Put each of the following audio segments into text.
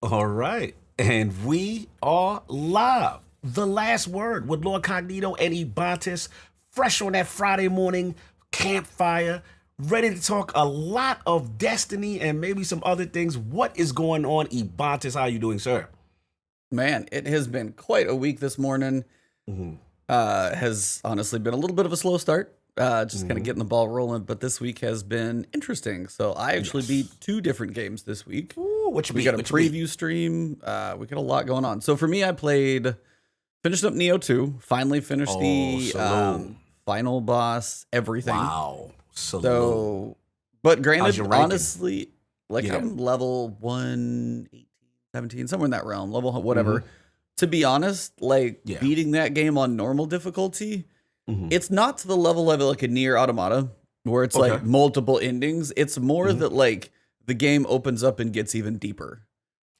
All right. And we are live. The last word with Lord Cognito and Ebontis, fresh on that Friday morning campfire, ready to talk a lot of Destiny and maybe some other things. What is going on, Ebontis? How are you doing, sir? Man, it has been quite a week this morning. Mm-hmm. Has honestly been a little bit of a slow start. Just kind of Mm-hmm. getting the ball rolling, but this week has been interesting. So I actually Yes. beat two different games this week. Ooh, what you We beat? got a What you beat? preview stream. We got a lot going on. So for me, finished up Neo 2, finally finished Oh, the salute. final boss, everything. Wow. Salute. So, but How's your granted, ranking? honestly, like Yeah. I'm level 118, 17, somewhere in that realm, level Mm-hmm. whatever. To be honest, like Yeah. beating that game on normal difficulty, Mm-hmm. it's not to the level of like a Nier Automata where it's Okay. like multiple endings. It's more Mm-hmm. that like the game opens up and gets even deeper.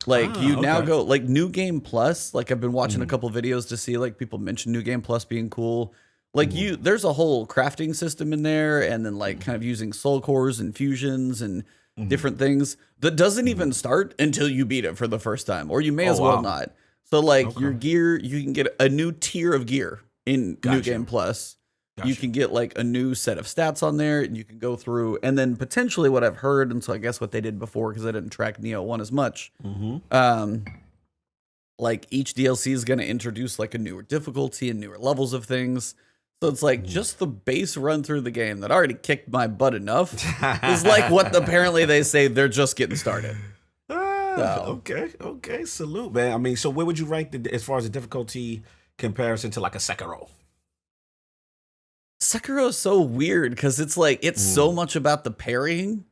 Like you now Okay. go like New Game Plus. Like I've been watching a Mm-hmm. couple videos to see like people mention New Game Plus being cool. Like Mm-hmm. there's a whole crafting system in there, and then like kind of using soul cores and fusions and Mm-hmm. different things that doesn't Mm-hmm. even start until you beat it for the first time, or you may Oh as well wow. not. So like Okay. your gear, you can get a new tier of gear in New Gotcha. Game Plus. You Gotcha. can get like a new set of stats on there, and you can go through, and then potentially what I've heard, and so I guess what they did before because I didn't track Neo 1 as much. Mm-hmm. Um, like each DLC is going to introduce like a newer difficulty and newer levels of things. So it's like just the base run through the game that already kicked my butt enough is like what apparently they say they're just getting started. So Okay, okay, salute, man. I mean, so where would you rank as far as the difficulty comparison to like a Sekiro? Sekiro is so weird because it's like it's so Mm. much about the parrying.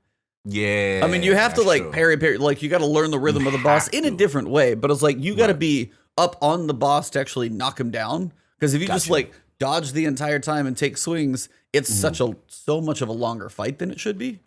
I mean, you Yeah, have to that's like true. parry, like you got to learn the You rhythm of the boss have in a to. different way. But it's like you got to Right. be up on the boss to actually knock him down. Because if you just Gotcha. like dodge the entire time and take swings, it's Mhm. so much of a longer fight than it should be.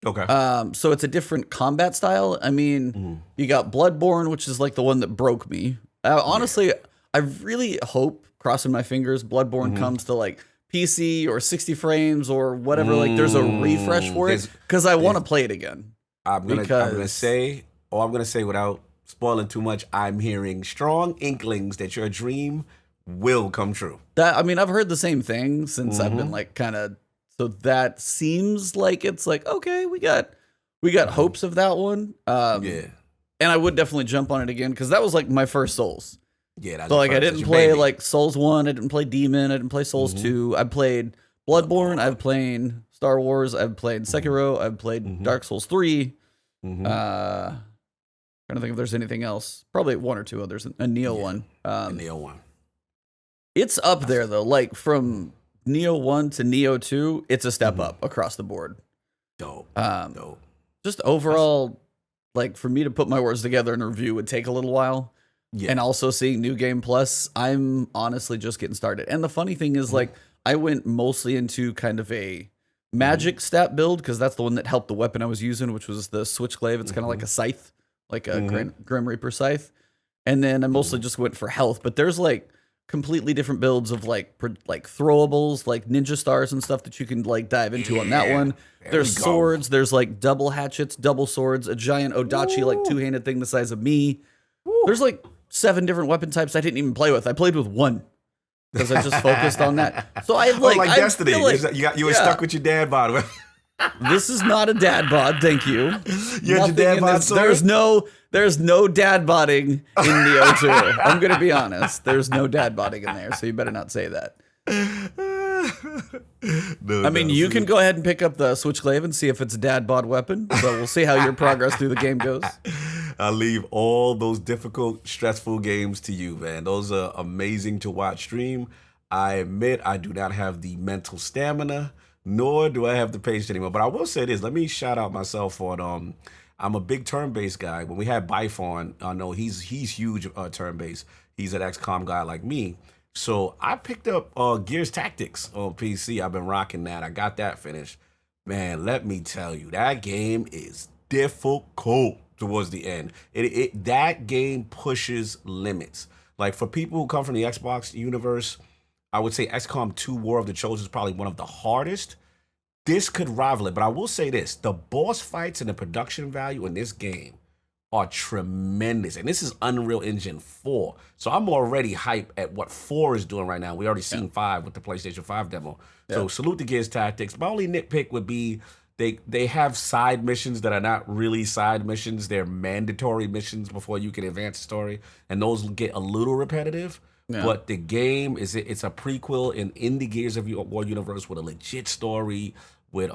Okay. So it's a different combat style. I mean, Mhm. you got Bloodborne, which is like the one that broke me. Yeah. Honestly, I really hope, crossing my fingers, Bloodborne Mhm. comes to like PC or 60 frames or whatever. Like, there's a refresh for it There's, because I want to there's, play it again. I'm gonna Because say, or I'm gonna say without spoiling too much, I'm hearing strong inklings that your dream will come true. that, I mean, I've heard the same thing since I've been Mm-hmm. like kind of. So that seems like it's like okay, we got Mm-hmm. hopes of that one. Yeah. And I would definitely jump on it again because that was like my first Souls. Yeah, that's So your like I first. That's didn't your play baby. like Souls 1, I didn't play Demon, I didn't play Souls Mm-hmm. 2. I played Bloodborne, I've played Star Wars, I've played Sekiro, I've played Mm-hmm. Dark Souls 3. Mm-hmm. Uh Trying to think if there's anything else. Probably one or two others. A Neo Yeah. one. And the old one. It's up there though. Like from Neo 1 to Neo 2, it's a step Mhm. up across the board. Dope. Um Dope. just overall, like for me to put my words together in a review would take a little while. Yeah. And also seeing New Game Plus, I'm honestly just getting started. And the funny thing is, like, I went mostly into kind of a magic stat build because that's the one that helped the weapon I was using, which was the Switchglaive. It's kind of like a scythe, like a Grim Reaper scythe. And then I mostly just went for health. But there's like completely different builds of like like throwables, like ninja stars and stuff that you can like dive into on that Yeah. one. There There's we go. swords. There's like double hatchets, double swords, a giant Odachi like Woo. two-handed thing the size of me. Woo. There's like 7 different weapon types I didn't even play with. I played with one because I just focused on that. So I Oh, like, like I Destiny. feel like You were yeah, stuck with your dad bod. this is not a dad bod. Thank you. You had your Nothing dad in bod this. sword? There's no dad bodding in Neo 2. I'm gonna be honest. There's no dad bodding in there, so you better not say that. No, I mean, no, you so can go ahead and pick up the Switchglaive and see if it's a dad bod weapon. So we'll see how your progress through the game goes. I leave all those difficult, stressful games to you, man. Those are amazing to watch stream. I admit I do not have the mental stamina, nor do I have the patience anymore. But I will say this: let me shout out myself on. I'm a big turn-based guy. When we had Bife on, I know he's huge turn-based. He's an XCOM guy like me. So I picked up Gears Tactics on PC. I've been rocking that. I got that finished. Man, let me tell you, that game is difficult towards the end. That game pushes limits. Like for people who come from the Xbox universe, I would say XCOM 2 War of the Chosen is probably one of the hardest. This could rival it, but I will say this: the boss fights and the production value in this game are tremendous. And this is Unreal Engine 4. So I'm already hyped at what 4 is doing right now. We already seen 5 with the PlayStation 5 demo. So salute to Gears Tactics. My only nitpick would be they have side missions that are not really side missions. They're mandatory missions before you can advance the story. And those get a little repetitive. Yeah. But the game it's a prequel in the Gears of War universe with a legit story with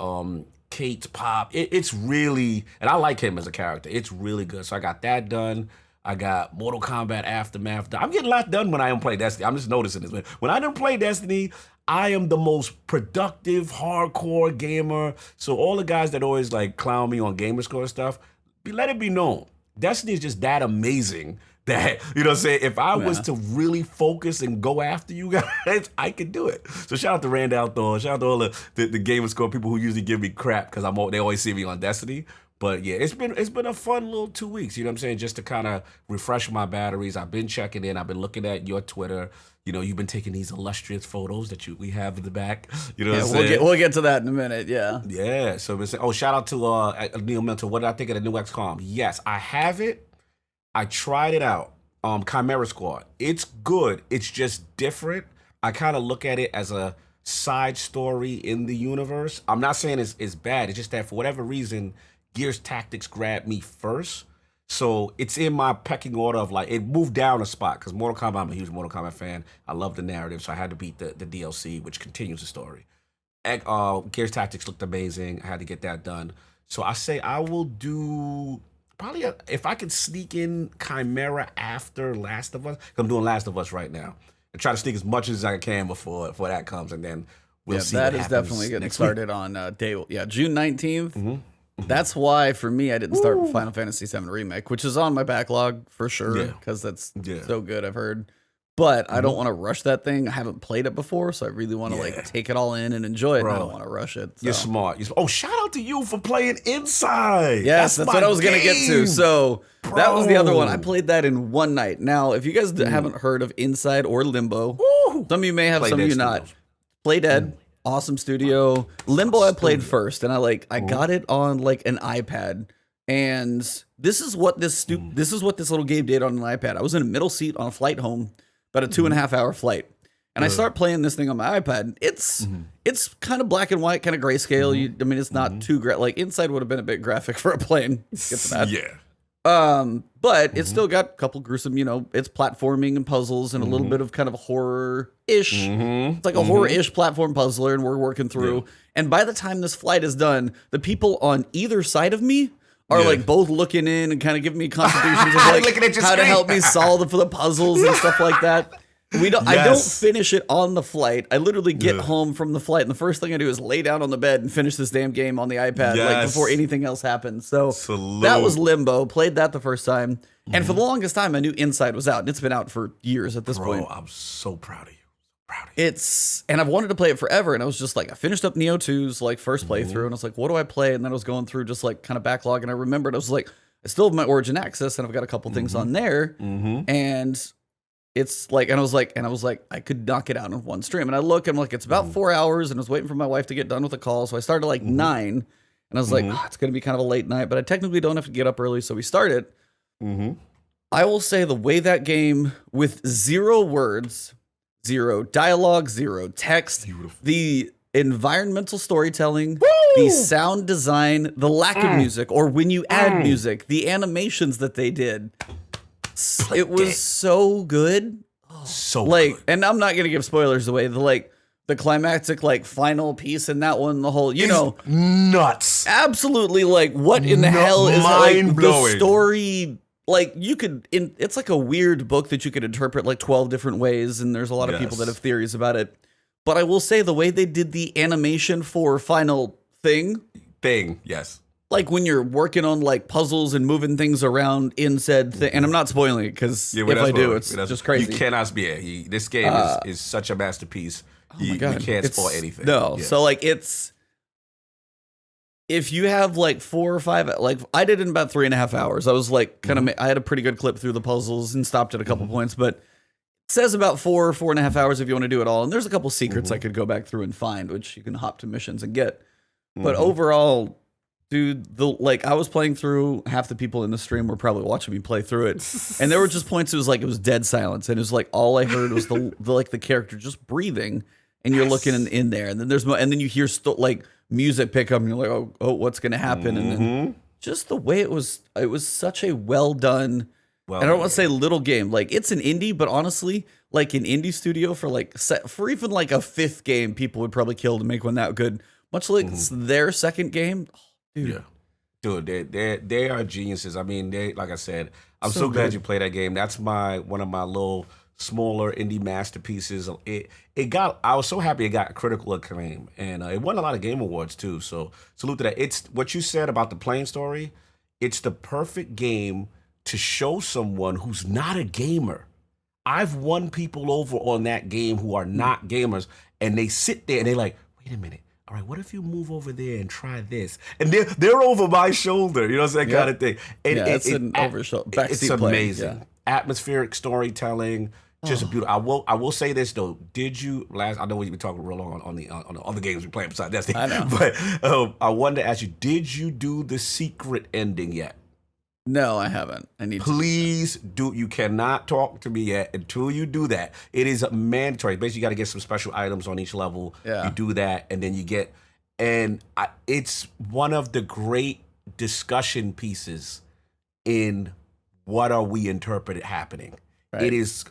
Kate's pop. It's really, and I like him as a character. It's really good. So I got that done. I got Mortal Kombat Aftermath done. I'm getting a lot done when I don't play Destiny. I'm just noticing this. When I don't play Destiny, I am the most productive, hardcore gamer. So all the guys that always like clown me on gamerscore stuff, let it be known. Destiny is just that amazing that, you know what I'm saying, if I was to really focus and go after you guys, I could do it. So shout out to Randall Thorne, shout out to all the gamerscore people who usually give me crap because they always see me on Destiny. But yeah, it's been a fun little 2 weeks, you know what I'm saying, just to kind of refresh my batteries. I've been checking in, I've been looking at your Twitter. You know, you've been taking these illustrious photos that we have in the back. You know what I'm saying? We'll get to that in a minute, yeah. Yeah, so shout out to Nioh Mental. What did I think of the new XCOM? Yes, I have it. I tried it out. Chimera Squad. It's good. It's just different. I kind of look at it as a side story in the universe. I'm not saying it's bad. It's just that for whatever reason, Gears Tactics grabbed me first. So it's in my pecking order of like, it moved down a spot because Mortal Kombat, I'm a huge Mortal Kombat fan. I love the narrative, so I had to beat the DLC, which continues the story. Gears Tactics looked amazing. I had to get that done. So I say I will do... Probably if I could sneak in Chimera after Last of Us, I'm doing Last of Us right now, and try to sneak as much as I can before that comes, and then we'll see. That is definitely getting started on June 19th. Mm-hmm. That's why for me I didn't start Final Fantasy VII Remake, which is on my backlog for sure because that's so good. I've heard. But I don't want to rush that thing. I haven't played it before, so I really want to like take it all in and enjoy it. And I don't want to rush it. So. You're smart. Oh, shout out to you for playing Inside. Yes, that's what I was going to get to. So that was the other one. I played that in one night. Now, if you guys haven't heard of Inside or Limbo, some of you may have, some of you not. Play Dead, awesome studio. Limbo I played first, and I got it on like an iPad. And this is what this little game did on an iPad. I was in a middle seat on a flight home. About a 2.5 hour flight. And I start playing this thing on my iPad. It's kind of black and white, kind of grayscale. It's not too like Inside would have been a bit graphic for a plane. Get to that. Yeah. But it's still got a couple gruesome, it's platforming and puzzles and a little bit of kind of horror-ish. It's like a horror-ish platform puzzler, and we're working through. Yeah. And by the time this flight is done, the people on either side of me are like both looking in and kind of giving me contributions of like how to help me solve the puzzles and stuff like that. I don't finish it on the flight. I literally get home from the flight, and the first thing I do is lay down on the bed and finish this damn game on the iPad like before anything else happens. So that was Limbo. Played that the first time, and for the longest time I knew Inside was out, and it's been out for years at this point. I'm so proud of you. And I've wanted to play it forever, and I was just like, I finished up Nioh 2's like first playthrough, and I was like, what do I play? And then I was going through just like kind of backlog, and I remembered I was like, I still have my Origin Access, and I've got a couple things on there, and it's like, and I was like, I could knock it out in one stream, and I look, I'm like, it's about 4 hours, and I was waiting for my wife to get done with the call, so I started like 9, and I was like, it's gonna be kind of a late night, but I technically don't have to get up early, so we started. I will say the way that game with 0 words. 0 dialogue, 0 text, the environmental storytelling, the sound design, the lack of music, or when you add music, the animations that they did. It was so good. So good. And I'm not going to give spoilers away. The climactic, final piece in that one, the whole, nuts. Absolutely. What in the hell is the story? It's like a weird book that you could interpret 12 different ways, and there's a lot of people that have theories about it. But I will say the way they did the animation for Final Thing, yes. Like when you're working on puzzles and moving things around in said thing, and I'm not spoiling it because if I do, it's just crazy. You cannot be. This game is such a masterpiece. You can't spoil anything. No, so it's. If you have 4 or 5, I did in about 3.5 hours. I was I had a pretty good clip through the puzzles and stopped at a couple points, but it says about 4.5 hours if you want to do it all. And there's a couple secrets I could go back through and find, which you can hop to missions and get. But overall, Dude, I was playing through, half the people in the stream were probably watching me play through it. And there were just points it was dead silence. And it was like all I heard was the character just breathing, and you're looking in there. And then and then you hear music pick up and you're like, oh, what's gonna happen? And then just the way it was such a well done. I don't want to say little game. Like, it's an indie, but honestly, like an indie studio for even like a fifth game, people would probably kill to make one that good. Much like their second game. Dude. Yeah. Dude, they are geniuses. I mean, like I said, I'm so glad you played that game. That's one of my little smaller indie masterpieces. I was so happy it got critical acclaim, and it won a lot of game awards too. So salute to that. It's what you said about the playing story. It's the perfect game to show someone who's not a gamer. I've won people over on that game who are not gamers, and they sit there and they're like, wait a minute. All right, what if you move over there and try this? And they're over my shoulder, you know, that kind of thing. And it's an backseat it's amazing. Atmospheric storytelling, just a beautiful. I will say this though. Did you I know we've been talking real long on the other games we playing besides Destiny. I know. But I wanted to ask you, did you do the secret ending yet? No, I haven't. I need Please do. You cannot talk to me yet until you do that. It is mandatory. Basically, you got to get some special items on each level. Yeah. You do that, and then you get. It's one of the great discussion pieces in what are we interpreted happening. Right. It is.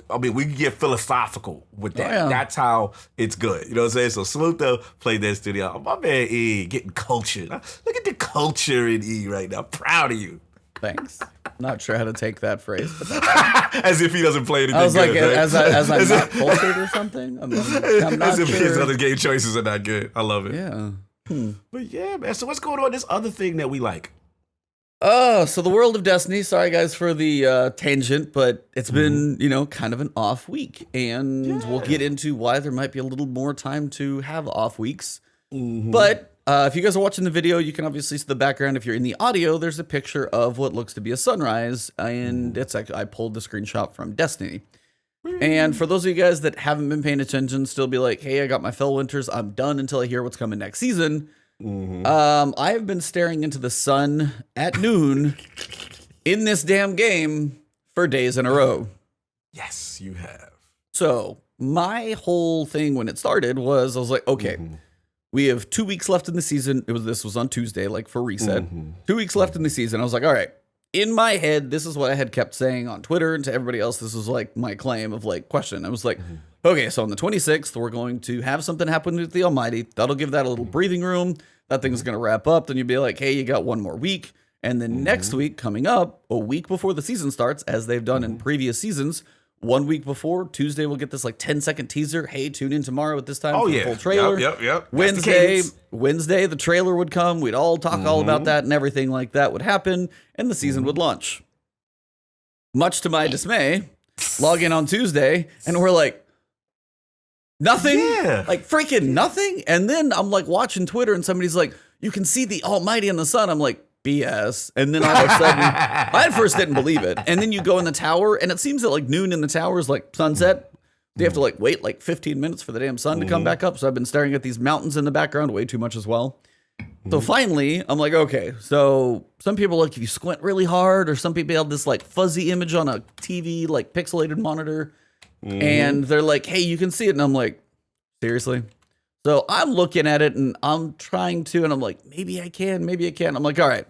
I mean, we can get philosophical with that. Oh, yeah. That's how it's good. You know what I'm saying? So salute to Play Dead Studio. My man E getting cultured. Look at the culture in E right now. Proud of you. Thanks. Not sure how to take that phrase, but as if he doesn't play anything. I was good, like, right? as I'm not cultured or something. I'm not as if sure. his other game choices are not good. I love it. Yeah. But yeah, man. So what's going on? This other thing that we like. So the world of Destiny. Sorry, guys, for the tangent, but it's been, kind of an off week. And we'll get into why there might be a little more time to have off weeks. But if you guys are watching the video, you can obviously see the background. If you're in the audio, there's a picture of what looks to be a sunrise. And it's like I pulled the screenshot from Destiny. And for those of you guys that haven't been paying attention, still be like, hey, I got my Fell Winters. I'm done until I hear what's coming next season. I have been staring into the sun at noon in this damn game for days in a row. Yes, you have. So my whole thing when it started was I was like, okay, we have 2 weeks left in the season. This was on Tuesday, like for reset. 2 weeks left in the season. I was like, all right. In my head, this is what I had kept saying on Twitter and to everybody else. This was like my claim of like question. I was like, okay, so on the 26th, we're going to have something happen with the Almighty. That'll give that a little breathing room. That thing's going to wrap up. Then you'll be like, hey, you got one more week. And then next week coming up, a week before the season starts, as they've done in previous seasons, 1 week before, Tuesday, we'll get this like 10-second teaser. Hey, tune in tomorrow at this time for the full trailer. Yep. Wednesday, the trailer would come. We'd all talk all about that and everything like that would happen. And the season would launch. Much to my dismay, log in on Tuesday and we're like, nothing, like freaking nothing. And then I'm like watching Twitter and somebody's like, you can see the Almighty in the sun. I'm like, BS. And then all of a sudden, I at first didn't believe it. And then you go in the tower and it seems that like noon in the tower is like sunset. They have to like wait like 15 minutes for the damn sun to come back up. So I've been staring at these mountains in the background way too much as well. So finally, I'm like, okay, so some people like if you squint really hard, or some people have this like fuzzy image on a TV, like pixelated monitor. And they're like, hey, you can see it. And I'm like, seriously? So I'm looking at it and I'm trying to, and I'm like, maybe I can. I'm like, all right,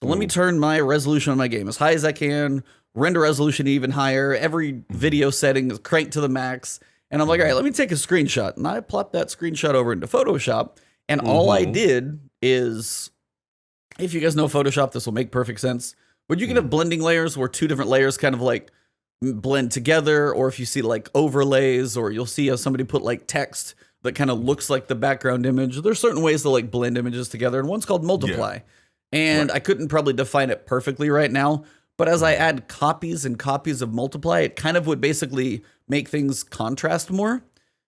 so let me turn my resolution on my game as high as I can, render resolution even higher. Every video setting is cranked to the max. And I'm like, all right, let me take a screenshot. And I plopped that screenshot over into Photoshop. And all I did is, if you guys know Photoshop, this will make perfect sense. But you can have blending layers where two different layers kind of like blend together, or if you see like overlays, or you'll see how somebody put like text that kind of looks like the background image. There's certain ways to like blend images together, and one's called multiply. And I couldn't probably define it perfectly right now, but as I add copies and copies of multiply, it kind of would basically make things contrast more.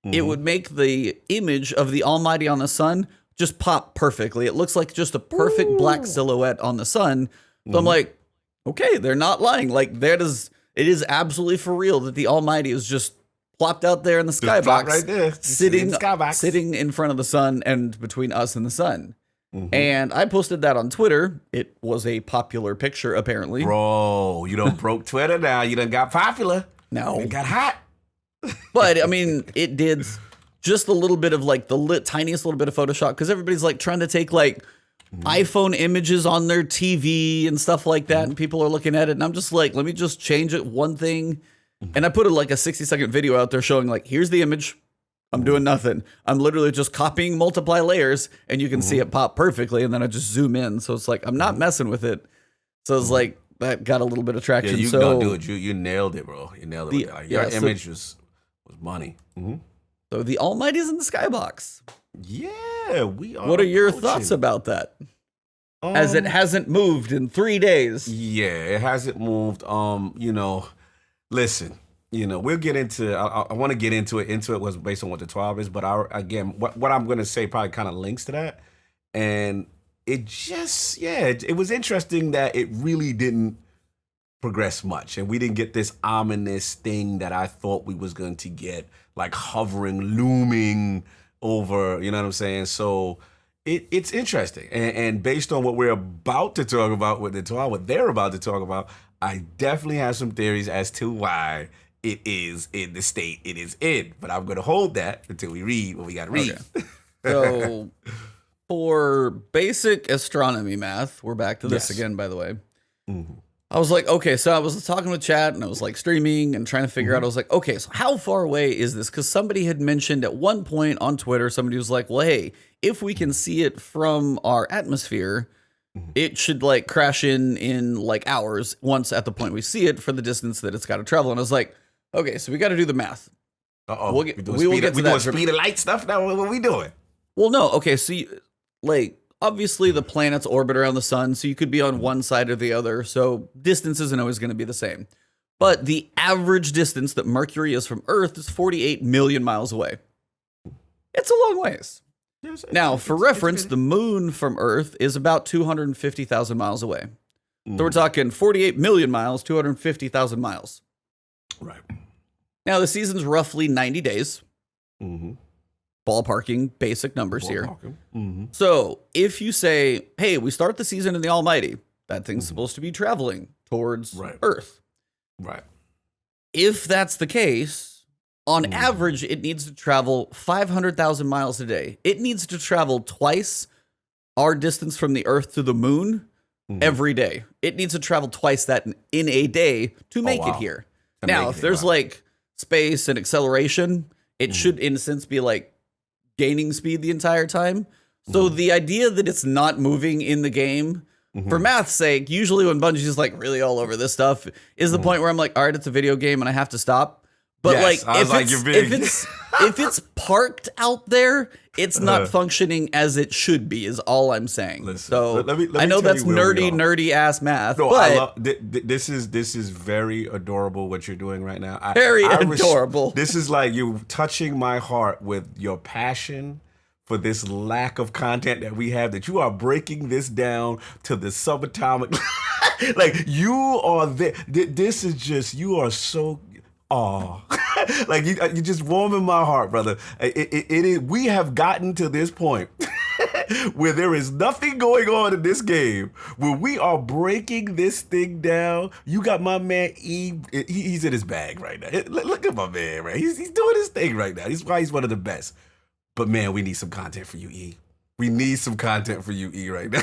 It would make the image of the Almighty on the sun just pop perfectly. It looks like just a perfect black silhouette on the sun. So I'm like, okay, they're not lying. Like it is absolutely for real that the Almighty is just plopped out there in the skybox, right there, sitting in front of the sun and between us and the sun. And I posted that on Twitter. It was a popular picture, apparently. Bro, you done broke Twitter now. You done got popular. No. You got hot. But, I mean, it did just a little bit of, like, the tiniest little bit of Photoshop. Because everybody's, like, trying to take, like, iPhone images on their TV and stuff like that. And people are looking at it. And I'm just like, let me just change it one thing. And I put a 60-second video out there showing, like, here's the image. I'm doing nothing. I'm literally just copying multiply layers and you can see it pop perfectly. And then I just zoom in. So it's like, I'm not messing with it. So it's like, that got a little bit of traction. Yeah, so, dude, you nailed it, bro. You nailed it. Your image was money. So the Almighty's in the skybox. Yeah, we are. What are your thoughts about that? As it hasn't moved in 3 days. Yeah, it hasn't moved. Listen, we'll get into. I want to get into it. Into it was based on what the TWAB is, but what I'm going to say probably kind of links to that, and it just it was interesting that it really didn't progress much, and we didn't get this ominous thing that I thought we was going to get, like hovering, looming over. You know what I'm saying? So it's interesting, and based on what we're about to talk about with the TWAB, what they're about to talk about, I definitely have some theories as to why it is in the state it is in, but I'm going to hold that until we read what we got to read. Okay. So, for basic astronomy math, we're back to this again, by the way. I was like, okay, so I was talking with chat and I was like streaming and trying to figure out, I was like, okay, so how far away is this? Because somebody had mentioned at one point on Twitter, somebody was like, well, hey, if we can see it from our atmosphere, it should like crash in like hours once at the point we see it for the distance that it's got to travel. And I was like, okay, so we got to do the math. Uh-oh. We will get to that. We doing speed of light stuff now? What are we doing? Well, no. Okay, so obviously the planets orbit around the sun, so you could be on one side or the other. So distance isn't always going to be the same. But the average distance that Mercury is from Earth is 48 million miles away. It's a long ways. Now, for reference, the moon from Earth is about 250,000 miles away. So we're talking 48 million miles, 250,000 miles. Right. Now, the season's roughly 90 days. Ballparking basic numbers here. So if you say, hey, we start the season in the Almighty, that thing's supposed to be traveling towards Earth. Right. If that's the case, on average, it needs to travel 500,000 miles a day. It needs to travel twice our distance from the Earth to the moon every day. It needs to travel twice that in a day to make it here. Now, if there's like space and acceleration, it should, in a sense, be like gaining speed the entire time. So the idea that it's not moving in the game, for math's sake, usually when Bungie's like really all over this stuff, is the point where I'm like, all right, it's a video game and I have to stop. But if it's parked out there, it's not functioning as it should be, is all I'm saying. Listen, so let me I know that's nerdy nerdy ass math. No, but this is very adorable what you're doing right now. Very adorable. This is like you touching my heart with your passion for this lack of content that we have, that you are breaking this down to the subatomic. Like you are there. This is just, you are so... Oh, like you just warming my heart, brother. It is. We have gotten to this point where there is nothing going on in this game, where we are breaking this thing down. You got my man E. He's in his bag right now. Look at my man, right? He's doing his thing right now. He's why he's one of the best. But man, we need some content for you, E. We need some content for you, E, right now.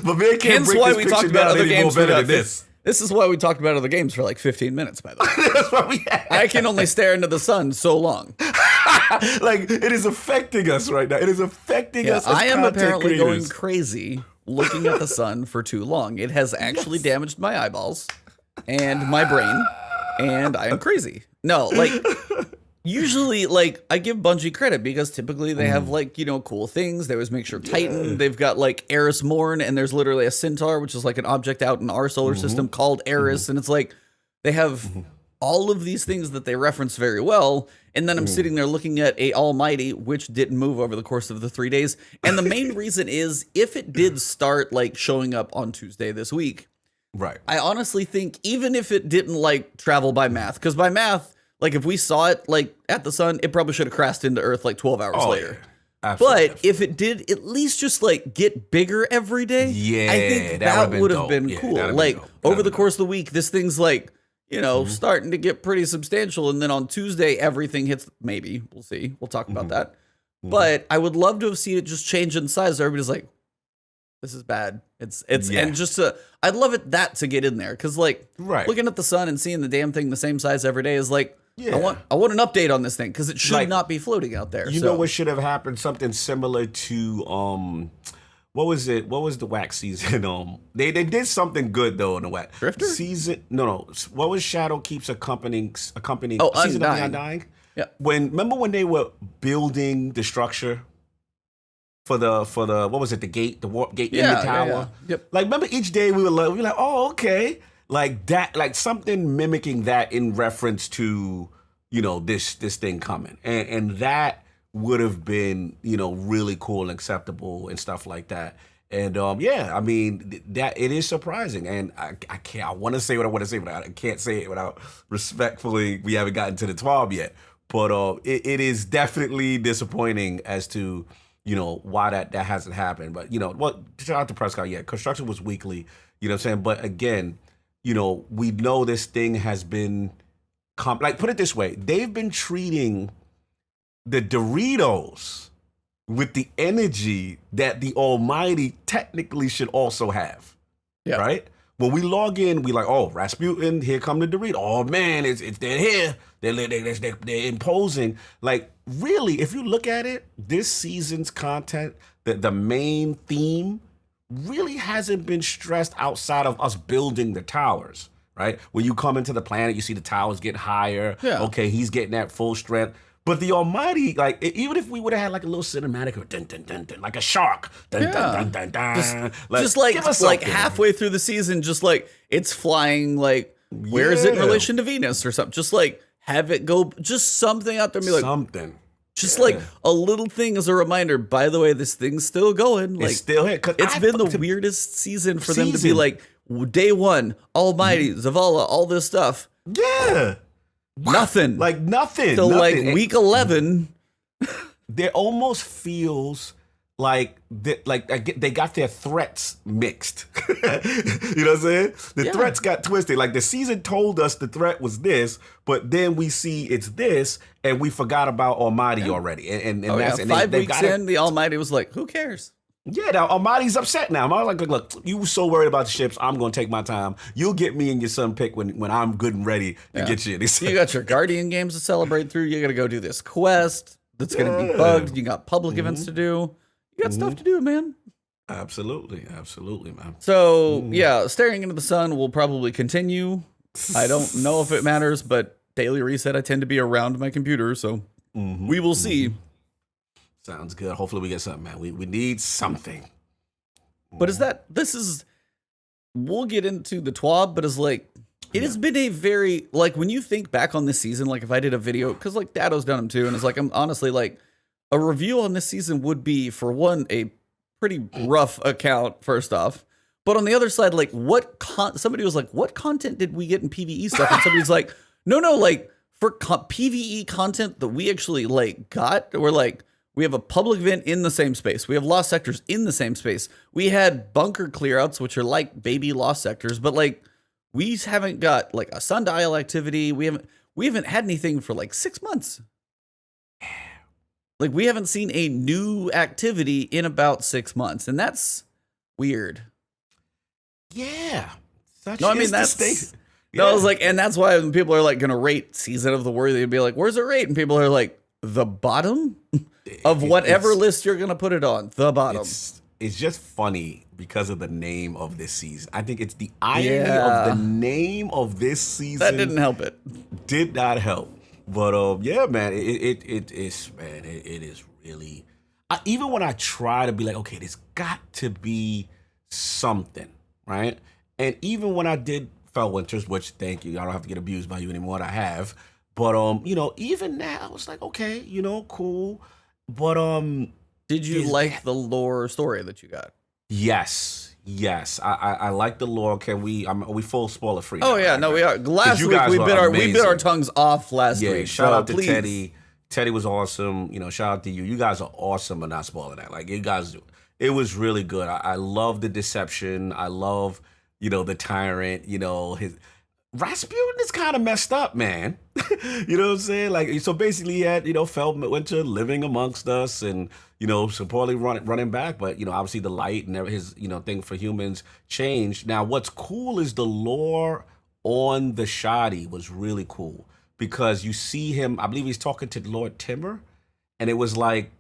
But man, can't break this picture down any more better than this. This is why we talked about other games for like 15 minutes, by the way. That's why we had. I can only stare into the sun so long. Like, it is affecting us right now. It is affecting us as I am apparently creators. going crazy looking at the sun for too long. It has actually damaged my eyeballs and my brain, and I am crazy. No, like... Usually, like, I give Bungie credit because typically they have, like, you know, cool things. They always make sure Titan. They've got, like, Eris Morn, and there's literally a Centaur, which is, like, an object out in our solar system called Eris. And it's like, they have all of these things that they reference very well. And then I'm sitting there looking at a Almighty, which didn't move over the course of the 3 days. And the main reason is, if it did start, like, showing up on Tuesday this week, I honestly think even if it didn't, like, travel by math, because by math, like, if we saw it, like, at the sun, it probably should have crashed into Earth, like, 12 hours later. Absolutely. But if it did at least just like get bigger every day, Yeah, I think that that would have dope. been Yeah, cool. that'd been Like dope. over the course of the week, this thing's like, starting to get pretty substantial. And then on Tuesday, everything hits, maybe, we'll see. We'll talk about that. But I would love to have seen it just change in size. Everybody's like, this is bad. It's and just I'd love it to get in there. Because like looking at the sun and seeing the damn thing the same size every day is like, I want an update on this thing because it should not be floating out there. You know what should have happened? Something similar to what was it? What was the wax season? They did something good though in the wax Drifter season. No. What was Shadow Keeps accompanying? Oh, Season of the Undying. Undying. Yeah. Remember when they were building the structure for the what was it? The gate, the warp gate in the tower. Yeah. Yep. Like remember each day we were like, oh okay, like that, like something mimicking that in reference to this thing coming, and that would have been really cool and acceptable and stuff like that. And I mean that it is surprising, and I can't. I want to say what I want to say, but I can't say it without respectfully. We haven't gotten to the TWAB yet, but it is definitely disappointing as to why that hasn't happened. But shout out to Prescott. Yeah, construction was weekly. You know what I'm saying? But again, we know this thing has been like put it this way, they've been treating the Doritos with the energy that the Almighty technically should also have. Yeah. Right? When we log in, we like, oh, Rasputin, here come the Doritos. Oh man, they're here. They're imposing. Like, really, if you look at it, this season's content, the main theme, really hasn't been stressed outside of us building the towers. Right? When you come into the planet, you see the towers get higher. Yeah. Okay, he's getting that full strength. But the Almighty, like, even if we would have had like a little cinematic or dun dun dun dun, like a shark, dun dun dun dun dun, just like halfway through the season, just like it's flying, like where is it in relation to Venus or something? Just like have it go, just something out there, and be like something. Just like a little thing as a reminder. By the way, this thing's still going. Like, it's still here. It's been the weirdest season for them to be like, day one, Almighty, Zavala, all this stuff. Yeah. Nothing. Like nothing. Till like week 11. There almost feels like they got their threats mixed. You know what I'm saying? The threats got twisted. Like the season told us the threat was this, but then we see it's this, and we forgot about Almighty already. And that's 5 weeks in, the Almighty was like, who cares? Yeah, now Almighty's upset now. I'm like, look, you were so worried about the ships. I'm going to take my time. You'll get me and your son pick when I'm good and ready to get you. You got your Guardian games to celebrate through. You got to go do this quest that's going to be bugged. You got public events to do. You got stuff to do, man. Absolutely, man. So, staring into the sun will probably continue. I don't know if it matters, but daily reset, I tend to be around my computer, so we will see. Sounds good. Hopefully we get something, man. We need something. But we'll get into the TWAB, but it has been a very, like, when you think back on this season, like if I did a video, because like Dado's done them too, and it's like, I'm honestly like, a review on this season would be, for one, a pretty rough account, first off. But on the other side, like, somebody was like, what content did we get in PvE stuff? And somebody's like, no, like, for PvE content that we actually, like, got, we're like, we have a public event in the same space. We have lost sectors in the same space. We had bunker clearouts, which are like baby lost sectors, but like we haven't got like a sundial activity. We haven't had anything for like 6 months. Like we haven't seen a new activity in about 6 months, and that's weird. Yeah. No, I mean that's. No, I was like, and that's why when people are like going to rate Season of the War, they'd be like, "Where's it rate?" And people are like, "The bottom." Of whatever list you're going to put it on, the bottom. It's just funny because of the name of this season. I think it's the irony of the name of this season. That didn't help it. Did not help. But yeah, man, it is really. Even when I try to be like, okay, there's got to be something, right? And even when I did Fell Winters, which thank you, I don't have to get abused by you anymore. I have. But even now, I was like, okay, cool. But did you like the lore story that you got? Yes. I like the lore. Are we full spoiler free? Oh yeah, no, we are. Last week we bit our tongues off last week. Shout out to Teddy. Teddy was awesome. You know, shout out to you. You guys are awesome and not spoiling that. Like you guys, it was really good. I love the deception. I love, the tyrant. His Rasputin is kind of messed up, man. You know what I'm saying? Like, so basically, he had, Feldwinter living amongst us and, supposedly running back. But, obviously the light and his, thing for humans changed. Now, what's cool is the lore on the shoddy was really cool because you see him, I believe he's talking to Lord Timur, and it was like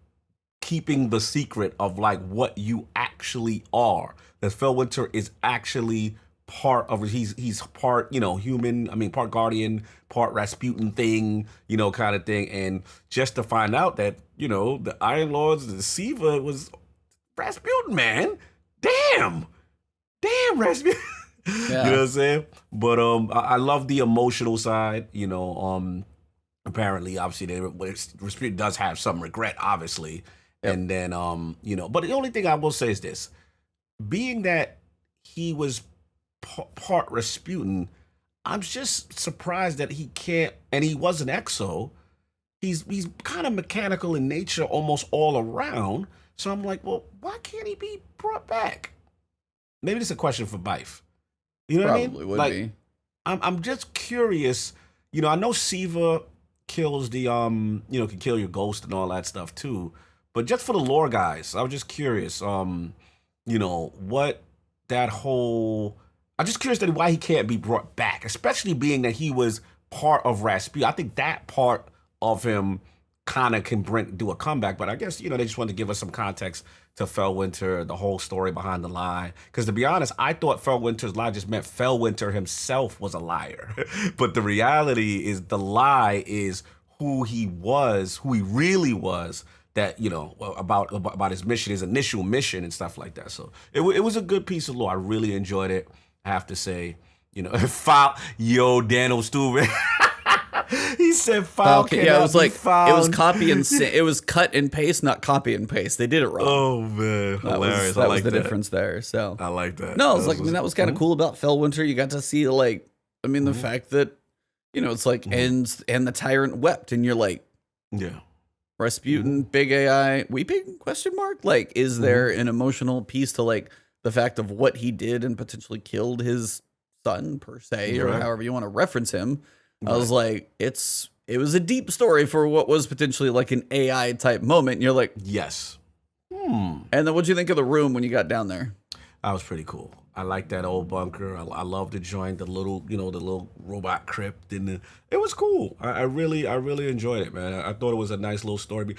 keeping the secret of like what you actually are. That Feldwinter is actually part of he's part human, part guardian, part Rasputin thing, kind of thing. And just to find out that the Iron Lords, the Siva was Rasputin, man. Damn Rasputin. Yeah. You know what I'm saying? But I love the emotional side. Apparently, obviously, Rasputin does have some regret, obviously. Yep. And then but the only thing I will say is this: being that he was part Rasputin, I'm just surprised that he can't, and he was an exo. He's kind of mechanical in nature almost all around. So I'm like, well, why can't he be brought back? Maybe it's a question for Bife. You know Probably what I mean? would be. I'm just curious. I know Siva kills the can kill your ghost and all that stuff too. But just for the lore guys, I was just curious. What that whole. I'm just curious that why he can't be brought back, especially being that he was part of Rasputin. I think that part of him kind of can do a comeback, but I guess they just wanted to give us some context to Feldwinter, the whole story behind the lie. Because to be honest, I thought Feldwinter's lie just meant Feldwinter himself was a liar, but the reality is the lie is who he really was. That about his mission, his initial mission and stuff like that. So it was a good piece of lore. I really enjoyed it. I have to say, Daniel Stewart. He said file. Yeah, it was like found. It was copy and it was cut and paste, not copy and paste. They did it wrong. Oh man, hilarious! That was the difference there. So I like that. No, it's like that was kind of cool about Feldwinter. You got to see the fact that it's like and the tyrant wept, and you're like, yeah. Rasputin, big AI, weeping? Question mark? Like, is there an emotional piece to like the fact of what he did and potentially killed his son per se, or however you want to reference him? I was like, it was a deep story for what was potentially like an AI type moment. And you're like, yes. And then what'd you think of the room when you got down there? That was pretty cool. I like that old bunker. I love the joint, the little, the little robot crypt, and it was cool. I really enjoyed it, man. I thought it was a nice little story.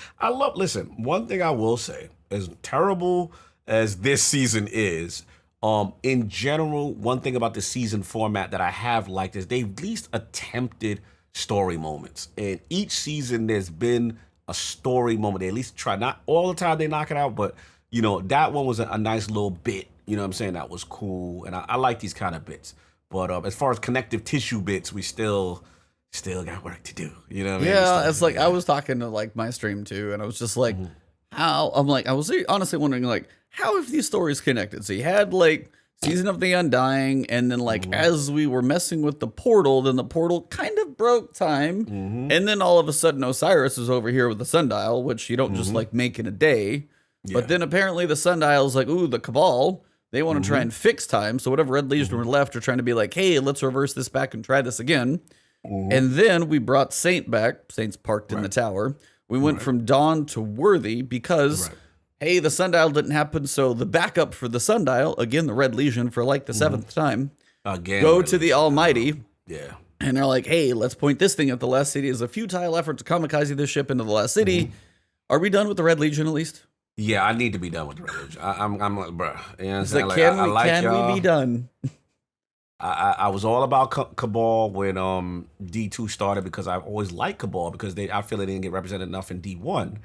Listen, one thing I will say, as terrible as this season is, in general, one thing about the season format that I have liked is they've at least attempted story moments. And each season there's been a story moment. They at least try, not all the time they knock it out, but that one was a nice little bit. You know what I'm saying? That was cool. And I like these kind of bits. But as far as connective tissue bits, we still got work to do. You know what I mean? Yeah, it's like I was talking to like my stream too, and I was just like, how? I'm like, I was honestly wondering like, how have these stories connected? So you had like Season of the Undying, and then like as we were messing with the portal, then the portal kind of broke time. And then all of a sudden Osiris is over here with the sundial, which you don't just like make in a day. Yeah. But then apparently the sundial is like, ooh, the Cabal. They want to try and fix time. So whatever Red Legion were left are trying to be like, hey, let's reverse this back and try this again. And then we brought Saint back. Saint's parked in the tower. We went from Dawn to Worthy because, hey, the sundial didn't happen. So the backup for the sundial, again, the Red Legion for like the seventh time, go to the Almighty. Yeah. And they're like, hey, let's point this thing at the last city as a futile effort to kamikaze this ship into the last city. Are we done with the Red Legion at least? Yeah, I need to be done with the Red Legion. I'm like, bro. You know it's like, can we be done? I was all about Cabal when D2 started because I've always liked Cabal because I feel they didn't get represented enough in D1.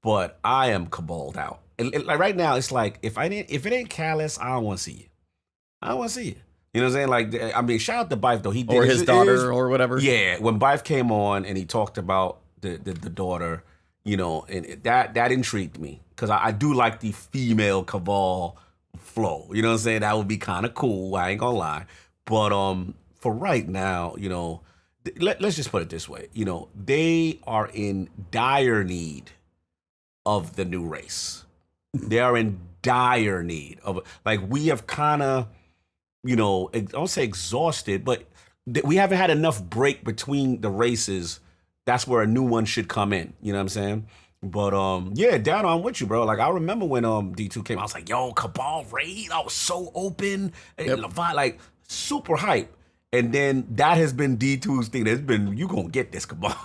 But I am Cabaled out. Like right now, it's like if it ain't Callus, I don't want to see you. I don't want to see you. You know what I'm saying? Like, shout out to Bife though. He did, or his daughter or whatever. Yeah, when Bife came on and he talked about the daughter. And that intrigued me because I do like the female Cabal flow. You know what I'm saying? That would be kind of cool. I ain't gonna lie. But for right now, let's just put it this way. You know, they are in dire need of the new race. They are in dire need of, like, we have kind of, you know, I don't say exhausted, but we haven't had enough break between the races. That's where a new one should come in. You know what I'm saying? But yeah, down on with you, bro. Like, I remember when D2 came, I was like, yo, Cabal raid. I was so open, and like super hype. And then that has been D2's thing. There's been, you gonna get this, Cabal.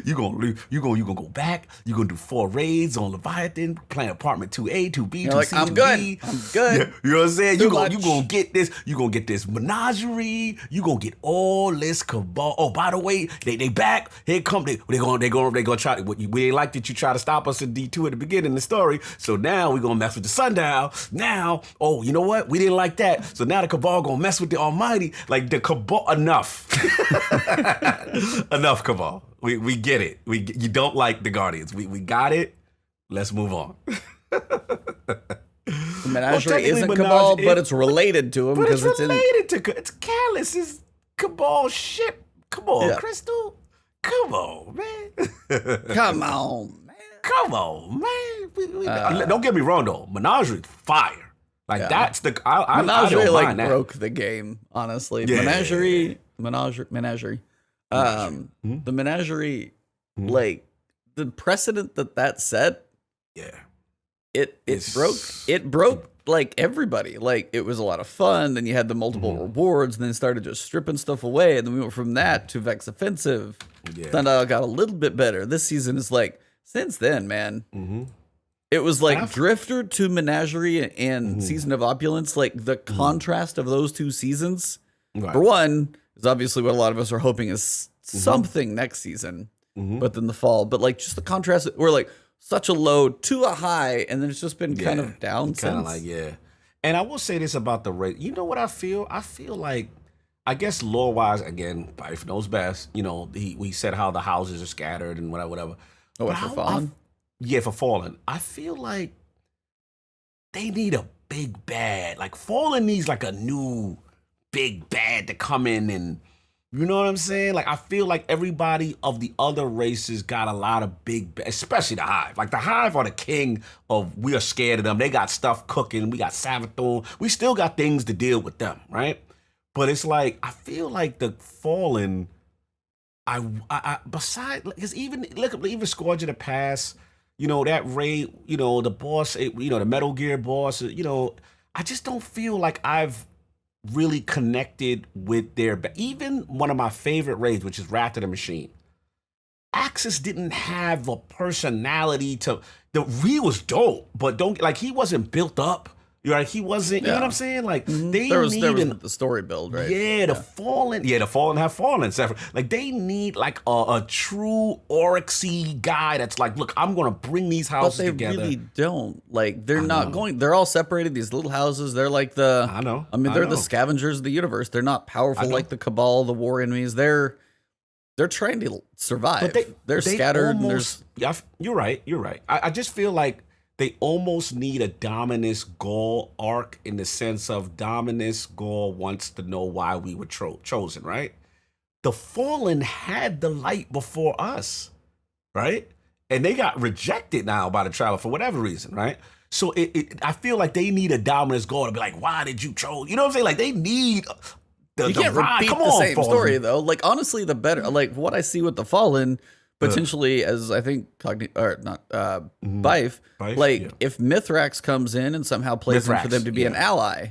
You gonna go back. You gonna do 4 raids on Leviathan, playing apartment 2A, 2B, 2C, like, I'm 2D. I'm good. Yeah, you know what I'm saying? Too You much. gonna get this. You gonna get this menagerie. You gonna get all this Cabal. Oh, by the way, they back. Here come they gonna try. We ain't like that you try to stop us in D2 at the beginning of the story. So now we gonna mess with the Sundial. Now, oh, you know what? We didn't like that. So now the Cabal gonna mess with the Almighty. Like the Cabal, enough, enough Cabal. We get it. You don't like the Guardians. We got it. Let's move on. The Menagerie isn't Cabal, but it's related to him because it's related to it's Callus. It's Cabal ship. Come on, Crystal. Come on, man. Come on, man. Come on, man. Don't get me wrong though. Menagerie fire. Like that's the Menagerie I don't like mind that. broke the game, honestly. Yeah. Menagerie. The Menagerie, like the precedent that set. Yeah. It broke like everybody. Like, it was a lot of fun. Then you had the multiple rewards, and then started just stripping stuff away. And then we went from that to Vex Offensive. Yeah. Then got a little bit better. This season is like, since then, man. It was like Drifter to Menagerie and Season of Opulence. Like, the contrast of those 2 seasons. Right. For one, is obviously what a lot of us are hoping is something next season. But then the fall. But like, just the contrast, we're like such a low to a high, and then it's just been kind of down since. Kind of like, And I will say this about the raid. You know what I feel? I feel like, I guess lore wise, again, Bife knows best. You know, we said how the houses are scattered and whatever. Oh, for Fallen? Yeah, for Fallen. I feel like they need a big bad. Like, Fallen needs like a new big bad to come in and, you know what I'm saying? Like, I feel like everybody of the other races got a lot of big, especially the Hive. Like, the Hive are the king of, we are scared of them. They got stuff cooking. We got Savathun. We still got things to deal with them, right? But it's like, I feel like the Fallen, besides, because even Scourge of the Past, you know, that raid, you know, the boss, you know, the Metal Gear boss, you know, I just don't feel like I've really connected with even one of my favorite raids, which is Wrath of the Machine. Axis didn't have a personality he was dope, but he wasn't built up. You're like, he wasn't, you know what I'm saying? Like, there was the story build, right? Yeah, the Fallen have Fallen. Like, they need like a true Oryxy guy that's like, look, I'm gonna bring these houses together. But they really don't. Like, they're not going, they're all separated, these little houses. They're like they're the scavengers of the universe. They're not powerful like the Cabal, the war enemies. They're trying to survive. But they're scattered. You're right. I just feel like they almost need a Dominus Gaul arc, in the sense of Dominus Gaul wants to know why we were chosen, right? The Fallen had the light before us, right? And they got rejected now by the Traveler for whatever reason, right? So I feel like they need a Dominus Gaul to be like, why did you choose? You know what I'm saying? Like, they need you can't repeat the same Fallen story, though. Like, honestly, the better, like, what I see with the Fallen, potentially, as I think, Bife, like, if Mithrax comes in and somehow plays in for them to be an ally.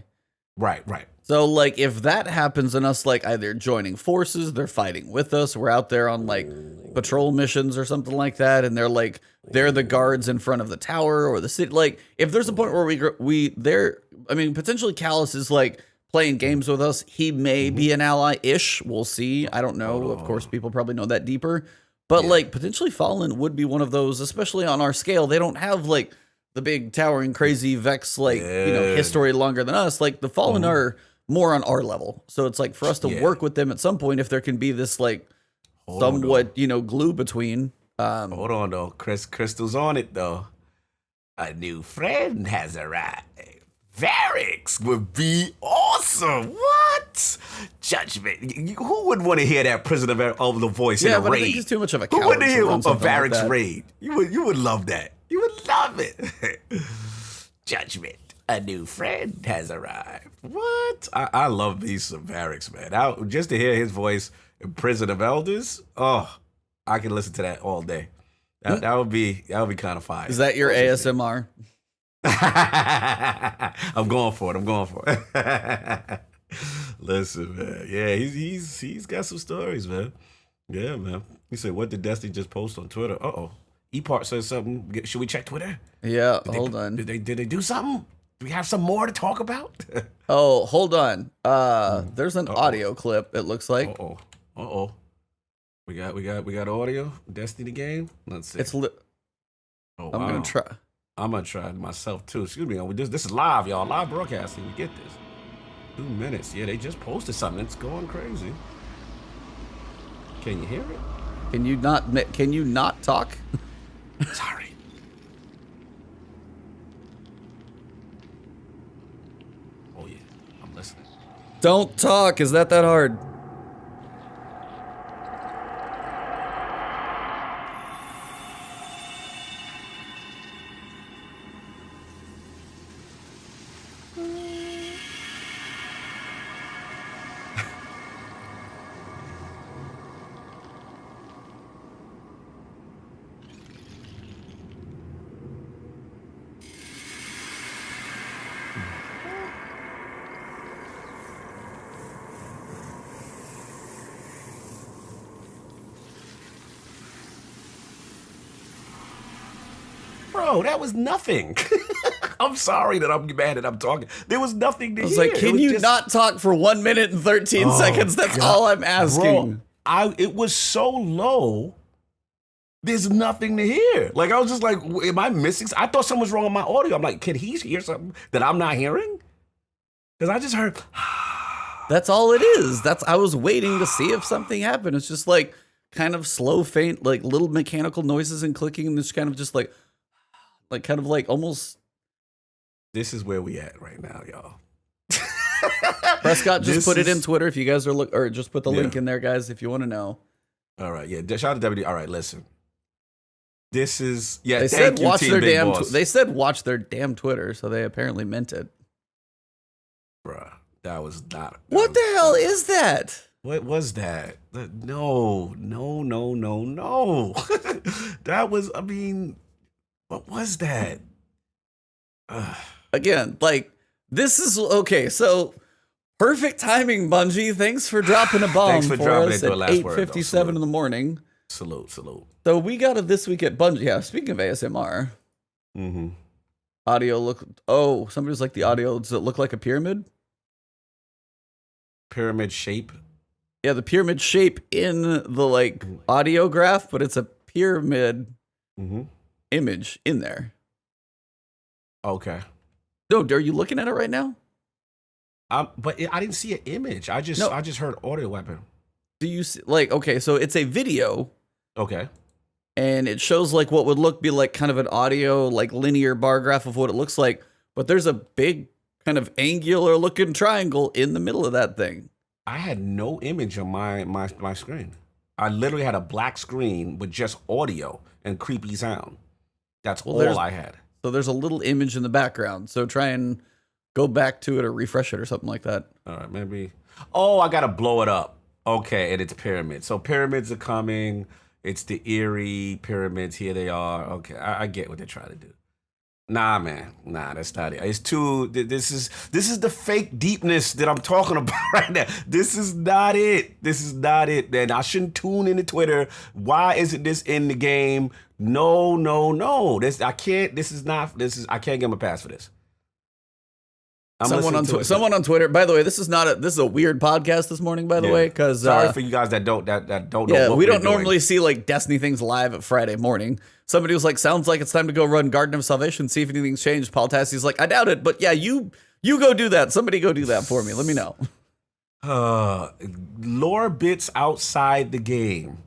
Right. So, like, if that happens and us, like, either joining forces, they're fighting with us, we're out there on, like, patrol missions or something like that, and they're, like, they're the guards in front of the tower or the city. Like, if there's a point where potentially Callus is, like, playing games with us, he may be an ally-ish. We'll see. I don't know. Of course, people probably know that deeper. But, like, potentially Fallen would be one of those, especially on our scale. They don't have, like, the big towering crazy Vex, like, you know, history longer than us. Like, the Fallen are more on our level. So it's like, for us to work with them at some point, if there can be this, like, somewhat, you know, glue between. Hold on, though. Crystal's on it, though. A new friend has arrived. Varix would be awesome. What? Judgment. Who would want to hear that Prisoner of the Voice in a but raid? I think he's too much of a coward. Who wouldn't hear a something like Varix that. raid? You would love that. You would love it. Judgment. A new friend has arrived. What? I love me some Varix, man. Just to hear his voice in Prison of Elders, oh, I can listen to that all day. That would be kind of fire. Is that your ASMR? I'm going for it. Listen, man. Yeah, he's got some stories, man. Yeah, man. He said, "What did Destiny just post on Twitter?" Uh-oh. Epart says something. Should we check Twitter? Yeah, hold on. Did they do something? Do we have some more to talk about? Oh, hold on. There's an audio clip. It looks like. Uh-oh. We got audio. Destiny game. Let's see. I'm gonna try. I'm gonna try it myself too. Excuse me. This is live, y'all. Live broadcasting. We get this. 2 minutes. Yeah, they just posted something. It's going crazy. Can you hear it? Can you not talk? Sorry. Oh yeah, I'm listening. Don't talk. Is that hard? Bro, that was nothing. I'm sorry that I'm mad that I'm talking. There was nothing to hear. I was like, can you not talk for 1 minute and 13 seconds? That's all I'm asking. Bro, it was so low. There's nothing to hear. Like, I was just like, am I missing? I thought something was wrong with my audio. I'm like, can he hear something that I'm not hearing? Because I just heard. That's all it is. I was waiting to see if something happened. It's just like kind of slow, faint, like little mechanical noises and clicking, and it's kind of just like kind of like almost. This is where we at right now, y'all. Prescott just put it in Twitter if you guys are or just put the link in there, guys, if you want to know. All right, yeah. Shout out to WD. All right, listen. This is They said watch their damn. They said watch their damn Twitter, so they apparently meant it. Bruh, that was not. What the hell is that? What was that? No. That was. I mean, what was that? Again, like this is okay. So perfect timing, Bungie. Thanks for dropping a bomb. Thanks for dropping us it. at 8:57 in the morning. Salute. So we got it this week at Bungie. Yeah, speaking of ASMR. Mm-hmm. Audio look. Oh, somebody's like the audio. Does it look like a pyramid? Pyramid shape. Yeah, the pyramid shape in the audio graph, but it's a pyramid image in there. Okay. No, are you looking at it right now? But I didn't see an image. I just heard audio weapon. Do you see, okay, so it's a video. Okay. And it shows what would be like kind of an audio, linear bar graph of what it looks like. But there's a big kind of angular looking triangle in the middle of that thing. I had no image on my screen. I literally had a black screen with just audio and creepy sound. That's all I had. So there's a little image in the background. So try and go back to it or refresh it or something like that. All right, maybe. Oh, I got to blow it up. Okay, and it's pyramids. So pyramids are coming. It's the eerie pyramids. Here they are. Okay, I get what they're trying to do. Nah, man. Nah, that's not it. It's too. This is the fake deepness that I'm talking about right now. This is not it. And I shouldn't tune into Twitter. Why isn't this in the game? No. I can't give him a pass for this. Someone on Twitter. By the way, this is a weird podcast this morning. By the way, because sorry for you guys that don't know. Yeah, what we we're don't doing. normally see Destiny things live at Friday morning. Somebody was like, "Sounds like it's time to go run Garden of Salvation, see if anything's changed." Paul Tassie's like, "I doubt it, but yeah, you go do that. Somebody go do that for me. Let me know." Lore bits outside the game.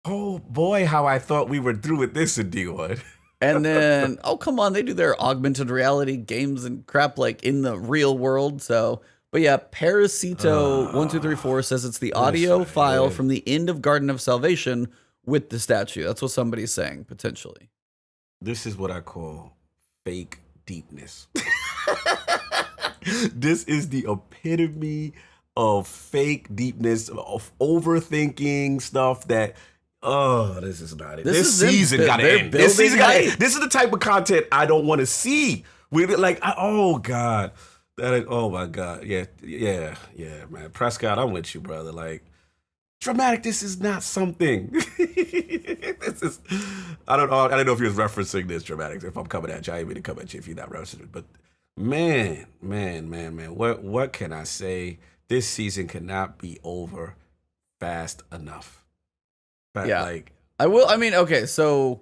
Oh boy, how I thought we were through with this in D1. And then, oh, come on, they do their augmented reality games and crap like in the real world. So, but yeah, Parasito1234 says it's the audio file from the end of Garden of Salvation with the statue. That's what somebody's saying, potentially. This is what I call fake deepness. This is the epitome of fake deepness, of overthinking stuff that, this is not it. This season got to end. This season got to end. This is the type of content I don't want to see. Oh, God. Oh, my God. Yeah, man. Prescott, I'm with you, brother. Like, dramatic, this is not something. This is, I don't know if he was referencing this, dramatic. If I'm coming at you, I ain't mean to come at you if you're not referencing it. But man, what can I say? This season cannot be over fast enough. But yeah, like I will. I mean, okay, so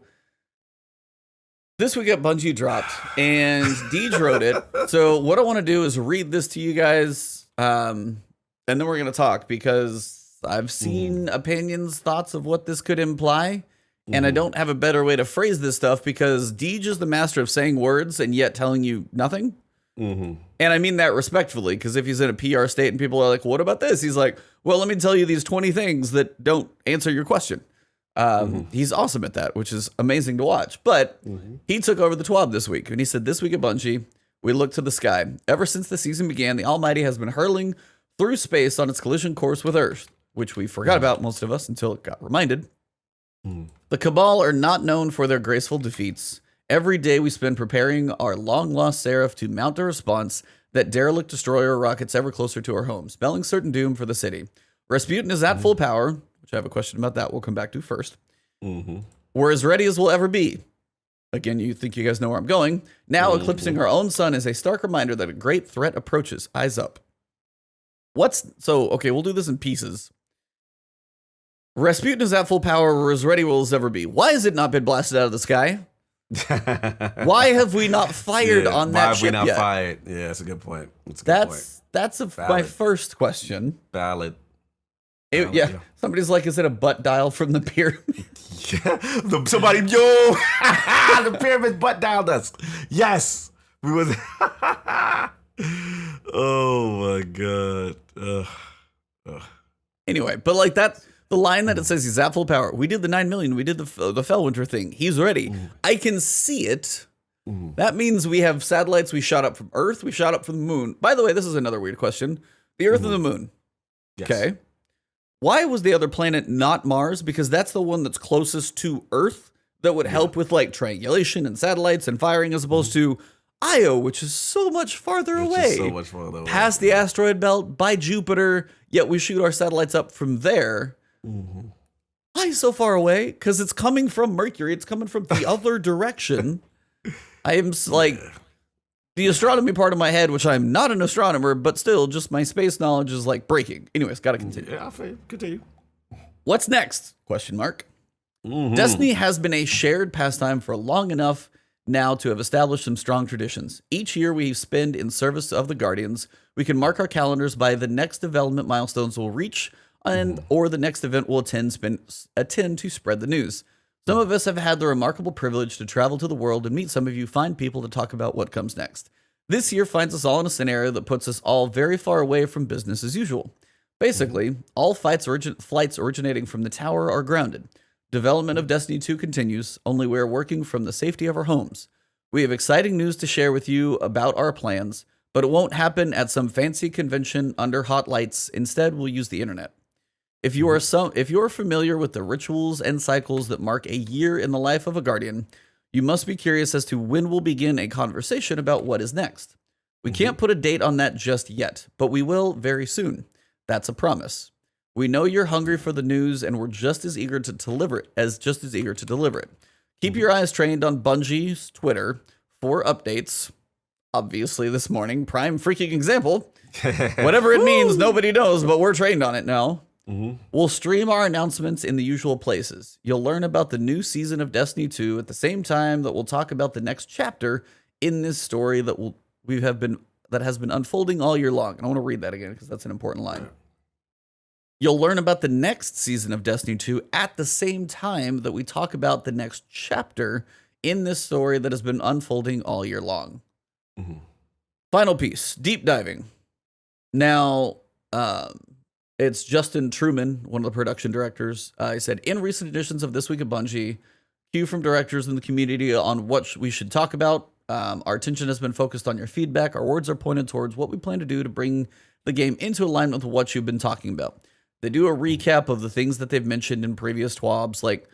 this week at Bungie dropped, and Deej wrote it. So what I want to do is read this to you guys, and then we're gonna talk because I've seen opinions, thoughts of what this could imply, and I don't have a better way to phrase this stuff because Deej is the master of saying words and yet telling you nothing. And I mean that respectfully, because if he's in a PR state and people are like, what about this? He's like, well, let me tell you these 20 things that don't answer your question. He's awesome at that, which is amazing to watch. But he took over the TWAB this week, and he said, this week at Bungie, we look to the sky. Ever since the season began, the Almighty has been hurling through space on its collision course with Earth, which we forgot about, most of us, until it got reminded. The Cabal are not known for their graceful defeats. Every day we spend preparing our long-lost Seraph to mount a response that derelict destroyer rockets ever closer to our home, spelling certain doom for the city. Rasputin is at full power, which I have a question about that we'll come back to first. We're as ready as we'll ever be. Again, you think you guys know where I'm going. Now eclipsing our own sun is a stark reminder that a great threat approaches. Eyes up. Okay, we'll do this in pieces. Rasputin is at full power. We're as ready as we'll ever be. Why has it not been blasted out of the sky? Why have we not fired on that ship yet? Why have we not fired? Yeah, that's a good point. That's my first question. Valid. Yeah. Somebody's like, is it a butt dial from the pyramid? Somebody, the pyramid butt dialed us. Yes. We was. Oh my God. Anyway, but like that, the line that it says he's at full power. We did the 9 million. We did the Fellwinter thing. He's ready. I can see it. That means we have satellites. We shot up from Earth. We shot up from the moon. By the way, this is another weird question. The Earth and the moon. Yes. Okay. Why was the other planet not Mars? Because that's the one that's closest to Earth that would help with like triangulation and satellites and firing, as opposed to Io, which is so much farther away. So much farther away. Past the asteroid belt, by Jupiter, yet we shoot our satellites up from there. Why so far away? Because it's coming from Mercury. It's coming from the other direction. I am like, the astronomy part of my head, which I'm not an astronomer, but still, just my space knowledge is like breaking. Anyways, gotta continue. Yeah, continue. What's next? Question mark. Destiny has been a shared pastime for long enough now to have established some strong traditions. Each year we spend in service of the Guardians. We can mark our calendars by the next development milestones we'll reach, or the next event we'll attend to spread the news. Some of us have had the remarkable privilege to travel to the world and meet some of you fine people to talk about what comes next. This year finds us all in a scenario that puts us all very far away from business as usual. Basically, all flights originating from the tower are grounded. Development of Destiny 2 continues, only we're working from the safety of our homes. We have exciting news to share with you about our plans, but it won't happen at some fancy convention under hot lights. Instead, we'll use the internet. If you are familiar with the rituals and cycles that mark a year in the life of a Guardian, you must be curious as to when we'll begin a conversation about what is next. We can't put a date on that just yet, but we will very soon. That's a promise. We know you're hungry for the news, and we're just as eager to deliver it. Keep your eyes trained on Bungie's Twitter for updates. Obviously, this morning, prime freaking example. Whatever it means, nobody knows, but we're trained on it now. We'll stream our announcements in the usual places. You'll learn about the new season of Destiny 2 at the same time that we'll talk about the next chapter in this story that has been unfolding all year long. And I want to read that again because that's an important line. You'll learn about the next season of Destiny 2 at the same time that we talk about the next chapter in this story that has been unfolding all year long. Mm-hmm. Final piece, deep diving. Now, it's Justin Truman, one of the production directors. He said, in recent editions of This Week at Bungie, cue from directors in the community on what we should talk about. Our attention has been focused on your feedback. Our words are pointed towards what we plan to do to bring the game into alignment with what you've been talking about. They do a recap of the things that they've mentioned in previous TWABs, like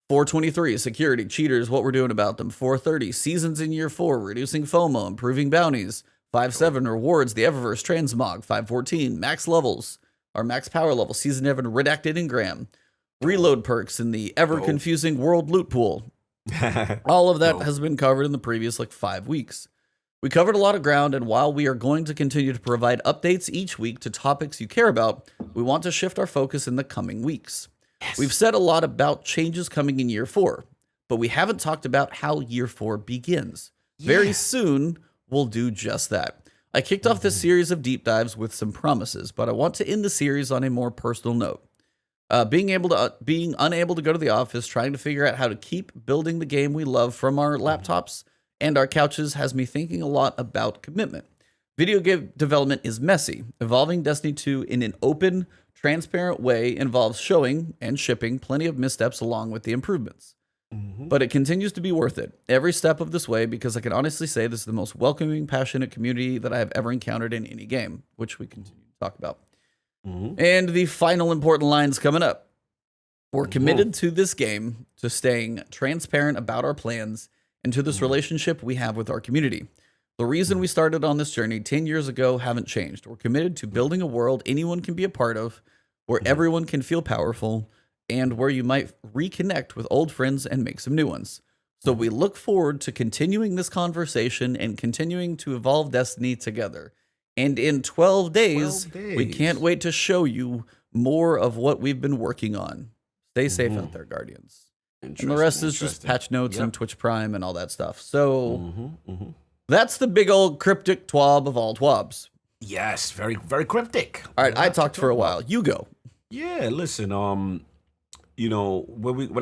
423, security, cheaters, what we're doing about them. 430, seasons in year 4, reducing FOMO, improving bounties. 5.7, rewards, the Eververse, transmog. 5.14, max levels, or max power level, season 7, redacted engram. Reload perks in the ever-confusing world loot pool. All of that has been covered in the previous 5 weeks. We covered a lot of ground, and while we are going to continue to provide updates each week to topics you care about, we want to shift our focus in the coming weeks. Yes. We've said a lot about changes coming in year 4, but we haven't talked about how year 4 begins. Yeah. Very soon, we'll do just that. I kicked off this series of deep dives with some promises, but I want to end the series on a more personal note. Being unable to go to the office, trying to figure out how to keep building the game we love from our laptops and our couches has me thinking a lot about commitment. Video game development is messy. Evolving Destiny 2 in an open, transparent way involves showing and shipping plenty of missteps along with the improvements. But it continues to be worth it, every step of this way, because I can honestly say this is the most welcoming, passionate community that I have ever encountered in any game, which we continue to talk about. And the final important lines coming up. We're committed to this game, to staying transparent about our plans, and to this relationship we have with our community. The reason we started on this journey 10 years ago haven't changed. We're committed to building a world anyone can be a part of, where everyone can feel powerful, and where you might reconnect with old friends and make some new ones. So we look forward to continuing this conversation and continuing to evolve Destiny together. And in 12 days, we can't wait to show you more of what we've been working on. Stay safe out there, Guardians. And the rest is just patch notes and Twitch Prime and all that stuff. So that's the big old cryptic TWAB of all TWABs. Yes, very, very cryptic. All right, I talked for a while. You go. Yeah, listen, when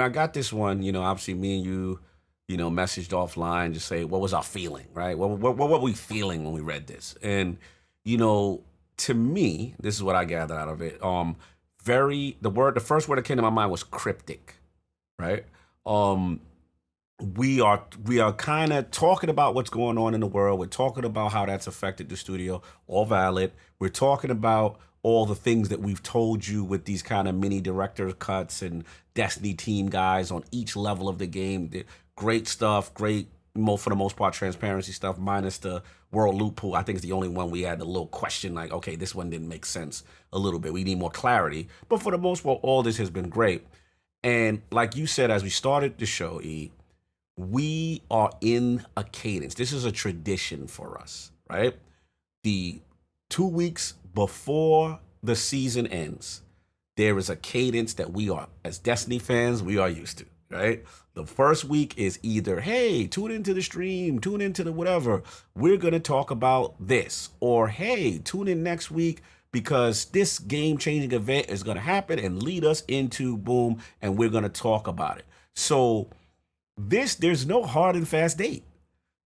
I got this one, obviously me and you, messaged offline, just say, what was our feeling, right? What were we feeling when we read this? And, to me, this is what I gathered out of it. The first word that came to my mind was cryptic, right? We are kind of talking about what's going on in the world. We're talking about how that's affected the studio, all valid. We're talking about all the things that we've told you with these kind of mini director cuts and Destiny team guys on each level of the game. Great stuff, great, for the most part, transparency stuff, minus the world loot pool. I think it's the only one we had a little question, like, okay, this one didn't make sense a little bit. We need more clarity. But for the most part, all this has been great. And like you said, as we started the show, E, we are in a cadence. This is a tradition for us, right? The 2 weeks before the season ends, there is a cadence that we are, as Destiny fans, we are used to, right? The first week is either, hey, tune into the stream, tune into the whatever, we're going to talk about this. Or, hey, tune in next week because this game-changing event is going to happen and lead us into boom, and we're going to talk about it. So there's no hard and fast date.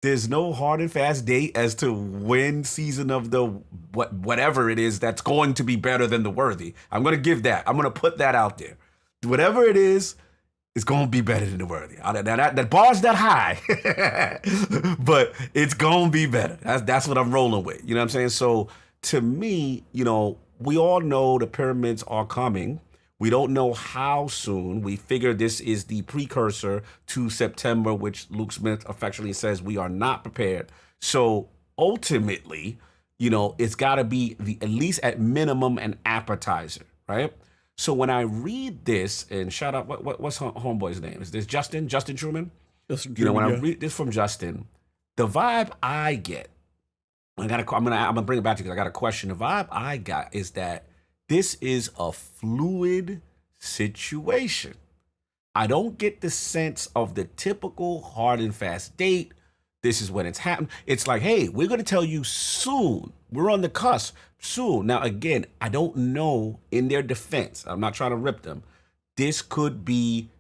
There's no hard and fast date as to when season of the whatever it is that's going to be better than the Worthy. I'm going to give that. I'm going to put that out there. Whatever it is, it's going to be better than the Worthy. That bar's that high, but it's going to be better. That's what I'm rolling with. You know what I'm saying? So to me, we all know the pyramids are coming. We don't know how soon. We figure this is the precursor to September, which Luke Smith affectionately says we are not prepared. So ultimately, it's got to be at least at minimum an appetizer, right? So when I read this, and shout out, what's homeboy's name? Is this Justin? Justin Truman? Justin Truman, when I read this from Justin, the vibe I get, I'm gonna bring it back to you because I got a question. The vibe I got is that this is a fluid situation. I don't get the sense of the typical hard and fast date. This is when it's happening. It's like, hey, we're going to tell you soon. We're on the cusp soon. Now, again, I don't know, in their defense, I'm not trying to rip them. This could be,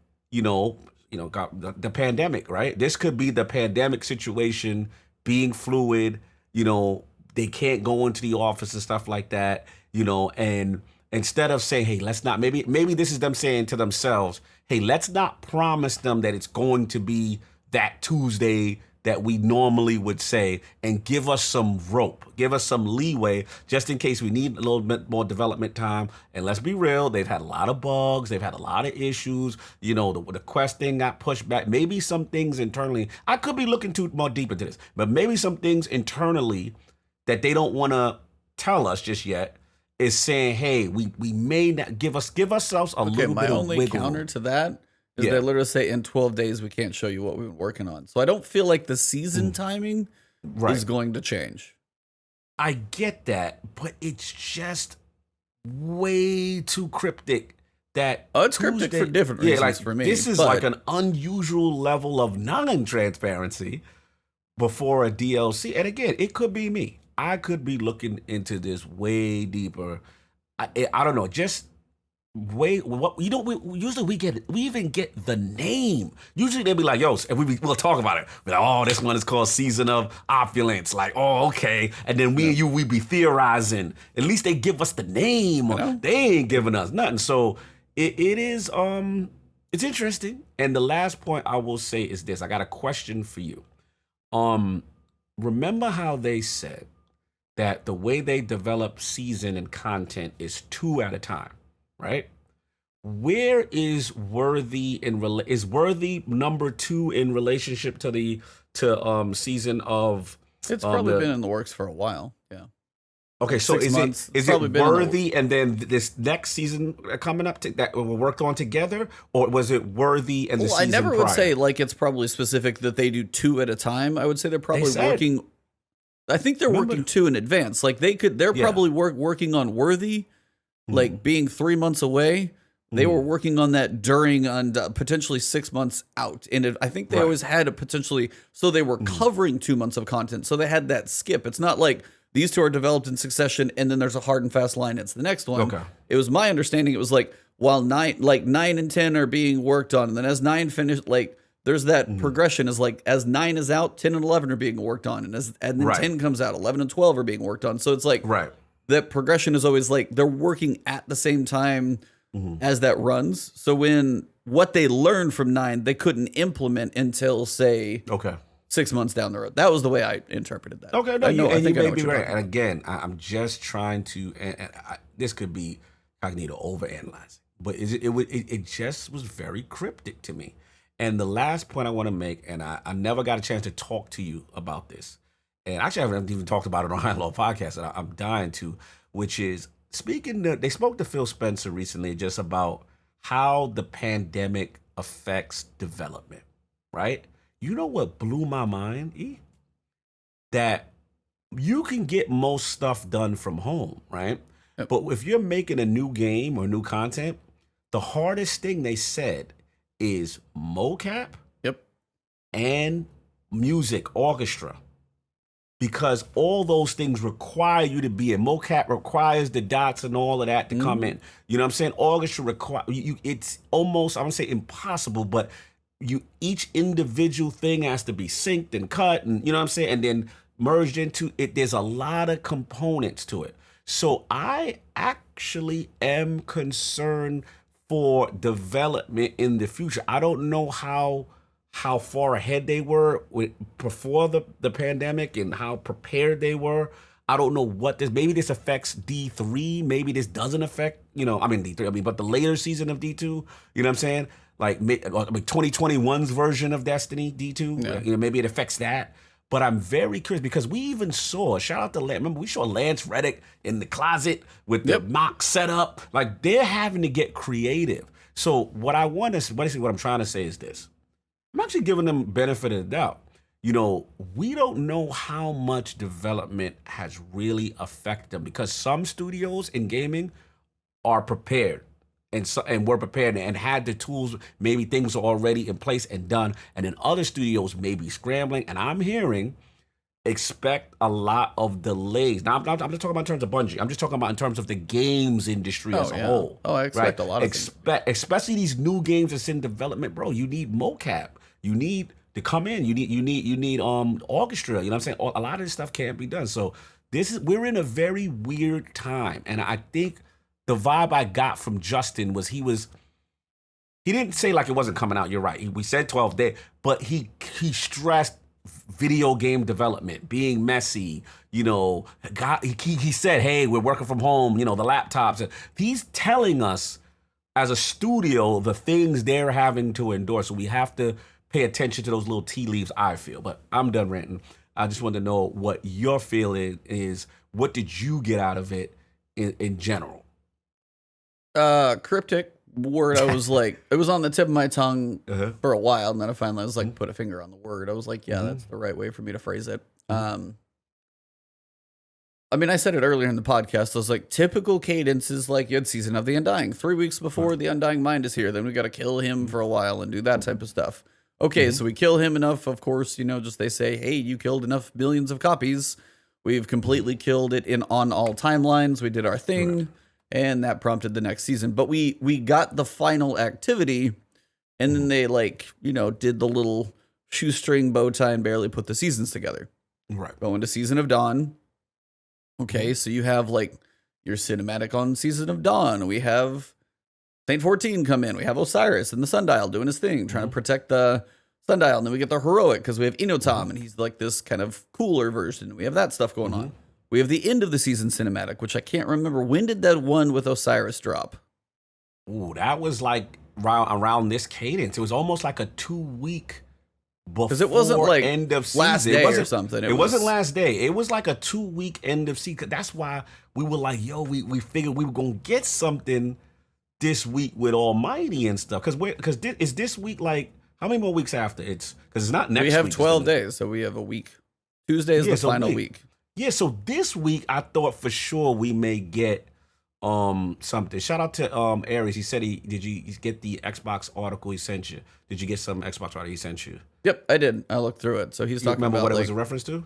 got the pandemic, right? This could be the pandemic situation being fluid. They can't go into the office and stuff like that. And instead of saying, hey, let's not, maybe this is them saying to themselves, hey, let's not promise them that it's going to be that Tuesday that we normally would say, and give us some rope, give us some leeway, just in case we need a little bit more development time. And let's be real, they've had a lot of bugs, they've had a lot of issues. The Quest thing got pushed back. Maybe some things internally, I could be looking too more deep into this, but maybe some things internally that they don't want to tell us just yet is saying, hey, we may not give ourselves a little bit of wiggle. My only counter to that is they literally say in 12 days we can't show you what we've been working on. So I don't feel like the season timing is going to change. I get that, but it's just way too cryptic. That it's cryptic for different reasons for me. This is like an unusual level of non-transparency before a DLC. And again, it could be me. I could be looking into this way deeper. I don't know. Just we even get the name. Usually they'll be like, yo, and we'll talk about it. We're like, oh, this one is called Season of Opulence. Like, oh, okay. And then we be theorizing. At least they give us the name. They ain't giving us nothing. So it is it's interesting. And the last point I will say is this. I got a question for you. Remember how they said that the way they develop season and content is 2 at a time, right? Where is Worthy is Worthy number 2 in relationship to season of? It's probably been in the works for a while. Yeah. Okay, like so is it Worthy and then this next season coming up that we worked on together, or was it Worthy and the season prior? I never would say like it's probably specific that they do 2 at a time. I would say they're probably working. I think they're working 2 in advance. Like they're probably working on Worthy, like being 3 months away. They were working on that during and potentially 6 months out. And I think they always had a potentially, so they were covering 2 months of content. So they had that skip. It's not like these 2 are developed in succession and then there's a hard and fast line. It's the next one. Okay. It was my understanding. It was like while 9 and 10 are being worked on, and then as 9 finished, like there's that progression is like as 9 is out, 10 and 11 are being worked on, and then 10 comes out, 11 and 12 are being worked on. So it's like that progression is always like they're working at the same time as that runs. So when what they learned from 9, they couldn't implement until say 6 months down the road. That was the way I interpreted that. Okay, no, I think you may be right. And again, I'm just trying to. This could be Cognito overanalyzing, but it just was very cryptic to me. And the last point I want to make, and I never got a chance to talk to you about this, and actually I haven't even talked about it on High Low Podcast, and I'm dying to, which is they spoke to Phil Spencer recently just about how the pandemic affects development, right? You know what blew my mind, E? That you can get most stuff done from home, right? Yep. But if you're making a new game or new content, the hardest thing they said is mocap and music, orchestra. Because all those things require you to be in. Mocap requires the dots and all of that to come in. You know what I'm saying? Orchestra require it's almost, I wouldn't say impossible, but each individual thing has to be synced and cut, and you know what I'm saying, and then merged into it. There's a lot of components to it. So I actually am concerned for development in the future. I don't know how far ahead they were before the pandemic and how prepared they were. I don't know what maybe this affects D3. Maybe this doesn't affect, D3, but the later season of D2, you know what I'm saying? Like 2021's version of Destiny D2, maybe it affects that. But I'm very curious because we even saw, shout out to Lance, remember we saw Lance Reddick in the closet with the mock setup. Like they're having to get creative. So what I'm trying to say is this. I'm actually giving them benefit of the doubt. We don't know how much development has really affected them because some studios in gaming are prepared and were prepared and had the tools, maybe things are already in place and done, and then other studios may be scrambling. And I'm hearing expect a lot of delays. Now, I'm just talking about in terms of Bungie. I'm just talking about in terms of the games industry as a whole. Oh, I expect a lot of things. Especially these new games that's in development, bro. You need mocap. You need to come in. You need orchestra. You know what I'm saying? A lot of this stuff can't be done. So we're in a very weird time, and I think the vibe I got from Justin was he didn't say like it wasn't coming out. You're right. We said 12 days, but he stressed video game development being messy. You know, he said, "Hey, we're working from home. You know, the laptops." He's telling us as a studio the things they're having to endure. So we have to pay attention to those little tea leaves. I feel, but I'm done ranting. I just want to know what your feeling is. What did you get out of it in general? Cryptic word. I was like, it was on the tip of my tongue for a while, and then I finally was like, put a finger on the word. I was like, yeah, that's the right way for me to phrase it. I mean, I said it earlier in the podcast. I was like, typical cadence is like you had Season of the Undying. 3 weeks before the Undying Mind is here, then we got to kill him for a while and do that type of stuff. Okay, so we kill him enough, of course, you know, just they say, hey, you killed enough millions of copies. We've completely killed it on all timelines. We did our thing, and that prompted the next season. But we got the final activity, and then they, like, you know, did the little shoestring bow tie and barely put the seasons together. Right. Go into Season of Dawn. Okay, so you have, like, your cinematic on Season of Dawn. We have Saint 14 come in. We have Osiris and the Sundial doing his thing, trying to protect the Sundial. And then we get the Heroic because we have Inotam, and he's like this kind of cooler version. We have that stuff going on. We have the end of the season cinematic, which I can't remember. When did that one with Osiris drop? Ooh, that was like around this cadence. It was almost like a 2 week before because it wasn't like end of season. Last day or something. It wasn't last day. It was like a 2 week end of season. That's why we were like, yo, we figured we were gonna get something this week with Almighty and stuff. Because is this week like how many more weeks after? Because it's not next week. We have 12 days, so we have a week. Tuesday is the final week. Yeah, so this week I thought for sure we may get something. Shout out to Aries. He said did you get the Xbox article he sent you? Did you get some Xbox article he sent you? Yep, I did. I looked through it. So he's talking about what it was a reference to?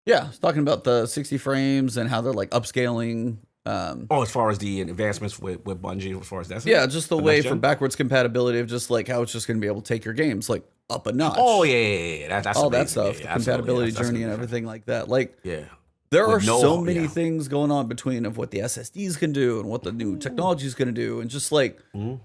Yeah, he's talking about the 60 frames and how they're like upscaling. As far as the advancements with Bungie, as far as that's just the way for backwards compatibility of just like how it's just going to be able to take your games like up a notch. Oh yeah. That's all amazing. That stuff, the compatibility journey and everything like that. Like there with are so many things going on between of what the SSDs can do and what the new technology is going to do, and just like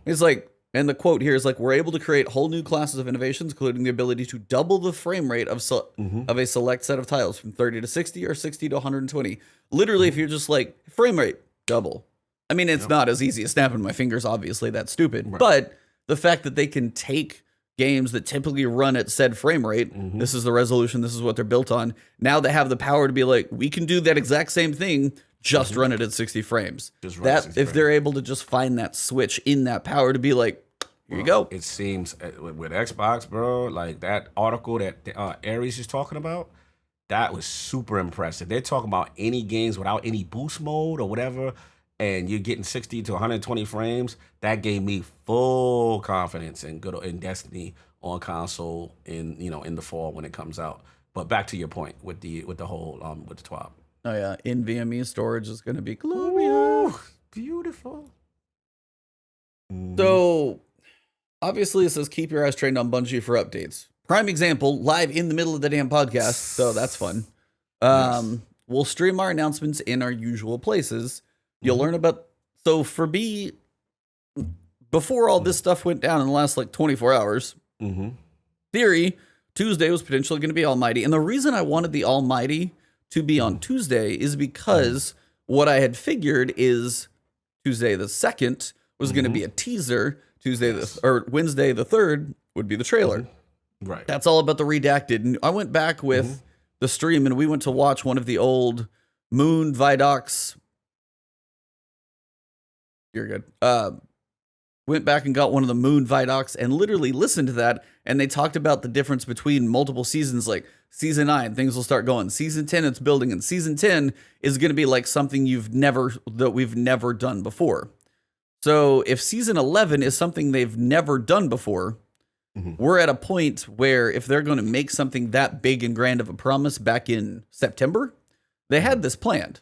it's like. And the quote here is like, we're able to create whole new classes of innovations, including the ability to double the frame rate of a select set of tiles from 30 to 60 or 60 to 120. Literally, if you're just like, frame rate, double. I mean, it's not as easy as snapping my fingers, obviously, that's stupid. Right. But the fact that they can take games that typically run at said frame rate, this is the resolution, this is what they're built on, now they have the power to be like, we can do that exact same thing, just run it at 60 frames. If they're able to just find that switch in that power to be like, here you go. It seems with Xbox, bro, like that article that Aries is talking about, that was super impressive. They're talking about any games without any boost mode or whatever, and you're getting 60 to 120 frames. That gave me full confidence in Destiny on console in the fall when it comes out. But back to your point with the whole with the TWAB. Oh yeah, NVMe storage is going to be glorious. Ooh, beautiful. So, obviously it says keep your eyes trained on Bungie for updates. Prime example, live in the middle of the damn podcast, so that's fun. We'll stream our announcements in our usual places. You'll learn about... So, for me, before all this stuff went down in the last, 24 hours, theory, Tuesday was potentially going to be Almighty. And the reason I wanted the Almighty to be on Tuesday is because what I had figured is Tuesday the 2nd was going to be a teaser. Wednesday the 3rd would be the trailer. Right. That's all about the redacted. And I went back with the stream and we went to watch one of the old Moon Vidocs. You're good. Went back and got one of the Moon Vidocs and literally listened to that. And they talked about the difference between multiple seasons, like season 9, things will start going. Season 10, it's building. And season 10 is going to be like something we've never done before. So if season 11 is something they've never done before, we're at a point where if they're going to make something that big and grand of a promise back in September, they had this planned.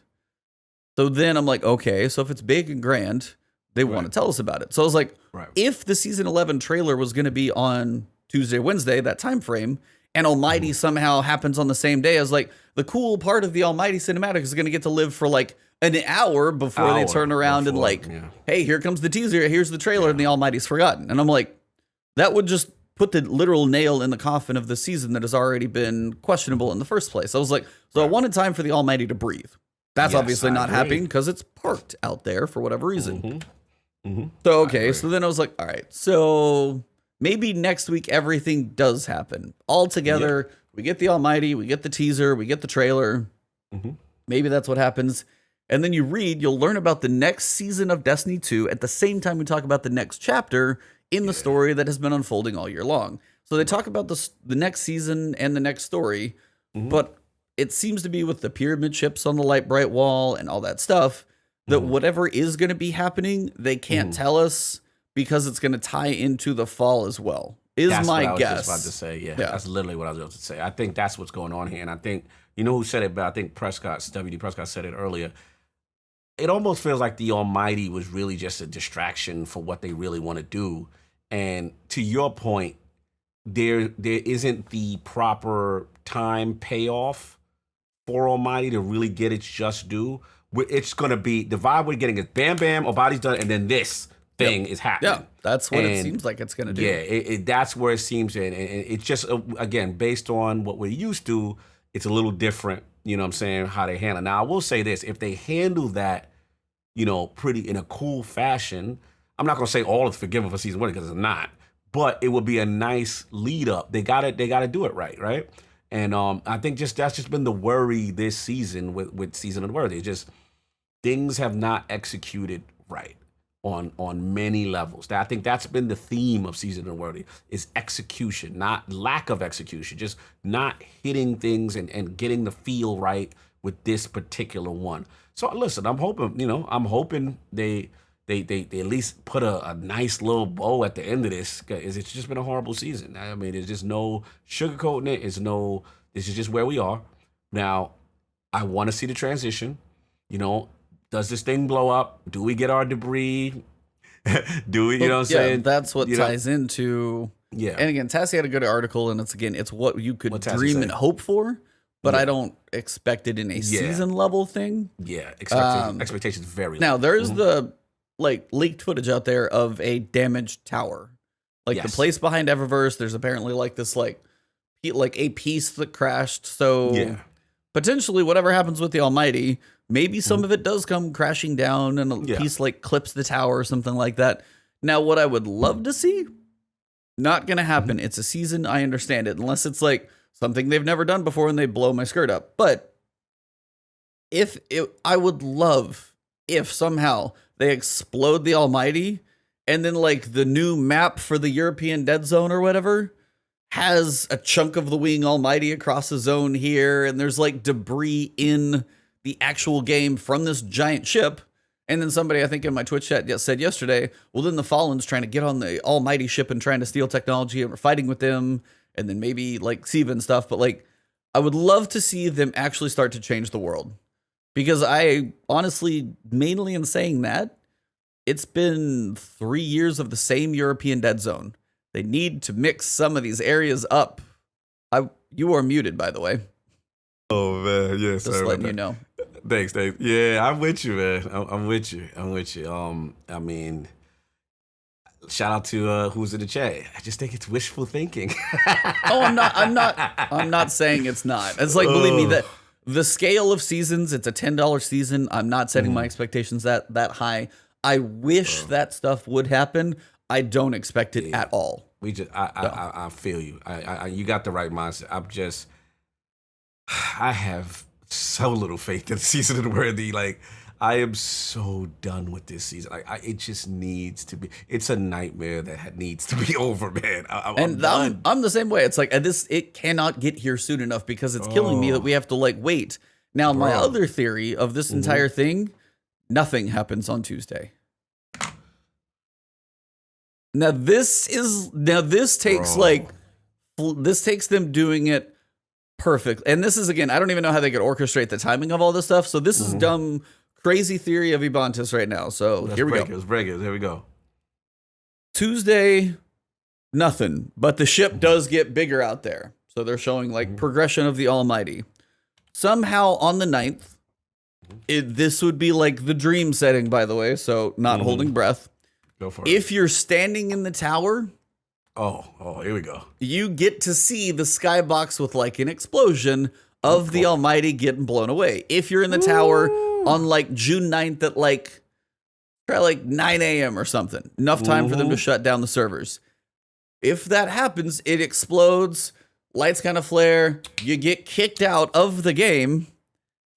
So then I'm like, okay, so if it's big and grand, they want to tell us about it. So I was like, if the season 11 trailer was going to be on Tuesday, Wednesday, that time frame, and Almighty somehow happens on the same day, I was like, the cool part of the Almighty cinematic is going to get to live for like an hour before they turn around and like, hey, here comes the teaser, here's the trailer, and the Almighty's forgotten. And I'm like, that would just put the literal nail in the coffin of the season that has already been questionable in the first place. I was like, so I wanted time for the Almighty to breathe. That's obviously not happening because it's parked out there for whatever reason. So, okay, so then I was like, all right, so maybe next week everything does happen. All together, we get the Almighty, we get the teaser, we get the trailer. Maybe that's what happens. And then you'll learn about the next season of Destiny 2 at the same time we talk about the next chapter in the story that has been unfolding all year long. So they talk about the next season and the next story, but it seems to be with the pyramid ships on the light bright wall and all that stuff, that whatever is going to be happening, they can't tell us because it's going to tie into the fall as well. That's my guess. What I was just about to say. That's literally what I was about to say. I think that's what's going on here. And I think, you know who said it, but I think W.D. Prescott said it earlier. It almost feels like the Almighty was really just a distraction for what they really want to do. And to your point, there isn't the proper time payoff for Almighty to really get its just due. It's going to be, the vibe we're getting is bam, bam, Almighty's done, and then this thing is happening. Yeah, that's what it seems like it's going to do. Yeah, that's where it seems, and it's just, again, based on what we're used to, it's a little different, you know what I'm saying, how they handle it. Now, I will say this, if they handle that, you know, pretty in a cool fashion, I'm not going to say all is forgiven for season 1 because it's not, but it would be a nice lead up. They got to do it right? And I think that's just been the worry this season with Season of the Worthy. It's just things have not executed right on many levels. I think that's been the theme of Season of the Worthy is execution, not lack of execution, just not hitting things and getting the feel right with this particular one. So listen, I'm hoping they at least put a nice little bow at the end of this, because it's just been a horrible season. I mean, there's just no sugarcoating it. This is just where we are. Now, I want to see the transition. You know, does this thing blow up? Do we get our debris? Do we, you know what I'm saying? That's what ties into. Yeah. And again, Tassie had a good article, and it's what you could dream and hope for, but I don't expect it in a season level thing. Yeah, expectations very low. Now, there's the leaked footage out there of a damaged tower. The place behind Eververse, there's apparently this a piece that crashed. So potentially whatever happens with the Almighty, maybe some of it does come crashing down and a piece clips the tower or something like that. Now, what I would love to see, not going to happen. It's a season. I understand it. Unless it's something they've never done before and they blow my skirt up. But I would love if somehow they explode the Almighty and then the new map for the European Dead Zone or whatever has a chunk of the Wing Almighty across the zone here, and there's debris in the actual game from this giant ship. And then somebody, I think in my Twitch chat said yesterday, well, then the Fallen's trying to get on the Almighty ship and trying to steal technology, and we're fighting with them, and then maybe Siva and stuff. But I would love to see them actually start to change the world, because I honestly, mainly in saying that, it's been 3 years of the same European Dead Zone. They need to mix some of these areas up. You are muted, by the way. Oh man, yeah. Just letting you know. Thanks. Yeah, I'm with you, man. I'm with you. I mean, shout out to who's in the chat. I just think it's wishful thinking. Oh, I'm not saying it's not. It's believe me, that the scale of seasons, it's a $10 season. I'm not setting my expectations that high. I wish that stuff would happen. I don't expect it at all. I feel you. You got the right mindset. I have so little faith in the Season of the Worthy. I am so done with this season. It just needs to be. It's a nightmare that needs to be over, man. I'm done. I'm the same way. It's it cannot get here soon enough because it's killing me that we have to wait. Now, my other theory of this entire thing, nothing happens on Tuesday. This takes this takes them doing it perfect. And this is, again, I don't even know how they could orchestrate the timing of all this stuff. So this is dumb, crazy theory of Ebontis right now. So here we go. Let's break it. Here we go. Tuesday, nothing, but the ship does get bigger out there. So they're showing like progression of the Almighty. Somehow on the 9th, this would be like the dream setting, by the way. So not holding breath. Go for it. If you're standing in the tower, here we go. you get to see the skybox with like an explosion of the Almighty getting blown away. If you're in the tower on like June 9th at like, try like 9 a.m. or something, enough time for them to shut down the servers. If that happens, it explodes, lights kind of flare, you get kicked out of the game,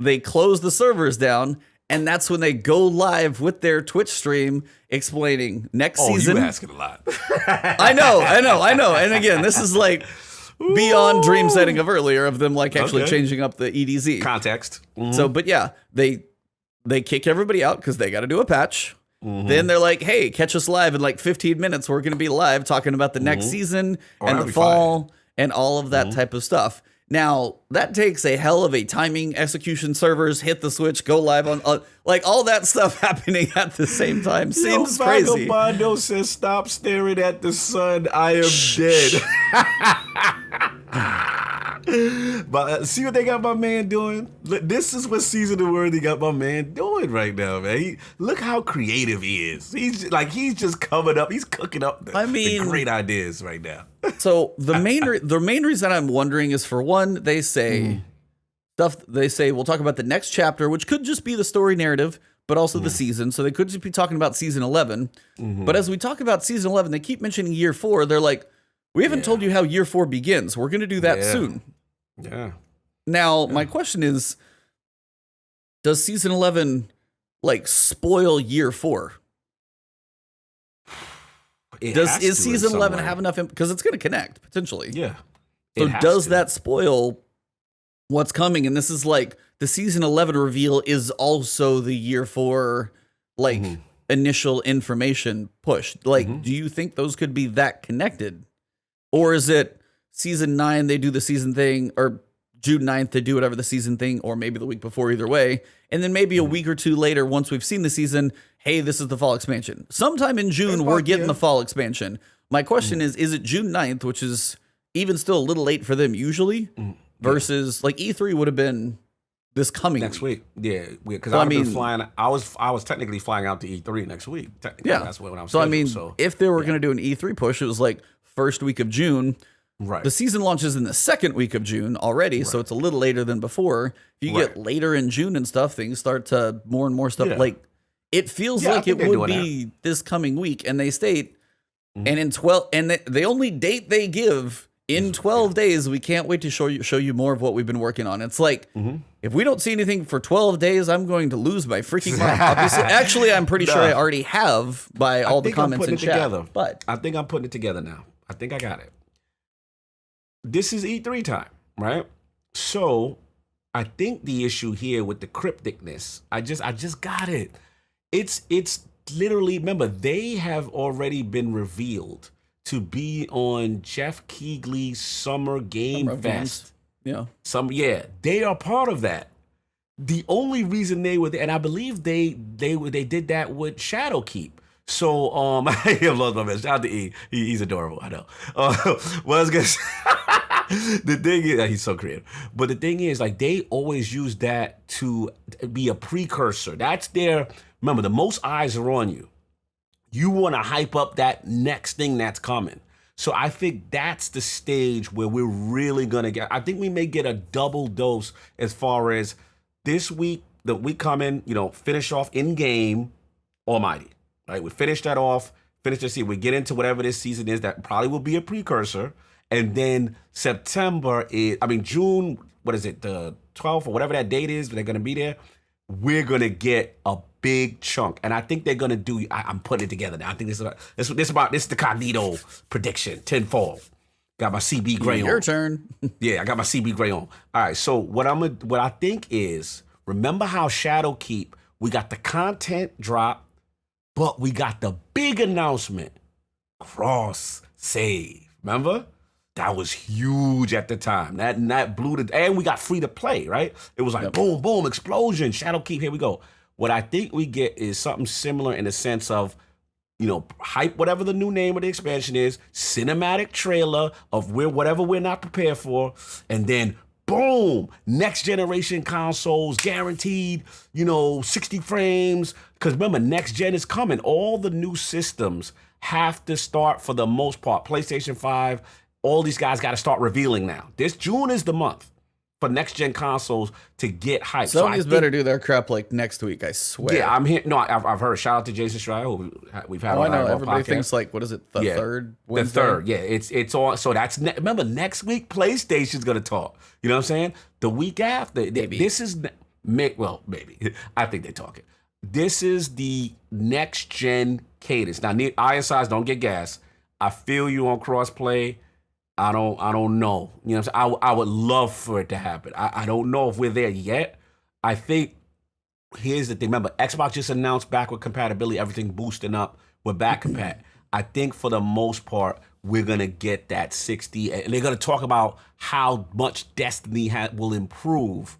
they close the servers down, and that's when they go live with their Twitch stream explaining next season. You asking a lot. I know. And again, this is like beyond dream setting of earlier of them like actually changing up the EDZ. Context. So, but yeah, they kick everybody out because they got to do a patch. Then they're like, hey, catch us live in like 15 minutes. We're going to be live talking about the next season and the fall and all of that type of stuff. Now, that takes a hell of a timing, execution, servers, hit the switch, go live on, like all that stuff happening at the same time. Seems crazy. Vagabondo says, stop staring at the sun. I am dead. But see what they got my man doing? Look, this is what Season of Worthy got my man doing right now, man. Look how creative he is. He's just coming up. He's cooking up the great ideas right now. So the main reason I'm wondering is, for one, they say we'll talk about the next chapter, which could just be the story narrative, but also the season. So they could just be talking about season 11. But as we talk about season 11, they keep mentioning year 4. They're like, we haven't told you how year 4 begins. We're going to do that soon. Yeah. Now, my question is, does season 11 like spoil year 4? Is season 11 have enough? Because it's going to connect potentially. Yeah. So does that spoil what's coming? And this is like the season 11 reveal is also the year 4 like initial information push. Like, do you think those could be that connected? Or is it season 9, they do the season thing, or June 9th, they do whatever the season thing, or maybe the week before, either way. And then maybe a week or two later, once we've seen the season, hey, this is the fall expansion. Sometime in June, we're getting the fall expansion. My question is it June 9th, which is even still a little late for them usually, versus like E3 would have been this coming next week. Yeah, because I've been flying. I was technically flying out to E3 next week. Yeah, that's when I was. So if they were going to do an E3 push, it was like first week of June. Right. The season launches in the second week of June already, so it's a little later than before. If you get later in June and stuff, things start to more and more stuff. Yeah. Like it feels like it would be this coming week, and they state, and in 12, and the only date they give in 12 days, we can't wait to show you more of what we've been working on. It's like if we don't see anything for 12 days, I'm going to lose my freaking mind. Actually, I'm pretty sure I already have by all the comments in chat. But I think I'm putting it together now. I think I got it. This is E3 time, right? So I think the issue here with the crypticness, I just got it. It's literally, remember, they have already been revealed to be on Jeff Keighley's Summer Game Fest. Yeah. They are part of that. The only reason they were there, and I believe they did that with Shadowkeep. So I have lost my man. Shout out to E. He's adorable. I know. What I was gonna say, the thing is, he's so creative. But the thing is, like, they always use that to be a precursor. That's their. Remember, the most eyes are on you. You want to hype up that next thing that's coming. So I think that's the stage where we're really gonna get. I think we may get a double dose as far as this week, the week coming. Finish off in game Almighty. Right, we finish that off, finish the season. We get into whatever this season is that probably will be a precursor. And then June, what is it, the 12th or whatever that date is, they're going to be there. We're going to get a big chunk. And I think they're going to do, I'm putting it together now. I think this is the Cognito prediction, tenfold. Got my CB Gray on. Your turn. Yeah, I got my CB Gray on. All right, so what I think is, remember how Shadowkeep, we got the content drop, but we got the big announcement. cross save. Remember? That was huge at the time. That blew the, and we got free to play, right? It was like boom, boom, explosion, Shadowkeep, here we go. What I think we get is something similar in the sense of, hype whatever the new name of the expansion is, cinematic trailer of whatever we're not prepared for, and then boom, next generation consoles guaranteed, 60 frames. Because remember, next gen is coming. All the new systems have to start, for the most part, PlayStation 5. All these guys got to start revealing now. This June is the month for next gen consoles to get hyped. Sony's better do their crap like next week, I swear. Yeah, I'm here. No, I've heard. Shout out to Jason Schreier, who we've had on I know. our Everybody podcast. thinks like, what is it, the third Wednesday? The third, yeah. It's on. So that's remember, next week PlayStation's gonna talk. You know what I'm saying? The week after, this is maybe. I think they're talking. This is the next gen cadence. Now, ISIs don't get gas. I feel you on crossplay. I don't know. You know what I'm saying? I would love for it to happen. I don't know if we're there yet. I think here's the thing. Remember, Xbox just announced backward compatibility, everything boosting up with back compat. I think for the most part, we're going to get that 60. And they're going to talk about how much Destiny will improve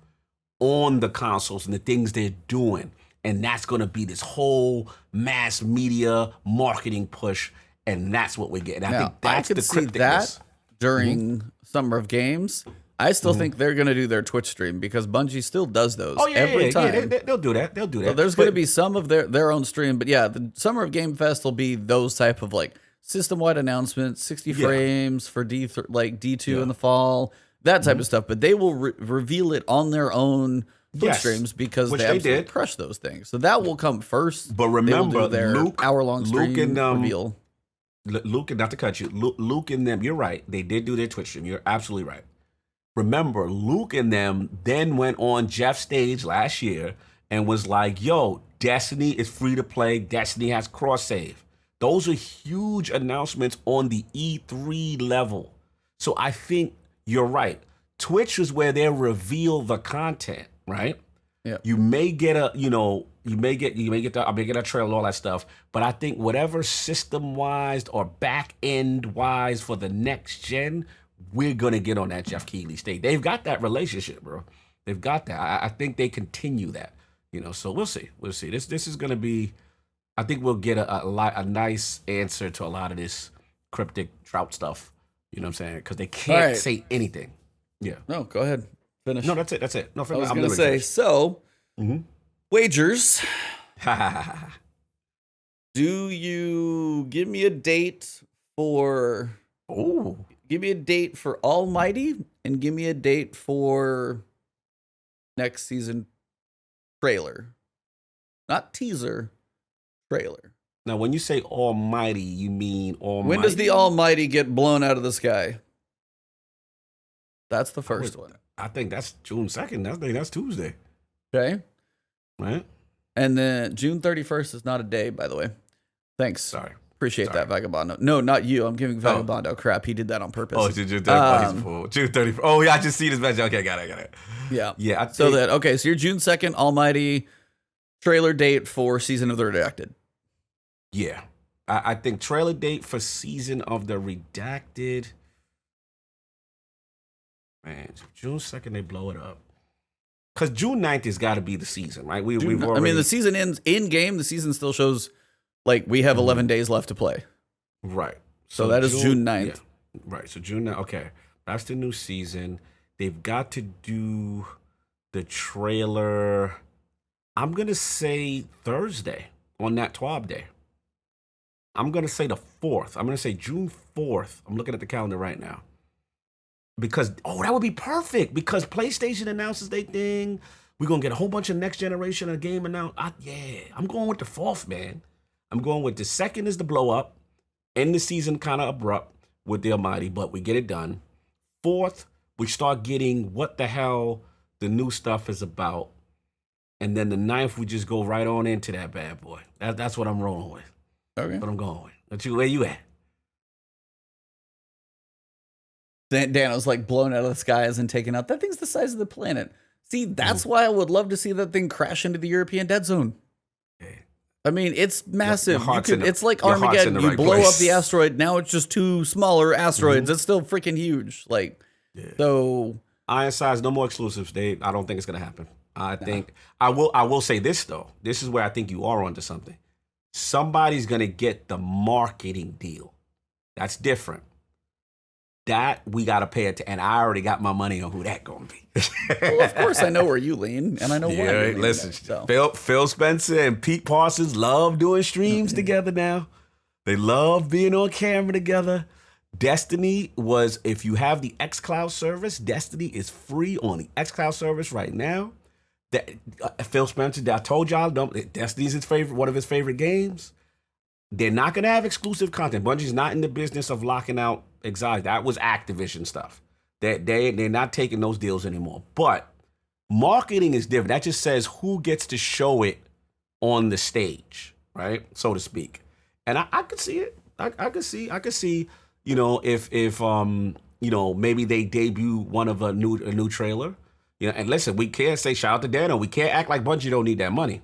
on the consoles and the things they're doing. And that's going to be this whole mass media marketing push. And that's what we're getting. I think that's I could see that during Summer of Games. I still think they're going to do their Twitch stream because Bungie still does those every time. Yeah, they'll do that. So there's going to be some of their own stream. But yeah, the Summer of Game Fest will be those type of like system-wide announcements, 60 frames for D2 in the fall, that type of stuff. But they will reveal it on their own Twitch streams because they absolutely crush those things. So that will come first. But remember, their hour-long stream reveal. Luke, and not to cut you, Luke and them, you're right. They did do their Twitch stream. You're absolutely right. Remember, Luke and them then went on Jeff's stage last year and was like, yo, Destiny is free to play. Destiny has cross save. Those are huge announcements on the E3 level. So I think you're right. Twitch is where they reveal the content, right? Yeah. You may get a, you may get a trailer, all that stuff. But I think whatever system-wise or back-end wise for the next gen, we're gonna get on that Jeff Keighley stage. They've got that relationship, bro. They've got that. I think they continue that. So we'll see. We'll see. This is gonna be. I think we'll get a nice answer to a lot of this cryptic trout stuff. You know what I'm saying? Because they can't say anything. Yeah. No, go ahead. Finish. No, that's it. No, I was going to say, so, wagers. Do you give me a date for... Oh. Give me a date for Almighty and give me a date for next season trailer. Not teaser, trailer. Now, when you say Almighty, you mean Almighty? When does the Almighty get blown out of the sky? That's the first one. I think that's June 2nd. I think that's Tuesday. Okay. Right? And then June 31st is not a day, by the way. Thanks. Sorry. Appreciate that, Vagabondo. No, not you. I'm giving Vagabondo crap. He did that on purpose. Oh, June 31st. June 31st. Oh, yeah, I just see this message. Okay, got it. Yeah. Yeah. So you're June 2nd, Almighty trailer date for Season of the Redacted. Yeah. I think trailer date for Season of the Redacted. Man, June 2nd, they blow it up. Because June 9th has got to be the season, right? We've already... I mean, the season ends in-game. The season still shows, like, we have 11 days left to play. Right. So that is June 9th. Yeah. Right. So June 9th. Okay. That's the new season. They've got to do the trailer, I'm going to say Thursday on that TWAB day. I'm going to say the 4th. I'm going to say June 4th. I'm looking at the calendar right now. Because, that would be perfect. Because PlayStation announces their thing. We're going to get a whole bunch of next generation of game announced. I'm going with the 4th, man. I'm going with the 2nd is the blow up. End the season kind of abrupt with the Almighty, but we get it done. 4th, we start getting what the hell the new stuff is about. And then the 9th, we just go right on into that bad boy. That's what I'm rolling with. Okay. That's what I'm going with. Where you at? Dano's like blown out of the skies and taken out. That thing's the size of the planet. See, that's why I would love to see that thing crash into the European dead zone. I mean, it's massive. It's like your heart's in Armageddon. the You right blow up place. the asteroid. Now it's just 2 smaller asteroids. It's still freaking huge. Like, so Ironside's no more exclusives. I don't think it's gonna happen. I think I will say this though. This is where I think you are onto something. Somebody's gonna get the marketing deal. That's different. That we gotta pay it to, and I already got my money on who that gonna be. well, of course, I know where you lean, and I know why. Yeah, you lean listen, there, Phil Spencer and Pete Parsons love doing streams together now. They love being on camera together. Destiny was, if you have the xCloud service, Destiny is free on the xCloud service right now. That Phil Spencer, I told y'all, Destiny's one of his favorite games. They're not gonna have exclusive content. Bungie's not in the business of locking out exotic. That was Activision stuff. They're not taking those deals anymore. But marketing is different. That just says who gets to show it on the stage, right? So to speak. And I could see it. I could see, if maybe they debut one of a new trailer. And listen, we can't say shout out to Dano. We can't act like Bungie don't need that money.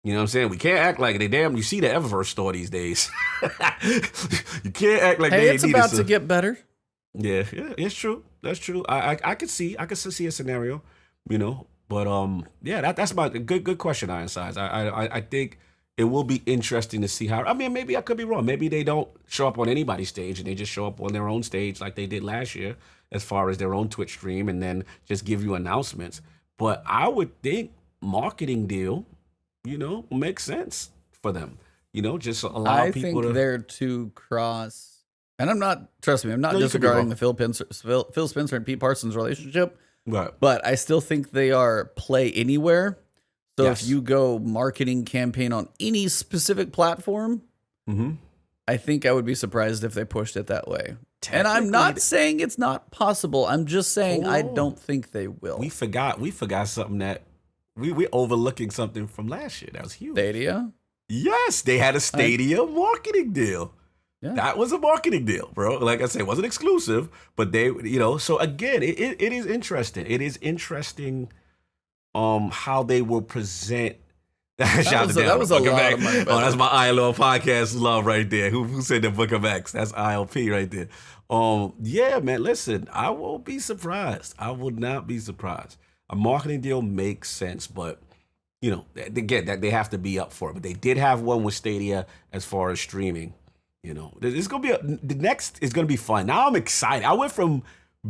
You know what I'm saying? We can't act like you see the Eververse store these days. You can't act like it's about to get better. Yeah, it's true. That's true. I could see a scenario, but that's my good question, Ironsides. I think it will be interesting to see how. I mean, maybe I could be wrong. Maybe they don't show up on anybody's stage and they just show up on their own stage like they did last year, as far as their own Twitch stream, and then just give you announcements. But I would think marketing deal, makes sense for them. Just allow people to. I think they're too cross. And trust me, I'm not disregarding the Phil Spencer and Pete Parsons relationship. Right. But I still think they are play anywhere. So if you go marketing campaign on any specific platform, I think I would be surprised if they pushed it that way. And I'm not saying it's not possible. I'm just saying I don't think they will. We forgot something that we're overlooking something from last year. That was huge. Stadia? Yes, they had a Stadia marketing deal. Yeah. That was a marketing deal, bro. Like I said, it wasn't exclusive, but they, so again, it is interesting. It is interesting how they will present. That was a lot of money. Oh, that's my ILO podcast love right there. Who said the Book of X? That's ILP right there. Yeah, man, listen, I won't be surprised. I would not be surprised. A marketing deal makes sense, but again, that they have to be up for it. But they did have one with Stadia as far as streaming. It's gonna be the next is gonna be fun. Now I'm excited. I went from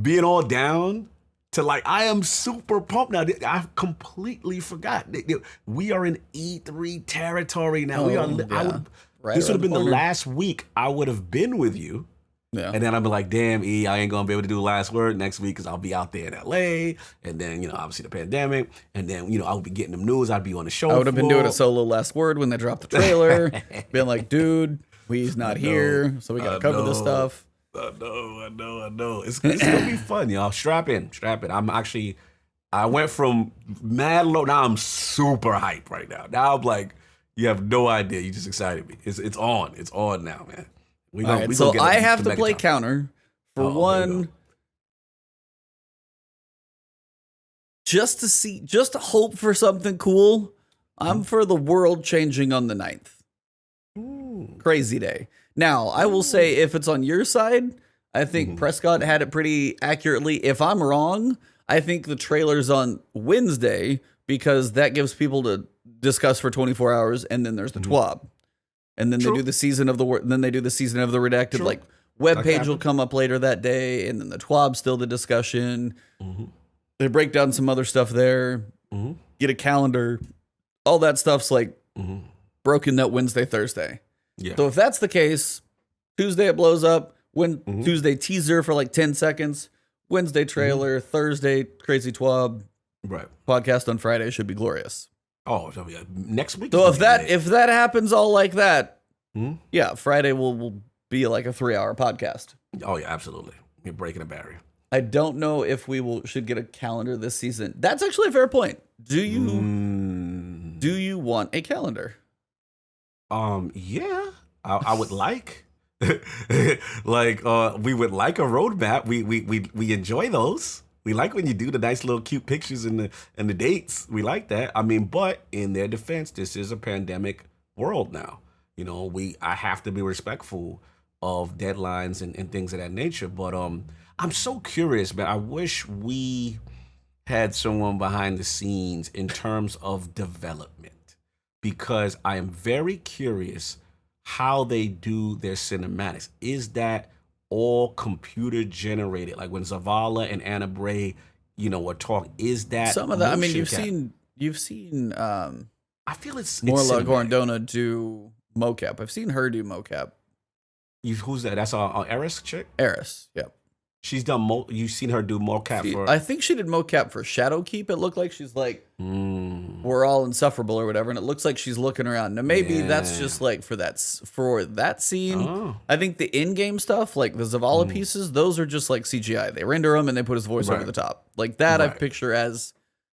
being all down to I am super pumped now. I completely forgot. We are in E3 territory now. This would have been the last week I would have been with you. Yeah. And then I'd be like, damn, E, I ain't going to be able to do last word next week because I'll be out there in LA. And then, obviously the pandemic. And then, I would be getting them news. I'd be on the show. I would have been doing a solo last word when they dropped the trailer. Being like, dude, he's not here. So we got to cover this stuff. I know. It's going to be fun, y'all. Strap in. I went from mad low. Now I'm super hype right now. Now I'm like, you have no idea. You just excited me. It's on. It's on now, man. So I have to play counter for one, just to hope for something cool. I'm for the world changing on the 9th. Ooh. Crazy day. Now, I will say, if it's on your side, I think Prescott had it pretty accurately. If I'm wrong, I think the trailer's on Wednesday because that gives people to discuss for 24 hours, and then there's the TWAB. And then they do the season of the redacted web page will come up later that day, and then the TWAB still the discussion. They break down some other stuff there. Get a calendar. All that stuff's broken that Wednesday, Thursday. Yeah. So if that's the case, Tuesday it blows up. Tuesday teaser for 10 seconds. Wednesday trailer. Thursday crazy TWAB. Right. Podcast on Friday should be glorious. Oh, next week. So if that happens all like that, yeah, Friday will be a 3-hour podcast. Oh yeah, absolutely. You're breaking a barrier. I don't know if should get a calendar this season. That's actually a fair point. Do you want a calendar? Yeah, I would like. We would like a roadmap. We enjoy those. We like when you do the nice little cute pictures and the dates. We like that. I mean, but in their defense, this is a pandemic world now. You know, I have to be respectful of deadlines and things of that nature. But I'm so curious, man. I wish we had someone behind the scenes in terms of development, because I am very curious how they do their cinematics. Is that all computer generated? Like when Zavala and Anna Bray, you know, were talking, is that some of that? I mean, motion you've seen I feel it's Morla cinematic. Gorndona do mocap. I've seen her do mocap. Who's that? That's our Eris chick. Eris, yep. She's done. You've seen her do mocap for. I think she did mocap for Shadowkeep. It looked like she's like, we're all insufferable or whatever, and it looks like she's looking around. Now maybe that's just like for that scene. Oh. I think the in-game stuff, like the Zavala pieces, those are just like CGI. They render them and they put his voice over the top, like that. I picture as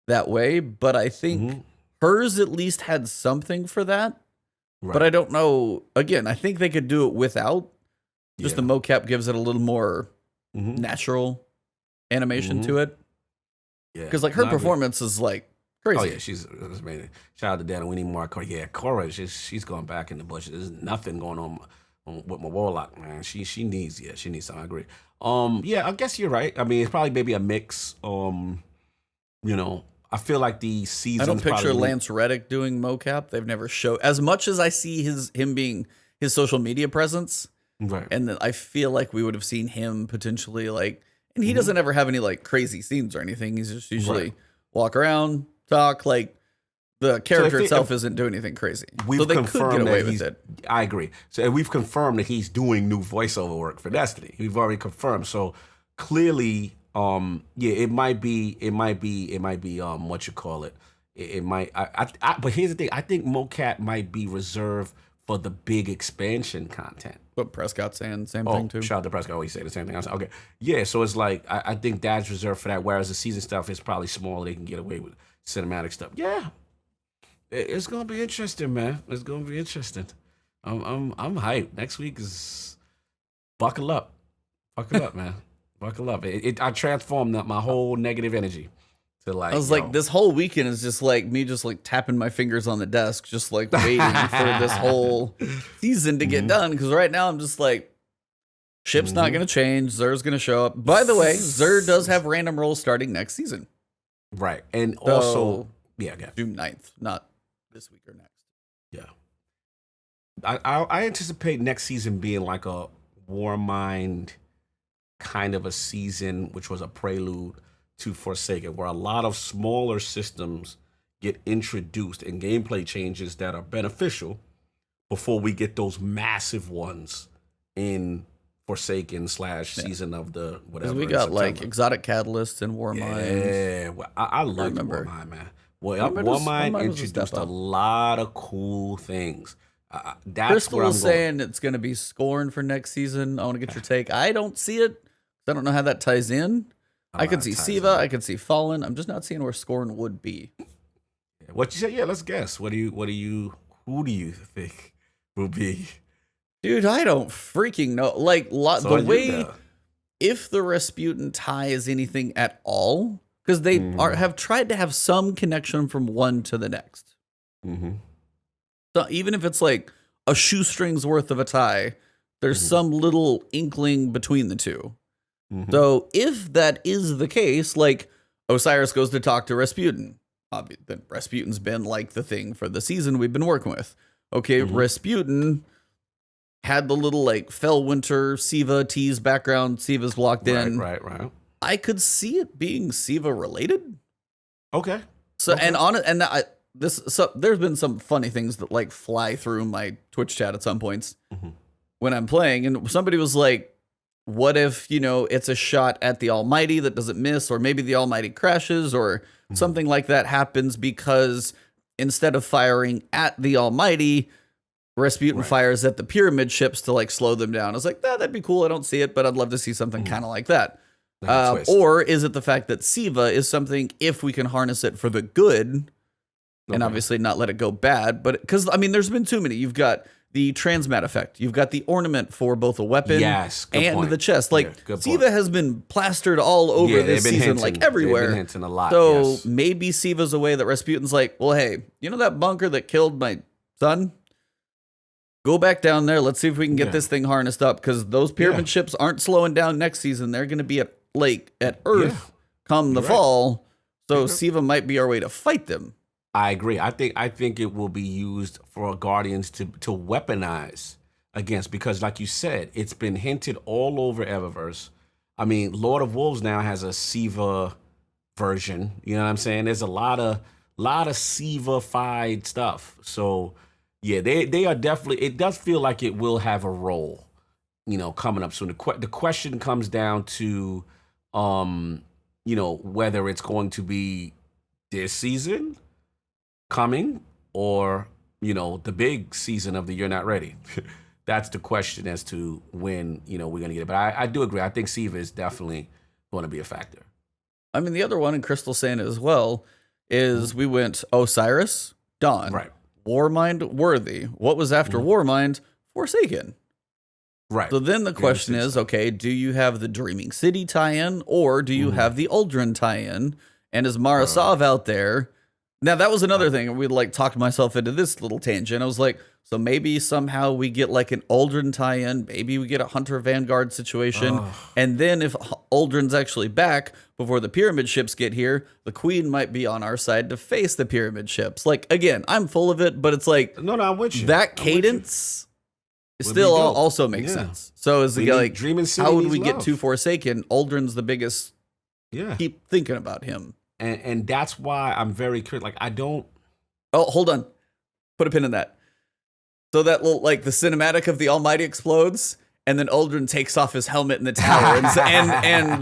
that way, but I think hers at least had something for that. But I don't know. Again, I think they could do it without. Just the mocap gives it a little more natural animation to it. Yeah, because like her performance is like crazy. Oh yeah, she's amazing. Shout out to Dan. We need more Cora. Yeah, Cora, she's going back in the bushes. There's nothing going on with my warlock, man. She needs something. I agree. Yeah, I guess you're right. I mean, it's probably maybe a mix. You know, I feel like the season. I don't picture Lance Reddick doing mocap. They've never showed as much as I see him being his social media presence. Right. And then I feel like we would have seen him potentially like, and he doesn't ever have any like crazy scenes or anything. He's just usually walk around, talk, like the character itself isn't doing anything crazy. So they could get away with it. I agree. So we've confirmed that he's doing new voiceover work for Destiny. We've already confirmed. So clearly, yeah, it might be what you call it. It might, but here's the thing. I think mocap might be reserved for the big expansion content. What Prescott's saying, same thing too. Shout out to Prescott, always say the same thing. I was like, okay, yeah. So it's like I think that's reserved for that. Whereas the season stuff is probably smaller. They can get away with cinematic stuff. Yeah, it's gonna be interesting, man. It's gonna be interesting. I'm hyped. Next week is buckle up, man, buckle up. I transformed my whole negative energy. Like, I was like, this whole weekend is just like me just like tapping my fingers on the desk, just like waiting for this whole season to get done. Because right now I'm just like, ship's not going to change. Zer's going to show up. By the way, Zer does have random rolls starting next season. Right. And so, also, June 9th, not this week or next. Yeah. I anticipate next season being like a Warmind kind of a season, which was a prelude to Forsaken, where a lot of smaller systems get introduced and gameplay changes that are beneficial before we get those massive ones in Forsaken / season of the whatever. We got like exotic catalysts and Warmind. Yeah, well, I love Warmind, man. Well, Warmind introduced a lot of cool things. That's Crystal was saying it's going to be Scorn for next season. I want to get your take. I don't see it. I don't know how that ties in. I could see Siva. I could see Fallen. I'm just not seeing where Scorn would be. What you said? Yeah, let's guess. Who do you think will be? Dude, I don't freaking know. Like the way, if the Rasputin ties anything at all, because they have tried to have some connection from one to the next. So even if it's like a shoestring's worth of a tie, there's some little inkling between the two. So if that is the case, like Osiris goes to talk to Rasputin, then Rasputin's been like the thing for the season we've been working with. Okay, Rasputin had the little like Fellwinter Siva tease background. Siva's locked in. Right. I could see it being Siva related. Okay. So there's been some funny things that like fly through my Twitch chat at some points when I'm playing, and somebody was like, what if, it's a shot at the Almighty that doesn't miss, or maybe the Almighty crashes, or something like that happens because instead of firing at the Almighty, Rasputin fires at the pyramid ships to like slow them down. I was like, that'd be cool. I don't see it, but I'd love to see something kind of like that. Or is it the fact that Siva is something, if we can harness it for the good, and obviously not let it go bad, but because, I mean, there's been too many. You've got the transmat effect. You've got the ornament for both a weapon Yes, good and point. the chest. Like, Yeah, good Siva point. has been plastered all over this they've been season, hinting. like everywhere. They've been hinting a lot, So yes. maybe Siva's a way that Rasputin's like, well, hey, you know that bunker that killed my son? Go back down there. Let's see if we can get this thing harnessed up, because those pyramid ships aren't slowing down next season. They're going to be at Earth come the fall. So Siva might be our way to fight them. I agree. I think it will be used for Guardians to weaponize against, because like you said, it's been hinted all over Eververse. I mean, Lord of Wolves now has a Siva version. You know what I'm saying? There's a lot of Siva-fied stuff. So yeah, they are definitely. It does feel like it will have a role, you know, coming up soon. The question comes down to, you know, whether it's going to be this season coming, or, you know, the big season of the You're Not Ready. That's the question as to when, you know, we're going to get it. But I do agree. I think Siva is definitely going to be a factor. I mean, the other one, and Crystal saying it as well, is we went Osiris, Dawn, Right. Warmind, Worthy. What was after Warmind? Forsaken. Right. So then the question is, okay, do you have the Dreaming City tie-in, or do you have the Uldren tie-in? And is Marasov out there? Now, that was another thing. We like talked myself into this little tangent. I was like, so maybe somehow we get like an Uldren tie-in. Maybe we get a Hunter Vanguard situation. And then if Uldren's actually back before the pyramid ships get here, the Queen might be on our side to face the pyramid ships. Like, again, I'm full of it, but it's like, no, I'm with you. that cadence Would still be dope. also makes sense. So is We the need like, Dreaming City how would needs we get love. to Forsaken? Uldren's the biggest. Yeah. Keep thinking about him. And that's why I'm very curious. Like, I don't. Oh, hold on. Put a pin in that. So that little, like, the cinematic of the Almighty explodes, and then Uldren takes off his helmet in the tower, and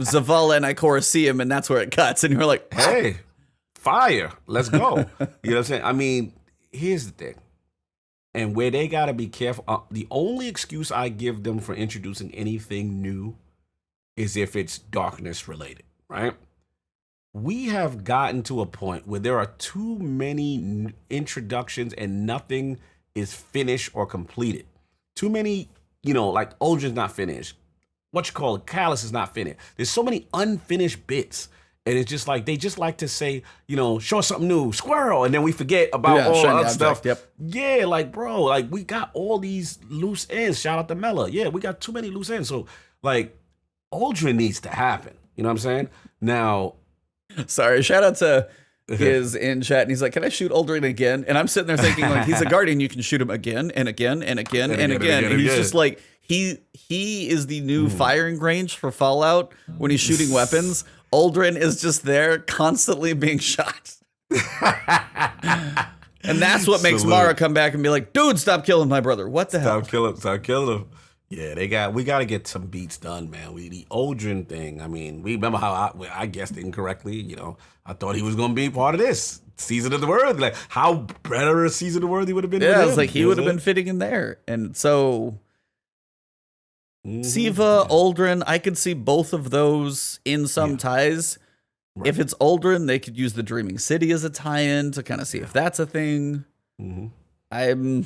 Zavala and Ikora see him, and that's where it cuts. And you're like, Hey, fire. Let's go. You know what I'm saying? I mean, here's the thing. And where they got to be careful, the only excuse I give them for introducing anything new is if it's darkness related, right? We have gotten to a point where there are too many introductions and nothing is finished or completed. Too many, you know, like Uldren's not finished. What you call it, Callus is not finished. There's so many unfinished bits. And it's just like, they just like to say, you know, show us something new, squirrel. And then we forget about all the shiny other object, stuff. yep. Yeah, like, bro, like, we got all these loose ends. Shout out to Mela. Yeah, we got too many loose ends. So, like, Uldren needs to happen. You know what I'm saying? Now, sorry, shout out to his in chat, and he's like, can I shoot Uldren again? And I'm sitting there thinking, like, he's a Guardian, you can shoot him again and again and again and again. And he's just like, he is the new firing range for Fallout when he's shooting weapons. Uldren is just there constantly being shot. And that's what makes Mara come back and be like, dude, stop killing my brother. What the hell? Stop killing him. Yeah, we got to get some beats done, man. The Uldren thing. I mean, we remember how I guessed incorrectly. You know, I thought he was going to be part of this Season of the Worthy. Like, how better a Season of the Worthy would have been. Yeah, it's like he would have been fitting in there. And so Siva, Uldren, I could see both of those in some ties. Right. If it's Uldren, they could use the Dreaming City as a tie-in to kind of see if that's a thing. Dreaming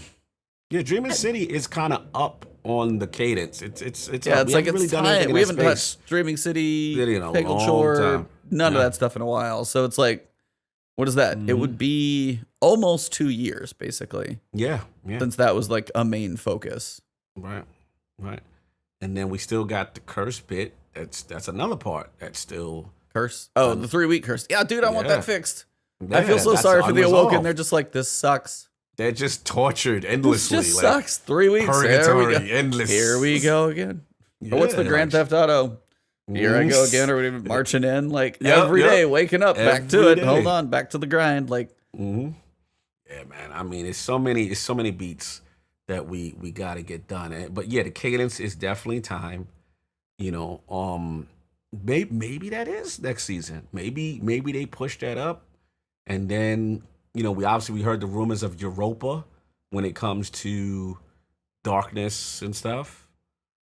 City is kind of up on the cadence. It's it's like it's time. We haven't touched Dreaming City, Pickled Shore, none of that stuff in a while. So it's like, what is that? It would be almost 2 years, basically. Yeah. Since that was like a main focus. Right. And then we still got the curse bit. That's another part that's still curse. Oh, the 3-week curse. Yeah, dude, I want that fixed. I feel so sorry for the Awoken. They're just like, this sucks. They're just tortured endlessly. This just sucks. 3 weeks. Purgatory, endless. Here we go again. Yeah, what's the Grand Theft Auto? Here I go again, or even marching in, like every day, waking up, back to it. Hold on, back to the grind. Like, yeah, man. I mean, it's so many beats that we got to get done. But yeah, the cadence is definitely time. You know, maybe that is next season. Maybe they push that up, and then, you know, we heard the rumors of Europa when it comes to darkness and stuff.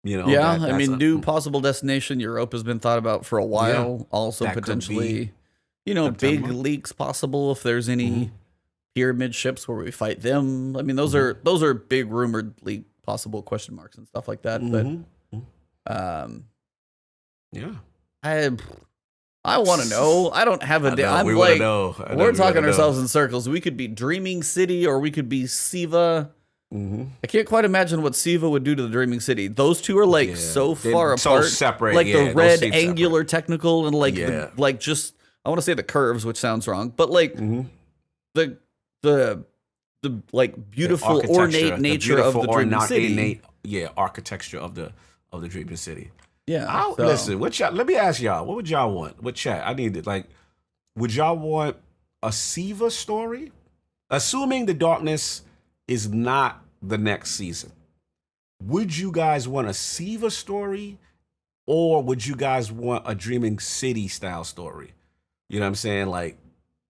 You know, yeah, I mean, new possible destination. Europe has been thought about for a while. Yeah, also potentially, you know, September. Big leaks possible if there's any pyramid ships where we fight them. I mean, those are big rumoredly possible question marks and stuff like that. But yeah, I want to know. I don't have a. I'm like, we're talking ourselves in circles. We could be Dreaming City, or we could be Siva. I can't quite imagine what Siva would do to the Dreaming City. Those two are like so far apart, so separate. Like the red angular technical and like just I want to say the curves, which sounds wrong, but like the like beautiful ornate nature of the Dreaming City. Architecture of the Dreaming City. Yeah. Listen, let me ask y'all, what would y'all want? What chat? I need it. Like, would y'all want a Siva story? Assuming the darkness is not the next season, would you guys want a Siva story, or would you guys want a Dreaming City style story? You know what I'm saying? Like,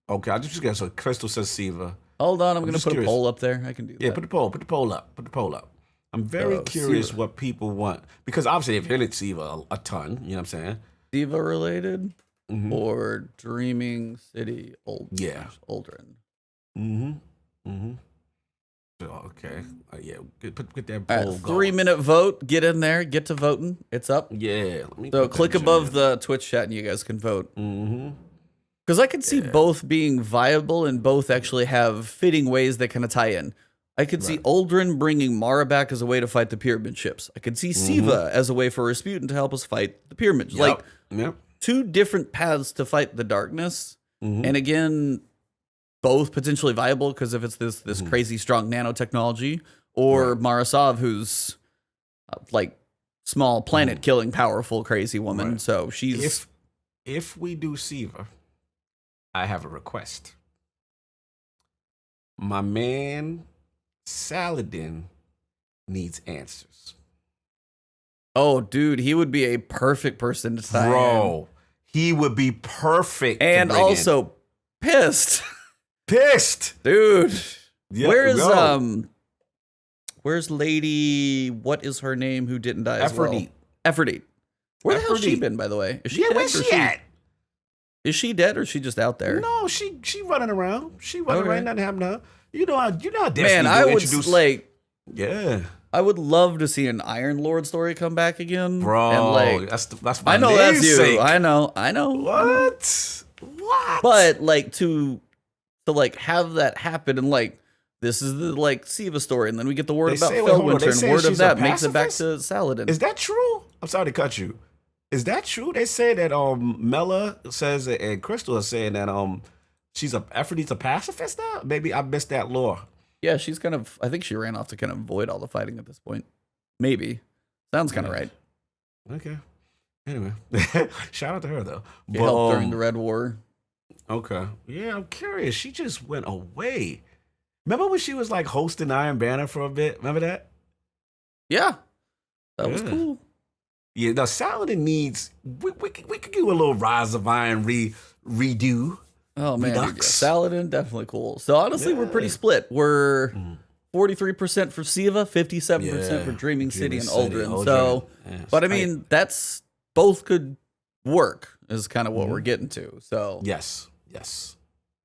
okay, I just guess. So Crystal says Siva. Hold on, I'm gonna put a poll up there. I can do that. Yeah, put the poll up. I'm very curious what people want, because obviously if you're in Siva a ton, you know what I'm saying? Siva related or Dreaming City Aldrin. Okay. Put that poll going. 3-minute vote. Get in there. Get to voting. It's up. Yeah. So click above the Twitch chat and you guys can vote. Because I could see both being viable and both actually have fitting ways that kind of tie in. I could see Aldrin bringing Mara back as a way to fight the pyramid ships. I could see Siva as a way for Rasputin to help us fight the pyramids. Two different paths to fight the darkness. And again, both potentially viable, because if it's this crazy strong nanotechnology, or Marasov, who's like small planet killing powerful crazy woman. So she's... If we do Siva, I have a request. My man Saladin needs answers. Oh, dude, he would be a perfect person to tie in. He would be perfect. And also pissed. Dude. Yep, where's Lady, what is her name, who didn't die as well? Aphrodite. Where the hell has she been, by the way? Is she dead, where's she at? Is she dead, or is she just out there? No, she running around. She running around, nothing happened to her. You know how Destiny Man, I would like. Yeah. I would love to see an Iron Lord story come back again, bro. And like, that's my I know that's you. Sake. I know. What? But like to like have that happen, and like this is the like Siva story, and then we get the word about Felwinter, and word of that makes it back to Saladin. Is that true? I'm sorry to cut you. Is that true? They say that Mela says it, and Crystal is saying that Aphrodite's a pacifist now? Maybe I missed that lore. Yeah, she's kind of, I think she ran off to kind of avoid all the fighting at this point. Maybe. Sounds kind of right. Okay. Anyway, shout out to her though. She helped during the Red War. Okay. Yeah, I'm curious. She just went away. Remember when she was like hosting Iron Banner for a bit? Remember that? Yeah. That was cool. Yeah, now Saladin needs, we could do a little Rise of Iron redo. Oh man, yeah, Saladin, definitely cool. So honestly, we're pretty split. We're 43% for Siva, 57% for Dreaming City and Aldrin. So, but I mean, that's both could work is kind of what we're getting to. So yes,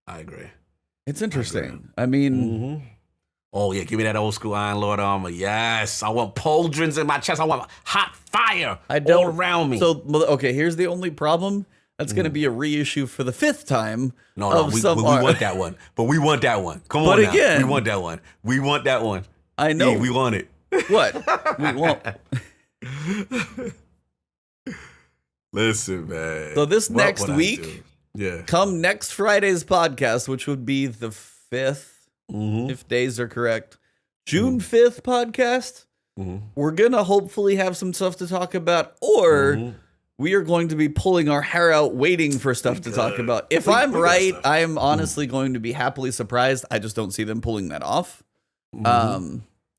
I agree. It's interesting. I mean, oh yeah, give me that old school Iron Lord armor. Yes, I want pauldrons in my chest. I want hot fire all around me. So okay, here's the only problem. That's going to be a reissue for the 5th time. No, we want that one. But we want that one. Come on now. Again, we want that one. We want that one. I know. Yeah, we want it. What? We won't. Listen, man. So this next week, come next Friday's podcast, which would be the 5th, if days are correct. June 5th podcast. We're going to hopefully have some stuff to talk about, or... we are going to be pulling our hair out waiting for stuff to talk about. If I'm right, I am honestly going to be happily surprised. I just don't see them pulling that off.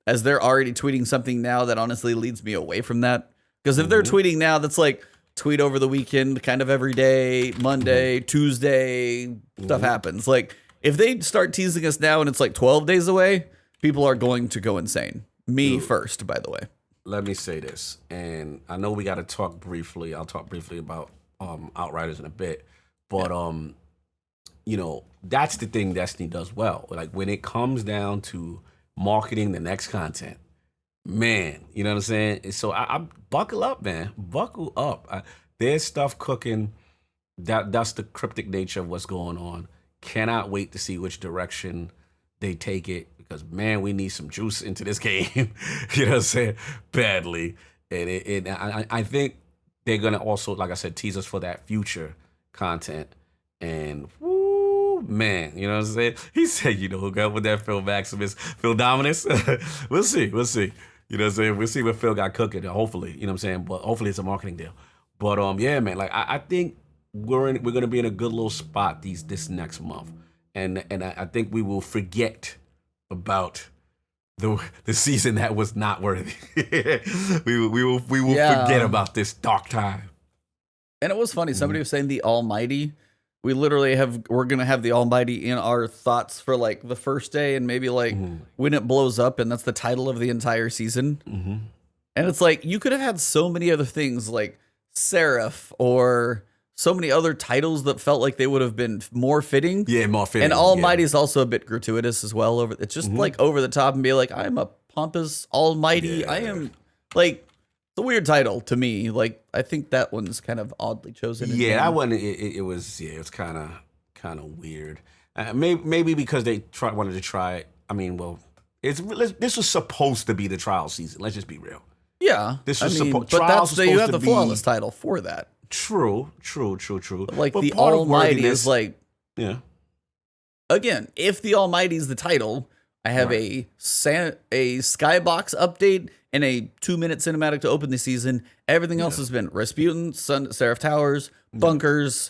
As they're already tweeting something now that honestly leads me away from that. Because if they're tweeting now, that's like tweet over the weekend, kind of every day, Monday, Tuesday, stuff happens. Like if they start teasing us now and it's like 12 days away, people are going to go insane. Me first, by the way. Let me say this, and I know we got to talk briefly. I'll talk briefly about Outriders in a bit, but that's the thing Destiny does well. Like when it comes down to marketing the next content, man, you know what I'm saying? So I buckle up, man. Buckle up. There's stuff cooking. That's the cryptic nature of what's going on. Cannot wait to see which direction they take it because man, we need some juice into this game. You know what I'm saying? Badly. And I think they're gonna also, like I said, tease us for that future content. And woo, man, you know what I'm saying? He said, who got with that Phil Maximus, Phil Dominus. We'll see. You know what I'm saying? We'll see what Phil got cooking. Hopefully, you know what I'm saying. But hopefully it's a marketing deal. But yeah, man. Like I think we're gonna be in a good little spot this next month, and I think we will forget about the season that was not worthy. we will forget about this dark time. And it was funny. Somebody was saying the Almighty. We're gonna have the Almighty in our thoughts for like the first day, and maybe like when it blows up, and that's the title of the entire season. And it's like you could have had so many other things like Seraph or so many other titles that felt like they would have been more fitting. Yeah, more fitting. And Almighty is also a bit gratuitous as well. It's just like over the top and be like, I'm a pompous Almighty. Yeah. I am like, it's a weird title to me. Like, I think that one's kind of oddly chosen. Yeah, that one, it was kind of weird. Maybe because they wanted to try it. I mean, well, this was supposed to be the trial season. Let's just be real. Yeah. This was but you have the flawless title for that. True. Like the Almighty is like, yeah. Again, if the Almighty is the title, I have a skybox update and a 2-minute cinematic to open the season. Everything else has been Rasputin, Seraph Towers, bunkers,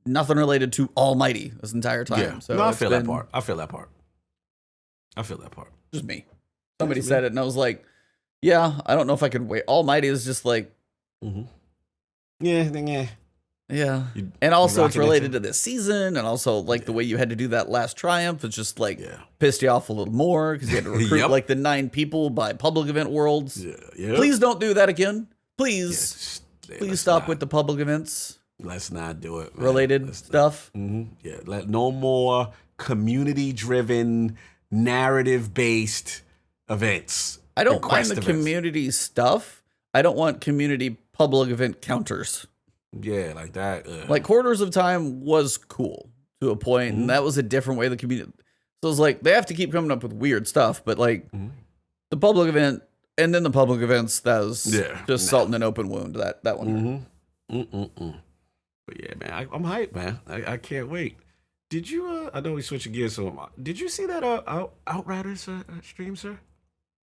nothing related to Almighty this entire time. Yeah. So no, I feel that part. I feel that part. Just me. Somebody said it, and I was like, yeah, I don't know if I could wait. Almighty is just like, Yeah. And also it's related to this season, and also like the way you had to do that last triumph. It's just like pissed you off a little more because you had to recruit like the 9 people by public event worlds. Yeah. Please don't do that again. Please stop with the public events. Let's not do it. Man. Related stuff. Yeah. No more community-driven, narrative-based events. I don't mind the community stuff. I don't want community public event counters. Yeah, like that. Like Quarters of Time was cool to a point, and that was a different way the community. So it's like they have to keep coming up with weird stuff, but like the public event and then the public events, that was just salt in an open wound. That one. But yeah, man, I'm hyped, man. I can't wait. Did you? I know we switching gears, so did you see that Outriders stream, sir?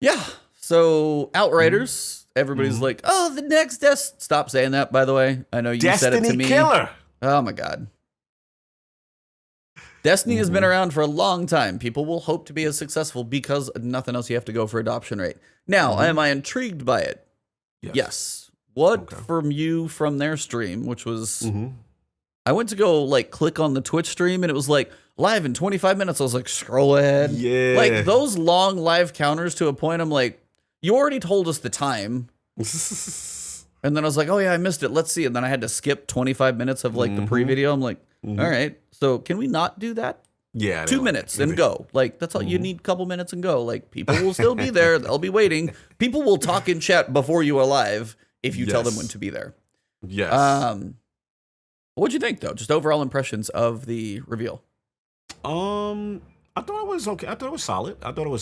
Yeah. So Outriders, everybody's like, oh, the next Stop saying that, by the way. I know you said it to me. Destiny killer. Oh my God. Destiny has been around for a long time. People will hope to be as successful because nothing else you have to go for adoption rate. Now, am I intrigued by it? Yes. What from their stream, which was, I went to go like click on the Twitch stream and it was like live in 25 minutes. I was like, scroll ahead. Yeah. Like those long live counters to a point, I'm like, you already told us the time. And then I was like, oh yeah, I missed it. Let's see. And then I had to skip 25 minutes of like the pre-video. I'm like, all right, so can we not do that? Yeah. 2 minutes and go. Like that's all you need. A couple minutes and go. Like people will still be there. They'll be waiting. People will talk in chat before you are live if you tell them when to be there. Yes. What'd you think though? Just overall impressions of the reveal. I thought it was okay. I thought it was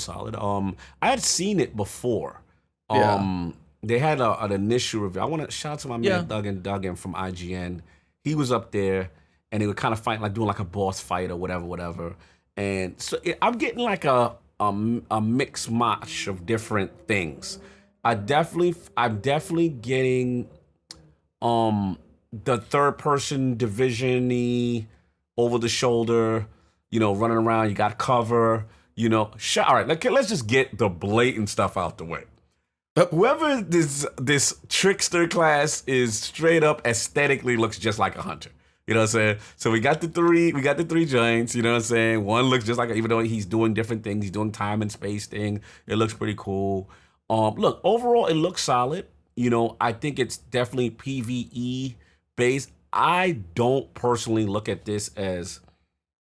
solid. I had seen it before. They had an initial review. I want to shout out to my man Duggan from IGN. He was up there, and they were kind of fighting, like doing like a boss fight or whatever. And so I'm getting like a mixed match of different things. I'm definitely getting the third person division-y, over the shoulder, running around, you got cover, all right, let's just get the blatant stuff out the way. Whoever this trickster class is straight up aesthetically looks just like a hunter. You know what I'm saying? So we got the three giants, you know what I'm saying? One looks just like, even though he's doing different things, he's doing time and space thing, it looks pretty cool. Look, overall it looks solid. I think it's definitely PvE based. I don't personally look at this as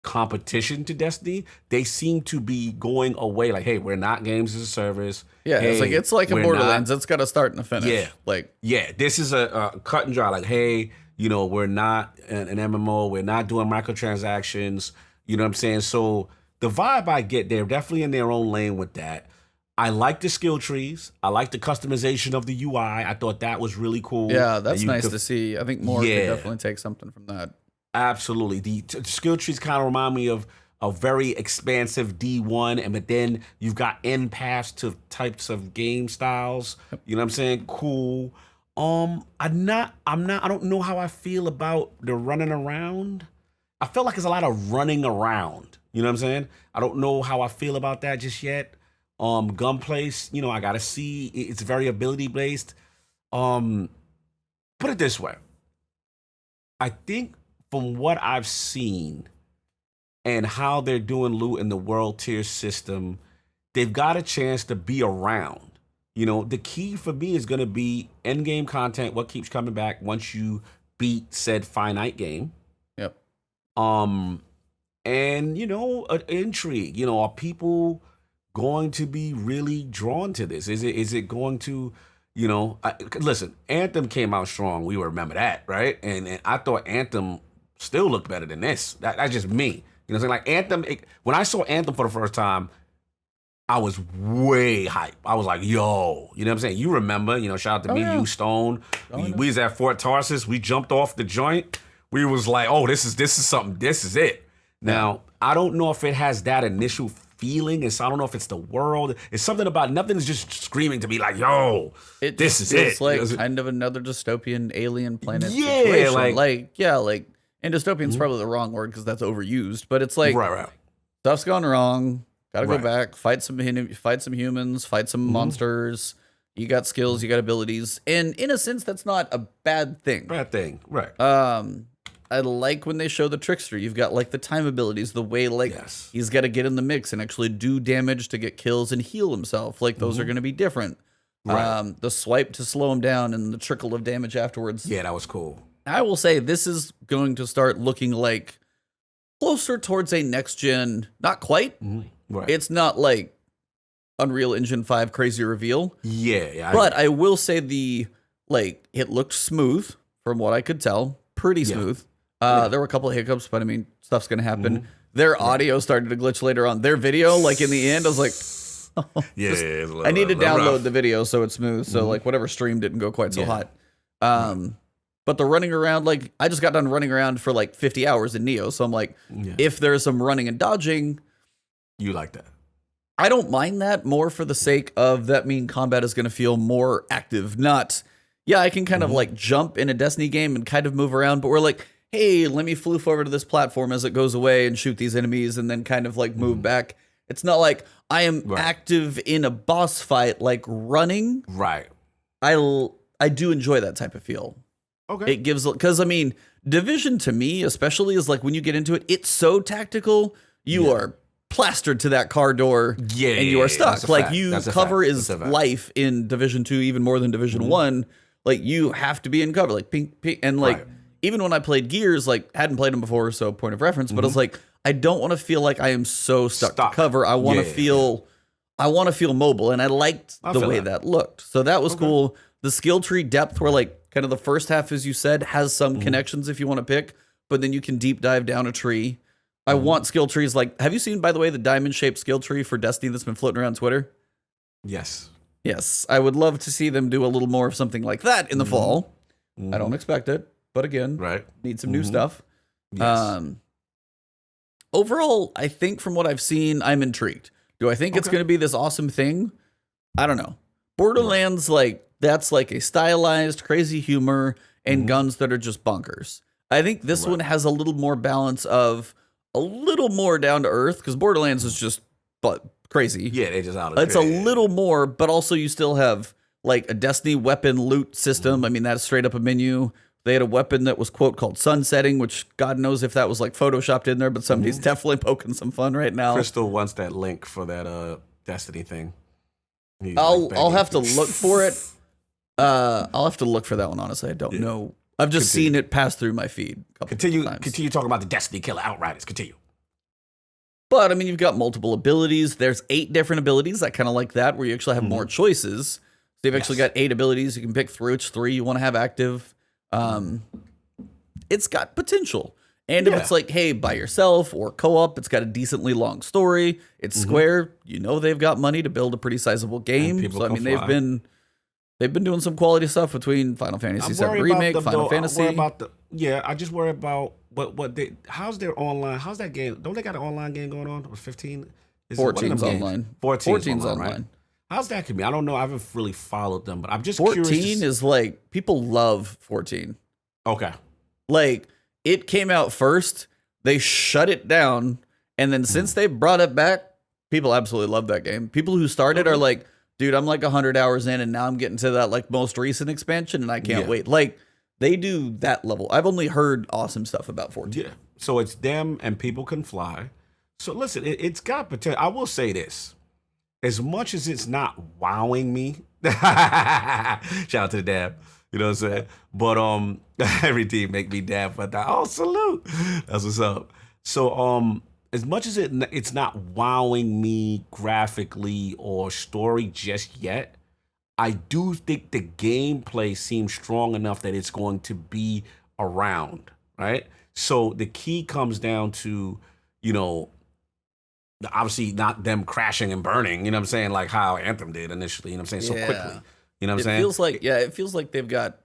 competition to Destiny, they seem to be going away. Like, hey, we're not games as a service. Yeah, hey, it's like a Borderlands. It's got a start and a finish. Yeah, like this is a cut and dry. Like, hey, we're not an MMO. We're not doing microtransactions. You know what I'm saying? So the vibe I get, they're definitely in their own lane with that. I like the skill trees. I like the customization of the UI. I thought that was really cool. Yeah, that's nice to see. I think more could definitely take something from that. Absolutely. The skill trees kind of remind me of a very expansive D1, but then you've got end paths to types of game styles. You know what I'm saying? Cool. I don't know how I feel about the running around. I feel like there's a lot of running around. You know what I'm saying? I don't know how I feel about that just yet. Gunplay, I gotta see. It's very ability based. Put it this way. I think from what I've seen and how they're doing loot in the world tier system, they've got a chance to be around. The key for me is gonna be end game content, what keeps coming back once you beat said finite game. Yep. And an intrigue. Are people going to be really drawn to this? Is it going to, listen, Anthem came out strong. We remember that, right? And I thought Anthem still looked better than this. That's just me. You know what I'm saying? Like Anthem, when I saw Anthem for the first time, I was way hype. I was like, yo, you know what I'm saying? You remember, shout out to me, you, Stone. We was at Fort Tarsus. We jumped off the joint. We was like, oh, this is something. This is it. Now, I don't know if it has that initial feeling. I don't know if it's the world. It's something about nothing's just screaming to me like, yo, this is it. It's like kind of another dystopian alien planet situation. And dystopian's probably the wrong word because that's overused, but it's like stuff's gone wrong. Gotta go back, fight some humans, fight some monsters. You got skills, you got abilities, and in a sense, that's not a bad thing. Right. I like when they show the trickster. You've got like the time abilities, the way he's got to get in the mix and actually do damage to get kills and heal himself. Like those are going to be different. Right. The swipe to slow him down and the trickle of damage afterwards. Yeah, that was cool. I will say this is going to start looking like closer towards a next gen. Not quite. Right. It's not like Unreal Engine 5 crazy reveal. Yeah. But I will say it looked smooth from what I could tell. Pretty smooth. There were a couple of hiccups, but I mean, stuff's going to happen. Their audio started to glitch later on. Their video, like in the end, I was like, I need to download the video so it's smooth. So like whatever stream didn't go quite so hot. But the running around, I just got done running around for 50 hours in Nioh. So I'm like, if there's some running and dodging. You like that? I don't mind that more for the sake of that mean combat is going to feel more active. Not, I can kind of jump in a Destiny game and kind of move around, but we're like, hey, let me floof over to this platform as it goes away and shoot these enemies and then kind of move back. It's not like I am active in a boss fight, running. Right. I do enjoy that type of feel. Okay. It gives, because I mean, Division to me, especially, is when you get into it, it's so tactical. You are plastered to that car door and you are stuck. Cover is life in Division 2 even more than Division 1. You have to be in cover, pink, and even when I played Gears, hadn't played them before, so point of reference, but I was I don't want to feel like I am so stuck to cover. I want to feel mobile, and I liked the way that looked. So that was cool. The skill tree depth, where kind of the first half, as you said, has some connections if you want to pick, but then you can deep dive down a tree. I want skill trees have you seen, by the way, the diamond-shaped skill tree for Destiny that's been floating around Twitter? Yes. Yes. I would love to see them do a little more of something like that in the fall. I don't expect it, but again, need some new stuff. Yes. Overall, I think from what I've seen, I'm intrigued. Do I think it's going to be this awesome thing? I don't know. Borderlands, that's a stylized, crazy humor and guns that are just bonkers. I think this one has a little more balance of a little more down to earth, because Borderlands is just crazy. Yeah, they just out of It's a little more, but also you still have a Destiny weapon loot system. I mean, that's straight up a menu. They had a weapon that was, quote, called sunsetting, which God knows if that was photoshopped in there, but somebody's definitely poking some fun right now. Crystal wants that link for that Destiny thing. I'll have to look for it. I'll have to look for that one, honestly. I don't know. I've just seen it pass through my feed. Continue talking about the Destiny killer Outriders. Continue. But I mean, you've got multiple abilities. There's 8 different abilities. I kind of like that, where you actually have more choices. So you've actually got 8 abilities you can pick through, which 3 you want to have active. It's got potential. And if it's like, hey, by yourself or co-op, it's got a decently long story. It's Square. You know they've got money to build a pretty sizable game. So I mean, they've been doing some quality stuff between Final Fantasy VII Remake, Final Fantasy. I just worry about how's their online? How's that game? Don't they got an online game going on? Or 15? 14's online. 14's online. Right? How's that can be? I don't know. I haven't really followed them, but I'm just 14 curious. is like, people love 14. Okay. Like, it came out first, they shut it down, and then since they brought it back, people absolutely love that game. People who started are like, dude, I'm like 100 hours in, and now I'm getting to that like most recent expansion, and I can't wait. Like, they do that level. I've only heard awesome stuff about 14. Yeah. So it's them and People Can Fly. So listen, it's got potential. I will say this. As much as it's not wowing me, shout out to the dab. You know what I'm saying? But every team make me dab for that. Oh, salute. That's what's up. So as much as it's not wowing me graphically or story just yet, I do think the gameplay seems strong enough that it's going to be around, right? So the key comes down to, obviously not them crashing and burning, you know what I'm saying? Like how Anthem did initially, you know what I'm saying? So quickly, you know what I'm saying? It feels like they've got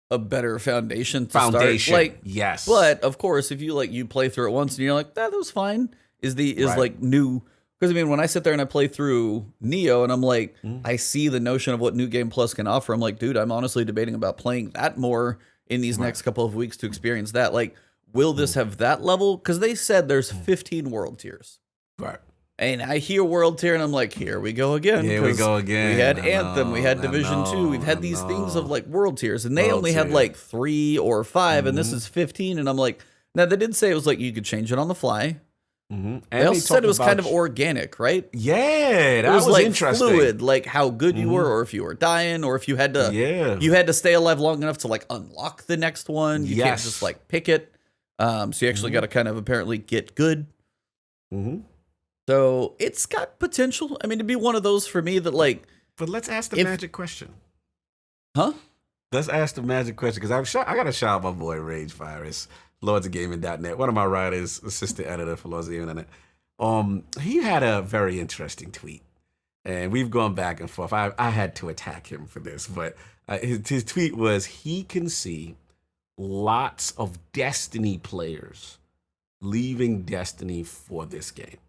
a better foundation to start. Like, yes. But of course, if you play through it once and you're like, that was fine, like new. Because I mean, when I sit there and I play through Nioh and I'm like, I see the notion of what New Game Plus can offer. I'm like, dude, I'm honestly debating about playing that more in these next couple of weeks to experience that. Like, will this have that level? Because they said there's 15 world tiers. Right. And I hear world tier and I'm like, here we go again. Here we go again. We had Anthem, we had Division 2, we've had these things of like world tiers, and they only had like 3 or 5, and this is 15. And I'm like, now they did say it was like you could change it on the fly. And they also said it was kind of organic, right? Yeah, that was like interesting. Fluid, like how good you were, or if you were dying, or if you had to stay alive long enough to like unlock the next one. You can't just like pick it. So you actually got to kind of apparently get good. So it's got potential. I mean, to be one of those for me that like. But let's ask the magic question. Huh? Let's ask the magic question, because I got to shout out my boy Rage Virus, LordsOfGaming.net, one of my writers, assistant editor for LordsOfGaming.net. He had a very interesting tweet, and we've gone back and forth. I had to attack him for this, but his tweet was, he can see lots of Destiny players leaving Destiny for this game.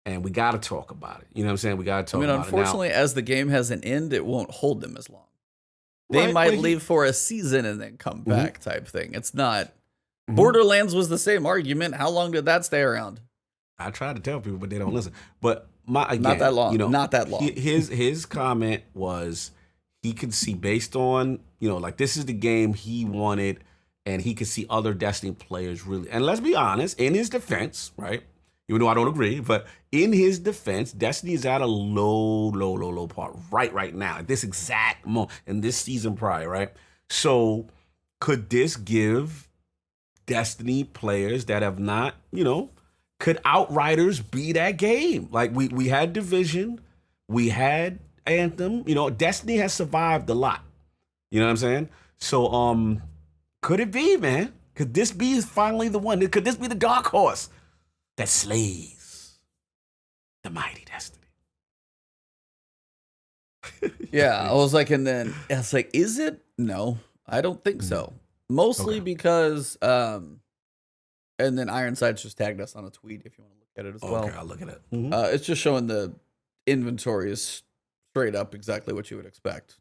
And we got to talk about it. You know what I'm saying? We got to talk about it. Unfortunately, as the game has an end, it won't hold them as long. They might leave for a season and then come back type thing. It's not. Borderlands was the same argument. How long did that stay around? I try to tell people, but they don't listen. But again, not that long. Not that long. His comment was, he could see, based on, like, this is the game he wanted, and he could see other Destiny players really. And let's be honest, in his defense, right? Even though I don't agree, but in his defense, Destiny is at a low part right now, at this exact moment, in this season prior, right? So could this give Destiny players that have not, could Outriders be that game? Like, we had Division, we had Anthem, Destiny has survived a lot. You know what I'm saying? So could it be, man? Could this be finally the one? Could this be the dark horse that slays the mighty Destiny? Yeah, I was like, and then it's like, is it? No, I don't think so. Mostly because, and then Ironside's just tagged us on a tweet if you want to look at it as well. Okay, I'll look at it. It's just showing the inventory is straight up exactly what you would expect.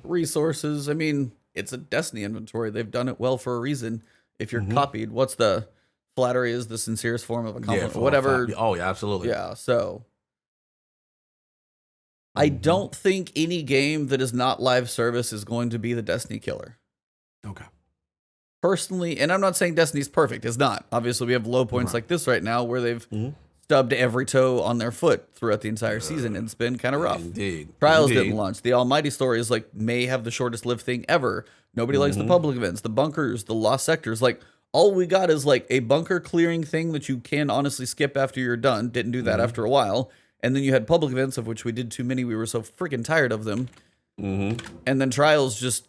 Resources, I mean, it's a Destiny inventory. They've done it well for a reason. If you're copied, what's the flattery is the sincerest form of a compliment, whatever. Oh yeah, absolutely. Yeah, so I don't think any game that is not live service is going to be the Destiny killer. Okay. Personally, and I'm not saying Destiny's perfect. It's not. Obviously, we have low points like this right now where they've stubbed every toe on their foot throughout the entire season, and it's been kind of rough. Indeed. Trials didn't launch. The Almighty story is like may have the shortest lived thing ever. Nobody likes the public events, the bunkers, the lost sectors. Like, all we got is like a bunker clearing thing that you can honestly skip after you're done. Didn't do that after a while. And then you had public events, of which we did too many. We were so freaking tired of them. And then trials just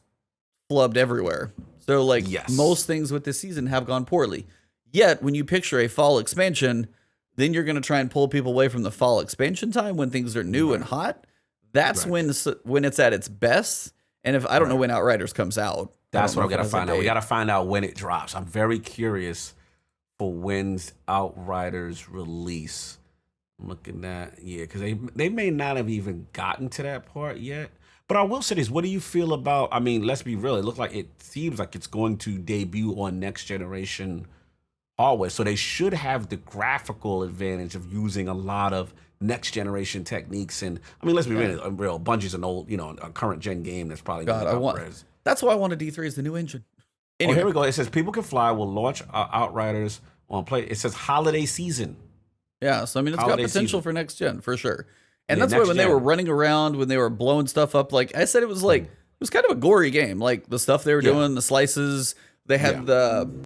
flubbed everywhere. So like most things with this season have gone poorly. Yet when you picture a fall expansion, then you're going to try and pull people away from the fall expansion time when things are new and hot. That's when it's at its best. And if I don't know when Outriders comes out. That's what we got to find out. We got to find out when it drops. I'm very curious for when's Outriders release. I'm looking at, because they may not have even gotten to that part yet. But I will say this, what do you feel about, I mean, let's be real, it seems like it's going to debut on next generation hardware. So they should have the graphical advantage of using a lot of next generation techniques. And I mean, let's be real, Bungie's an old, a current gen game that's probably that's why I wanted D3 is the new engine. Anyway. Oh, here we go. It says People Can Fly will launch Outriders on play. It says holiday season. Yeah, so I mean, it's got potential for next gen for sure. And that's why when they were running around, when they were blowing stuff up, like I said, it was kind of a gory game. Like the stuff they were doing, the slices, they had the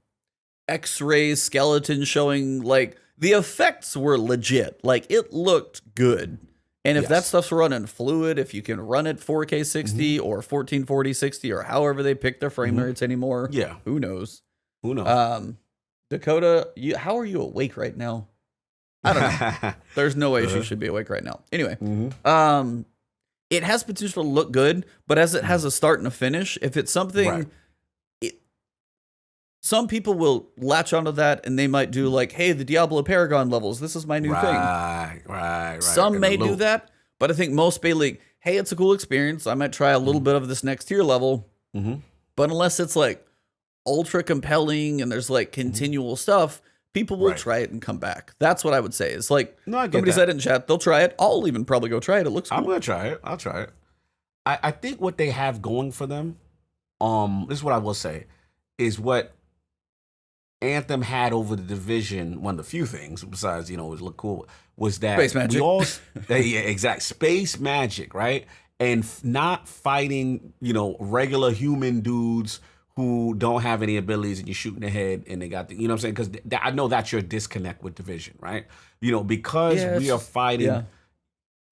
X-ray skeleton showing, like the effects were legit. Like it looked good. And if that stuff's running fluid, if you can run it 4K 60 or 1440 60 or however they pick their frame rates anymore, who knows? Dakota, how are you awake right now? I don't know. There's no way she should be awake right now. Anyway, it has potential to look good, but as it has a start and a finish, if it's something, some people will latch onto that and they might do like, hey, the Diablo Paragon levels, this is my new thing. Right. Some may do that, but I think most may like, hey, it's a cool experience. I might try a little bit of this next tier level. But unless it's like ultra compelling and there's like continual stuff, people will try it and come back. That's what I would say. It's like, somebody said in chat, they'll try it. I'll even probably go try it. It looks cool. I'm going to try it. I'll try it. I think what they have going for them, this is what I will say, is what Anthem had over the Division, one of the few things, besides, it look cool, was that Space magic. Space magic, right? And not fighting, regular human dudes who don't have any abilities and you're shooting their head and they got the, you know what I'm saying? Because I know that's your disconnect with Division, right? Because we are fighting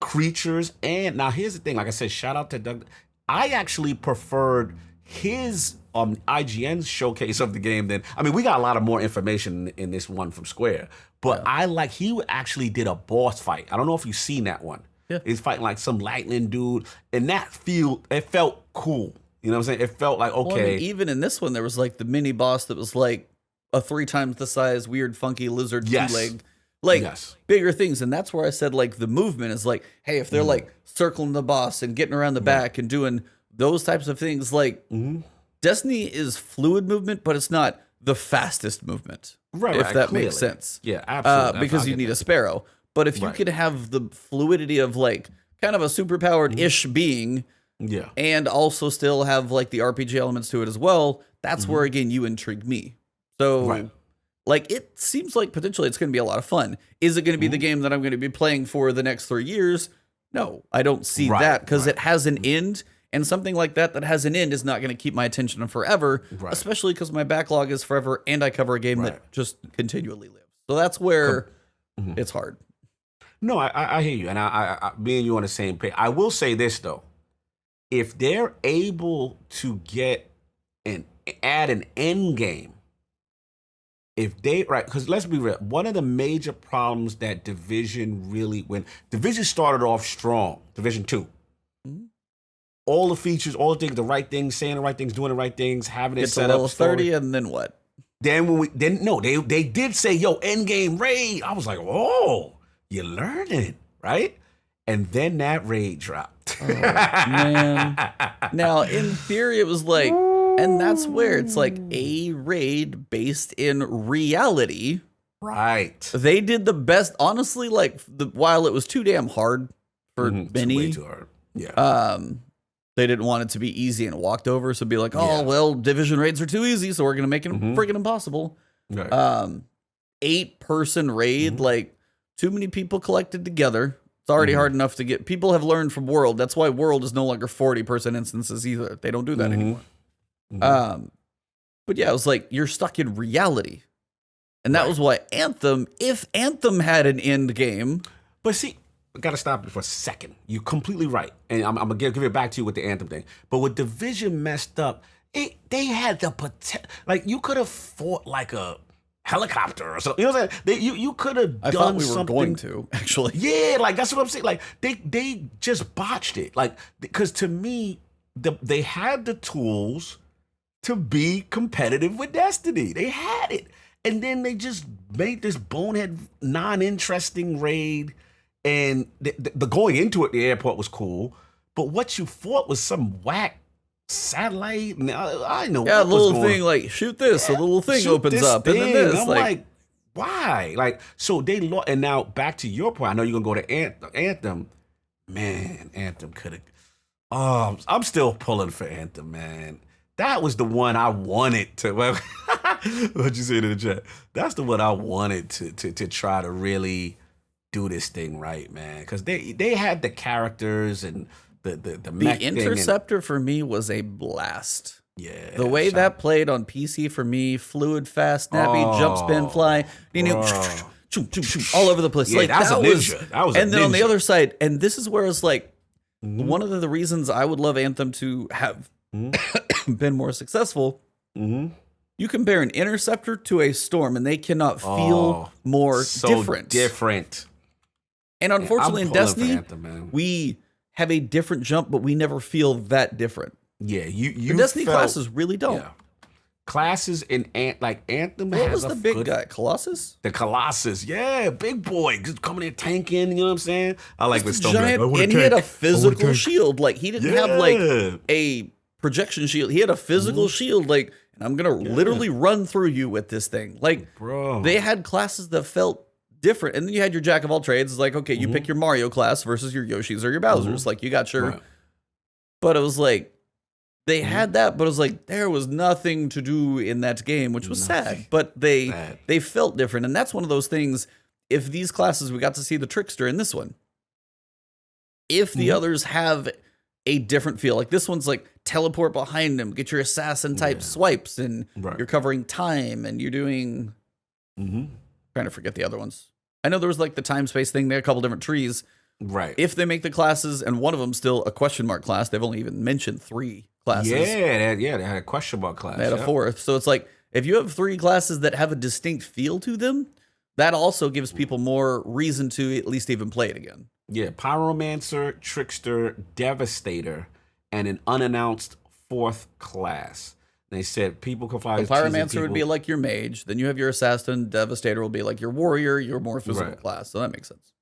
creatures. And now here's the thing, like I said, shout out to Doug. I actually preferred his IGN showcase of the game than, I mean, we got a lot of more information in this one from Square, but he actually did a boss fight. I don't know if you've seen that one. Yeah. He's fighting like some lightning dude and it felt cool. You know what I'm saying? It felt like, okay. Well, I mean, even in this one, there was like the mini boss that was like a 3 times the size, weird, funky lizard, 2-leg, bigger things. And that's where I said, like, the movement is like, hey, if they're like circling the boss and getting around the back and doing those types of things, like Destiny is fluid movement, but it's not the fastest movement. Right. If that makes sense. Yeah, absolutely. Because you need a sparrow. But if you could have the fluidity of like kind of a superpowered-ish being, and also still have like the RPG elements to it as well, that's where again you intrigue me. So like it seems like potentially it's going to be a lot of fun. Is it going to be the game that I'm going to be playing for the next 3 years? No, I don't see that because it has an end, and something like that has an end is not going to keep my attention forever, especially because my backlog is forever and I cover a game that just continually lives. So that's where it's hard. No, I hear you, and I me and you on the same page. I will say this though. If they're able to get and add an end game, because let's be real, one of the major problems that Division when Division started off strong, Division 2, all the features, all the things, the right things, saying the right things, doing the right things, having it set up. Level 30, and then what? Then they did say, yo, end game raid. I was like, oh, you're learning, right? And then that raid dropped. Oh, man. Now, in theory, it was like, and that's where it's like a raid based in reality. Right. They did the best, honestly, like, while it was too damn hard for many. Way too hard. Yeah. They didn't want it to be easy and walked over. So be like, oh, well, Division raids are too easy, so we're going to make it freaking impossible. Right. 8-person raid, like, too many people collected together. It's already hard enough to get. People have learned from World. That's why World is no longer 40-person instances either. They don't do that anymore. But yeah, it was like you're stuck in reality. And that was why Anthem, if Anthem had an end game. But see, I gotta stop it for a second. You're completely right. And I'm gonna give it back to you with the Anthem thing. But with Division messed up, they had the potential. Like, you could have fought like a helicopter or something. You know what I'm saying? You could have done something. I thought we were going to, actually. Yeah, like, that's what I'm saying. Like, they just botched it. Like, because to me, they had the tools to be competitive with Destiny. They had it. And then they just made this bonehead, non-interesting raid. And the going into it, the airport was cool. But what you fought was some whack satellite. And I know. Yeah, what a little was thing like, shoot this. A little thing opens up. And then this. I'm like, why? Like, so they lost. And now back to your point. I know you're going to go to Anthem. Man, Anthem could have. Oh, I'm still pulling for Anthem, man. That was the one I wanted to. What'd you say in the chat? That's the one I wanted to try to really do this thing right, man. Because they had the characters and the Interceptor for me was a blast. Yeah, the way that played on PC for me, fluid, fast, snappy, jump, spin, fly, all over the place. Yeah, like that was a ninja. And then on the other side, and this is where it's like one of the reasons I would love Anthem to have been more successful. You compare an interceptor to a storm, and they cannot feel more different. And unfortunately, in Destiny, we have a different jump, but we never feel that different. Yeah, the Destiny classes really don't. Yeah. Classes in Anthem. What was the big guy? Colossus? The Colossus, yeah, big boy, just coming in tanking. You know what I'm saying? I like with Stone. And he had a physical shield. Like, he didn't have like a projection shield. He had a physical shield. Like, and I'm gonna literally run through you with this thing. Like, bro, they had classes that felt different. And then you had your Jack of all trades. It's like, okay, you pick your Mario class versus your Yoshis or your Bowsers. Like, you got your. Right. But it was like. They had that, but it was like there was nothing to do in that game, which was sad. But they felt different, and that's one of those things. If these classes, we got to see the Trickster in this one. If the others have a different feel, like this one's like teleport behind him, get your assassin type swipes, and you're covering time, and you're doing. Trying to forget the other ones. I know there was like the time space thing there, a couple different trees. Right. If they make the classes, and one of them still a question mark class, they've only even mentioned 3 classes. Yeah, they had a question mark class. They had a 4th. So it's like, if you have 3 classes that have a distinct feel to them, that also gives people more reason to at least even play it again. Yeah, Pyromancer, Trickster, Devastator, and an unannounced 4th class. They said people can find. The Pyromancer would be like your mage. Then you have your Assassin. Devastator will be like your warrior, your more physical class. So that makes sense.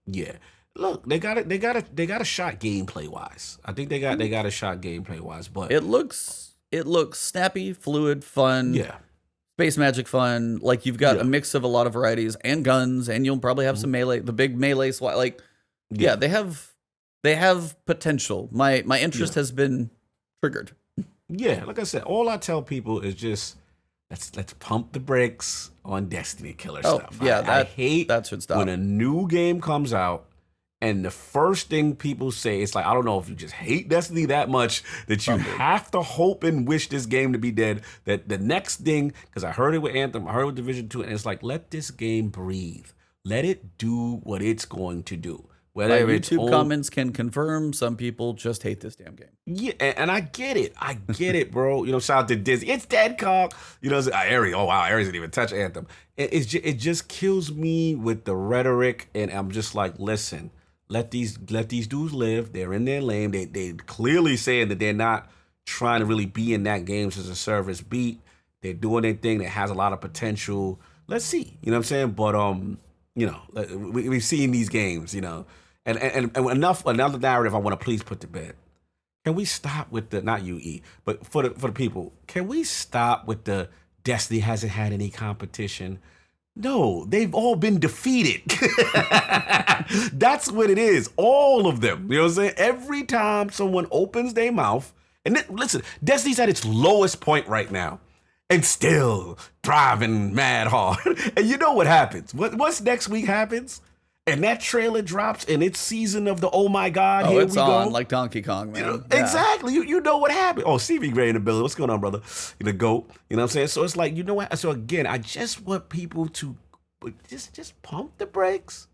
Yeah. Look, they got a shot gameplay wise. I think they got a shot gameplay wise, but it looks snappy, fluid, fun. Yeah. Space magic fun. Like, you've got a mix of a lot of varieties and guns, and you'll probably have some melee, the big melee like they have potential. My interest has been triggered. Yeah, like I said, all I tell people is just let's pump the brakes on Destiny killer stuff. Yeah, I hate that should stop. When a new game comes out and the first thing people say, it's like, I don't know if you just hate Destiny that much that you have to hope and wish this game to be dead. That the next thing, because I heard it with Anthem, I heard it with Division 2, and it's like, let this game breathe. Let it do what it's going to do. Whether YouTube comments can confirm, some people just hate this damn game. Yeah, and I get it. I get it, bro. You know, shout out to Disney. It's dead, Cock. You know, Ares. Oh, wow, Ares didn't even touch Anthem. It just kills me with the rhetoric, and I'm just like, listen, let these dudes live. They're in their lane. They clearly saying that they're not trying to really be in that games as a service beat. They're doing their thing that has a lot of potential. Let's see. You know what I'm saying? But you know, we've seen these games, you know. And another narrative I want to please put to bed. Can we stop with the, not you, E, but for the people, can we stop with the Destiny hasn't had any competition? No, they've all been defeated. That's what it is. All of them. You know what I'm saying? Every time someone opens their mouth, and listen, Destiny's at its lowest point right now, and still thriving mad hard. And you know what happens? What's next week happens? and that trailer drops, and it's season of the oh my god, Oh, here it's we on go. like Donkey Kong, man. You know, Yeah. exactly. You know what happened. Oh, CV Gray in the building. What's going on, brother? The GOAT. You know what I'm saying? So it's like, you know what? So again, I just want people to just pump the brakes.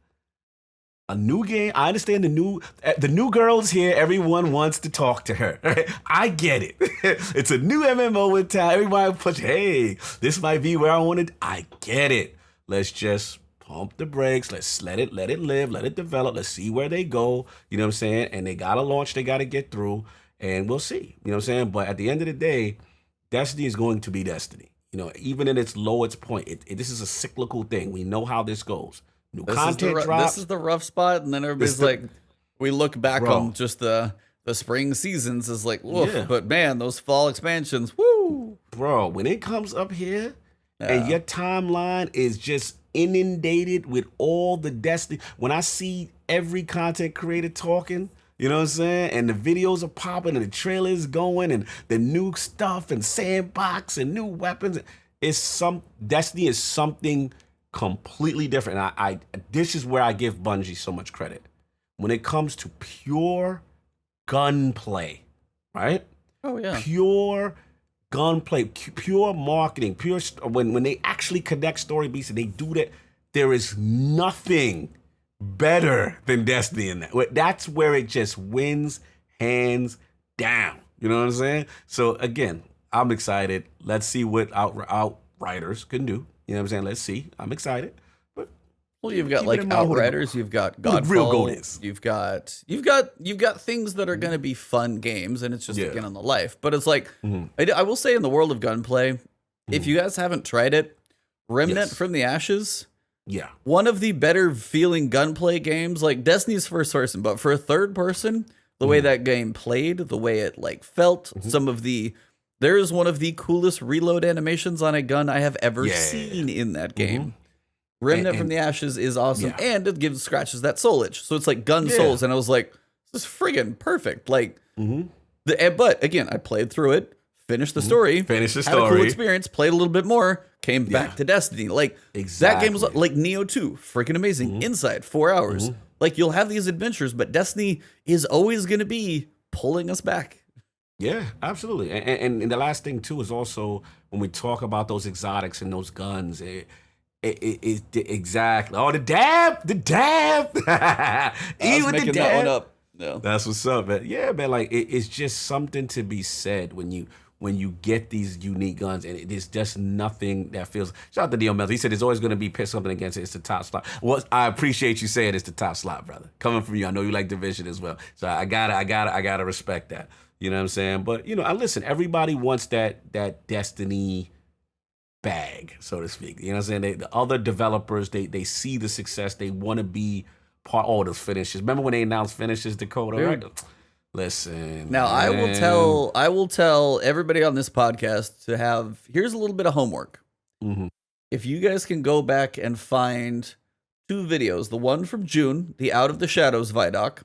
A new game. I understand the new girl's here. Everyone wants to talk to her. Right? I get it. It's a new MMO in town. Everybody push. Hey, this might be where I wanted. I get it. Let's just pump the brakes. Let's let it live. Let it develop. Let's see where they go. You know what I'm saying? And they gotta launch. They gotta get through. And we'll see. You know what I'm saying? But at the end of the day, Destiny is going to be Destiny. You know, even in its lowest point, this is a cyclical thing. We know how this goes. New content drops. This is the rough spot, and then everybody's like, we look back on just the spring seasons as like, woof, but man, those fall expansions, woo! Bro, when it comes up here and your timeline is just inundated with all the Destiny, when I see every content creator talking, you know what I'm saying? And the videos are popping and the trailers going and the new stuff and sandbox and new weapons. Destiny is something completely different. I this is where I give Bungie so much credit. When it comes to pure gunplay, right? Oh yeah. Pure gunplay, pure marketing, when they actually connect story beats and they do that, there is nothing better than Destiny in that. That's where it just wins hands down. You know what I'm saying? So again, I'm excited. Let's see what Outriders can do. You know what I'm saying? Let's see. I'm excited. But well, you've got like Outriders, you've got Godfall, real goal is. You've got things that are going to be fun games, and it's just again on the life. But it's like I will say in the world of gunplay, if you guys haven't tried it, Remnant from the Ashes. Yeah. One of the better feeling gunplay games. Like Destiny's first person, but for a third person, the way that game played, the way it like felt, there is one of the coolest reload animations on a gun I have ever seen in that game. Remnant from the Ashes is awesome, and it scratches that soul itch. So it's like gun souls, and I was like, this is friggin' perfect. Like, but again, I played through it, finished the story, had a cool experience, played a little bit more, came back to Destiny. Like that game was like Nioh 2, freaking amazing. Inside 4 hours. Like you'll have these adventures, but Destiny is always going to be pulling us back. Yeah, absolutely. And the last thing too is also when we talk about those exotics and those guns, exactly. Oh, the dab. Even the dab. That one up. No. That's what's up, man. Yeah, man. Like it's just something to be said when you get these unique guns, and it is just nothing that feels. Shout out to Nioh Melzer. He said there's always going to be something against it. It's the top slot. Well, I appreciate you saying it's the top slot, brother. Coming from you, I know you like Division as well, so I gotta respect that. You know what I'm saying? But you know, I listen. Everybody wants that Destiny bag, so to speak. You know what I'm saying? The other developers, they see the success. They want to be part of those finishes. Remember when they announced finishes, Dakota? Right? Listen. Now man. I will tell everybody on this podcast to have. Here's a little bit of homework. If you guys can go back and find 2 videos, the one from June, the Out of the Shadows Vidoc,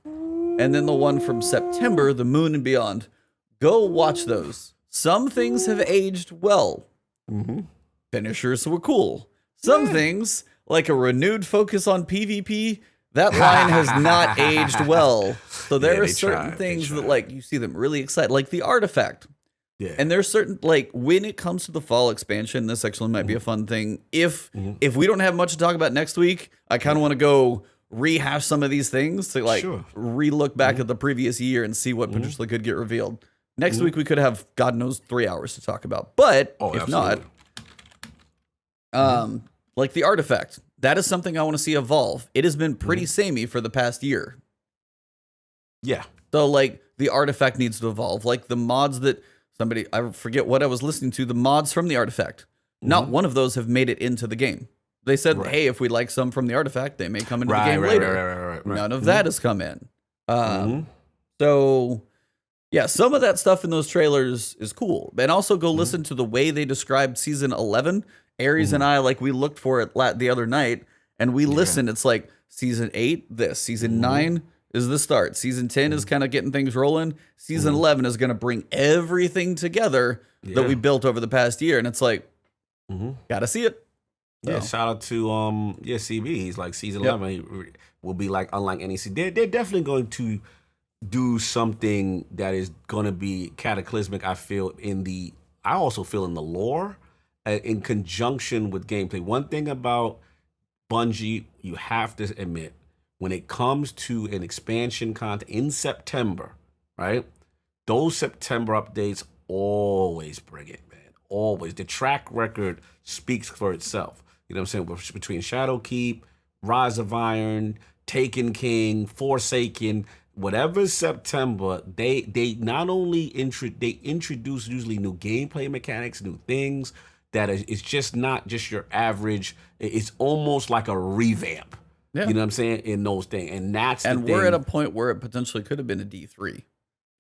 and then the one from September, the Moon and Beyond. Go watch those. Some things have aged well. Finishers were cool. Some things, like a renewed focus on PvP, that line has not aged well. So there are certain things that, like, you see them really excited, like the Artifact. Yeah. And there's certain, like, when it comes to the fall expansion, this actually might be a fun thing. If we don't have much to talk about next week, I kind of want to go rehash some of these things to like re-look back at the previous year and see what potentially could get revealed. Next week we could have God knows 3 hours to talk about. But if not, like the Artifact, that is something I want to see evolve. It has been pretty samey for the past year. Yeah. So like the Artifact needs to evolve. Like the mods that I forget what I was listening to, the mods from the Artifact. Not one of those have made it into the game. They said, hey, if we like some from the Artifact, they may come into the game later. Right. None of that has come in. So, yeah, some of that stuff in those trailers is cool. And also go listen to the way they described Season 11. Aries and I, like, we looked for it the other night, and we listened. It's like, Season 8, this. Season 9 is the start. Season 10 is kind of getting things rolling. Season 11 is going to bring everything together that we built over the past year. And it's like, gotta see it. Yeah, So. shout out to CB. He's like season 11. He will be like unlike NEC. They're definitely going to do something that is going to be cataclysmic. I also feel in the lore, in conjunction with gameplay. One thing about Bungie, you have to admit, when it comes to an expansion content in September, right? Those September updates always bring it, man. Always. The track record speaks for itself. You know what I'm saying? Between Shadowkeep, Rise of Iron, Taken King, Forsaken, whatever September, they not only introduce usually new gameplay mechanics, new things that it's just not just your average. It's almost like a revamp. Yeah. You know what I'm saying? In those things, and we're at a point where it potentially could have been a D3.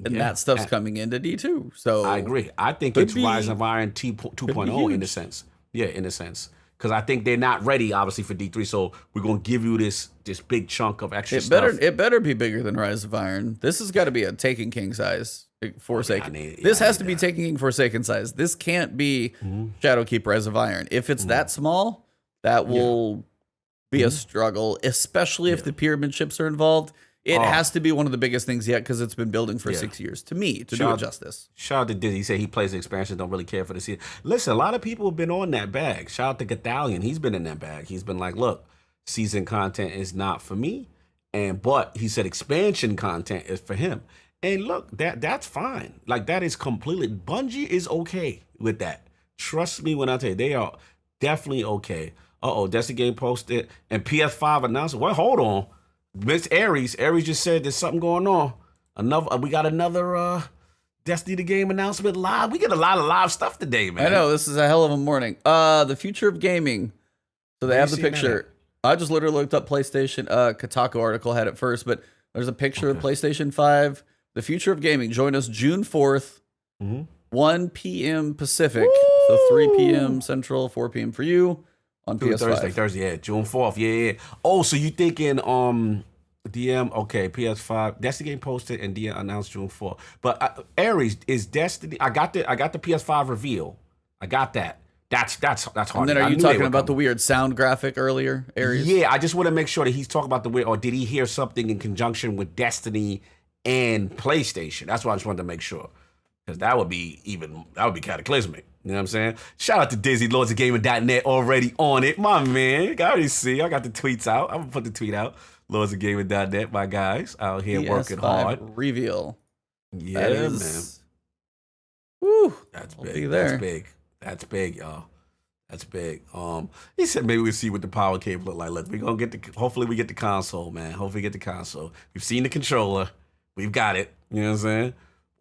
And that stuff's coming into D2. So I agree. I think it's Rise of Iron 2.0 in a sense. Yeah, in a sense. Because I think they're not ready, obviously, for D3. So we're going to give you this big chunk of extra stuff. It better be bigger than Rise of Iron. This has got to be a Taken King size. Forsaken. This has to be Taken King Forsaken size. This can't be Shadowkeep Rise of Iron. If it's that small, that will be a struggle, especially if the pyramid ships are involved. It has to be one of the biggest things yet because it's been building for 6 years. To me, to do it justice. Shout out to Dizzy. He said he plays the expansion, don't really care for the season. Listen, a lot of people have been on that bag. Shout out to Gathalion. He's been in that bag. He's been like, look, season content is not for me. But he said expansion content is for him. And look, that's fine. Like, that is completely, Bungie is okay with that. Trust me when I tell you, they are definitely okay. Destiny Game posted, and PS5 announced, well, hold on. Miss Aries just said there's something going on. We got another Destiny the Game announcement live. We get a lot of live stuff today, man. I know, this is a hell of a morning. The future of gaming. So they have the picture. I just literally looked up PlayStation. Kotaku article had it first, but there's a picture of PlayStation 5. The future of gaming. Join us June 4th, 1 p.m. Pacific. Woo! So 3 p.m. Central, 4 p.m. for you. On PS5. Thursday, yeah, June 4th, yeah. Oh, so you thinking, DM, okay, PS5, Destiny Game posted and DM announced June 4th. But Aries, is Destiny, I got the PS5 reveal. I got that. That's hard. And then are you talking about the weird sound graphic earlier, Aries? Yeah, I just want to make sure that he's talking about the weird, or did he hear something in conjunction with Destiny and PlayStation? That's what I just wanted to make sure. Because that would be cataclysmic. You know what I'm saying? Shout out to Dizzy, LordsOfGaming.net, already on it. My man, I already see. I got the tweets out. I'm going to put the tweet out. LordsOfGaming.net, my guys, out here working hard. Reveal. Yeah, man. Woo. That's big. That's big. That's big, y'all. That's big. He said maybe we'll see what the power cable look like. Look, we're going to get hopefully we get the console, man. Hopefully we get the console. We've seen the controller. We've got it. You know what I'm saying?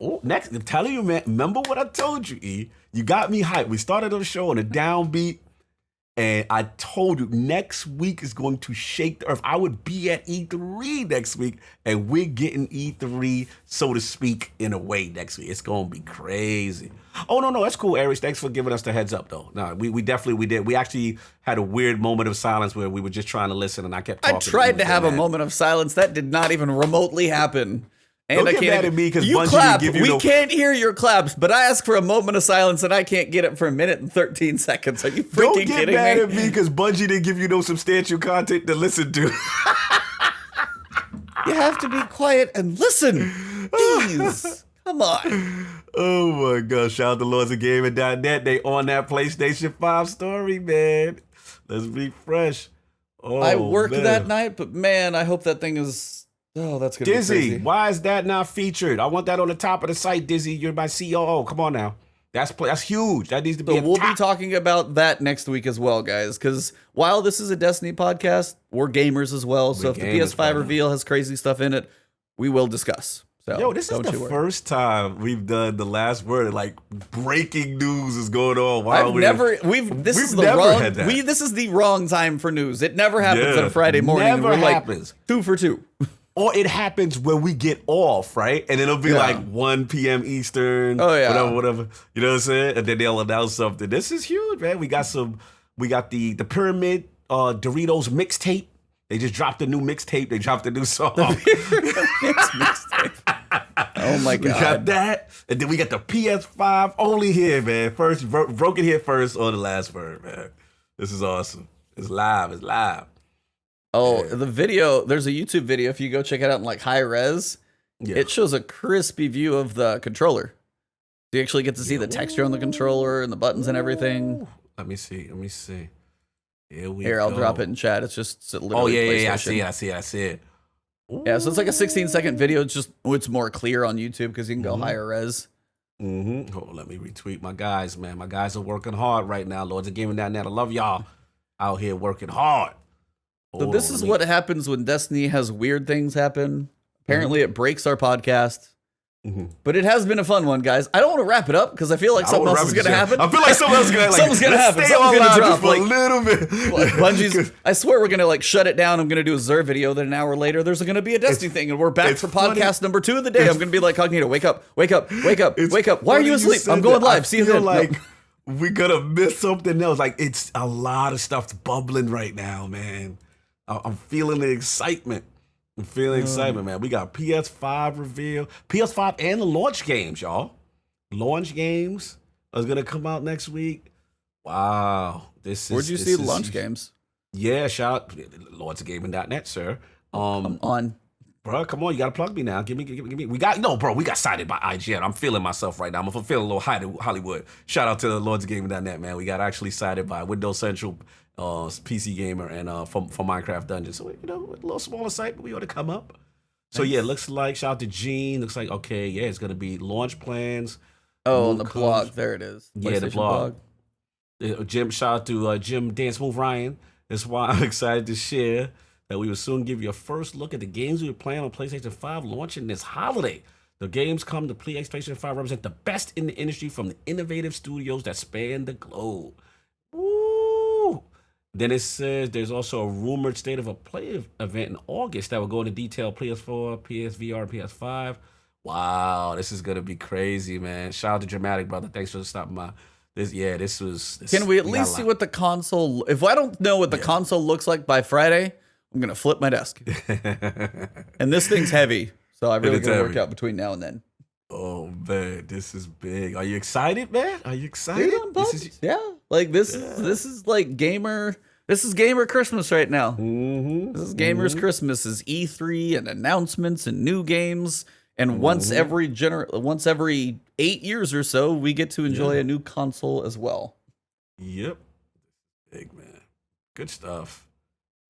Oh, next, I'm telling you, man, remember what I told you, E? You got me hyped. We started the show on a downbeat, and I told you next week is going to shake the earth. I would be at E3 next week, and we're getting E3, so to speak, in a way next week. It's going to be crazy. Oh, no, that's cool, Aries. Thanks for giving us the heads up, though. No, we definitely did. We actually had a weird moment of silence where we were just trying to listen, and I kept talking. I tried to have a moment of silence. That did not even remotely happen. And don't get mad at me because Bungie clap. didn't give you can't hear your claps, but I asked for a moment of silence and I can't get it for a minute and 13 seconds. Are you freaking kidding me? Don't get mad at me because Bungie didn't give you no substantial content to listen to. You have to be quiet and listen. Jeez. Come on. Oh my gosh. Shout out to LordsOfGaming.net. They on that PlayStation 5 story, man. Let's be fresh. I worked that night, but man, I hope that thing is... Oh, that's gonna Dizzy, be crazy. Why is that not featured? I want that on the top of the site, Dizzy. You're my COO. Come on now. That's huge. That needs to be. So we'll be talking about that next week as well, guys. Because while this is a Destiny podcast, we're gamers as well. So if the PS5 reveal has crazy stuff in it, we will discuss. So this is the first time we've done the last word. Like breaking news is going on. This is the wrong time for news. It never happens on a Friday morning. Never happens. Like 2 for 2. Or it happens when we get off, right? And it'll be like 1 p.m. Eastern. Oh, yeah. Whatever. You know what I'm saying? And then they'll announce something. This is huge, man. We got the Pyramid Doritos mixtape. They just dropped a new mixtape. They dropped a new song. Mixtape. Oh, my God. We got that. And then we got the PS5 only here, man. First, broke it here first on the last word, man. This is awesome. It's live. It's live. Oh, the video, there's a YouTube video. If you go check it out in like high res, it shows a crispy view of the controller. You actually get to see the texture on the controller and the buttons and everything. Let me see. Here, I'll drop it in chat. It's just literally Oh, yeah. I see it. Yeah, so it's like a 16-second video. It's more clear on YouTube because you can go higher res. Oh, let me retweet my guys, man. My guys are working hard right now. Lords of Gaming.net. I love y'all out here working hard. So this is what happens when Destiny has weird things happen. Apparently, it breaks our podcast. But it has been a fun one, guys. I don't want to wrap it up because I feel like something else is going to happen. I feel like something else is going to happen. Something's going to happen. Stay Something's going to drop. For a little bit. Bungie's, I swear we're going to like shut it down. I'm going to do a Zer video. Then an hour later, there's going to be a Destiny thing. And we're back for podcast number 2 of the day. I'm going to be like, Cognito, wake up. Why are you asleep? I'm going live. See you then. Like we're going to miss something else. Like it's a lot of stuff bubbling right now, man. I'm feeling the excitement. Man. We got PS5 reveal. PS5 and the launch games, y'all. Launch games are going to come out next week. Wow. Where'd you see the launch games? Yeah, shout out lordsofgaming.net, sir. Come on. Bro, come on. You got to plug me now. Give me. We got cited by IGN. I'm feeling myself right now. I'm feeling a little Hollywood. Shout out to the lordsofgaming.net, man. We got actually cited by Windows Central, PC Gamer, and for Minecraft Dungeons. So, a little smaller site, but we ought to come up. So, yeah, looks like, shout out to Gene. Looks like, okay, yeah, it's going to be launch plans. Oh, on the blog. There it is. Yeah, the blog. Jim, shout out to Jim Dance Move Ryan. That's why I'm excited to share that we will soon give you a first look at the games we were playing on PlayStation 5 launching this holiday. The games come to PlayStation 5 represent the best in the industry from the innovative studios that span the globe. Woo! Then it says there's also a rumored State of a Play event in August that will go into detail PS4, PSVR, PS5. Wow, this is gonna be crazy, man. Shout out to Dramatic Brother. Thanks for stopping by. This was. Can we at least see what the console? If I don't know what the console looks like by Friday, I'm gonna flip my desk. And this thing's heavy, so I really gotta work out between now and then. Oh man, this is big. Are you excited, man? Are you excited? Dude, this is like gamer. This is gamer Christmas right now. This is gamers Christmas. Is E3 and announcements and new games. And once every 8 years or so, we get to enjoy a new console as well. Yep, big man. Good stuff.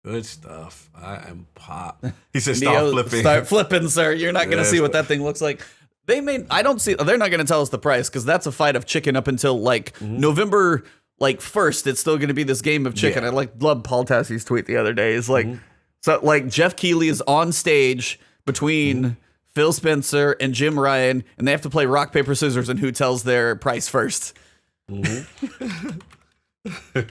I am pop. He said, Start flipping, sir. You're not gonna see what that thing looks like. They're not gonna tell us the price because that's a fight of chicken up until like November 1st. It's still gonna be this game of chicken. I love Paul Tassie's tweet the other day. It's like so like Jeff Keighley is on stage between Phil Spencer and Jim Ryan, and they have to play rock paper scissors and who tells their price first. Yeah, they're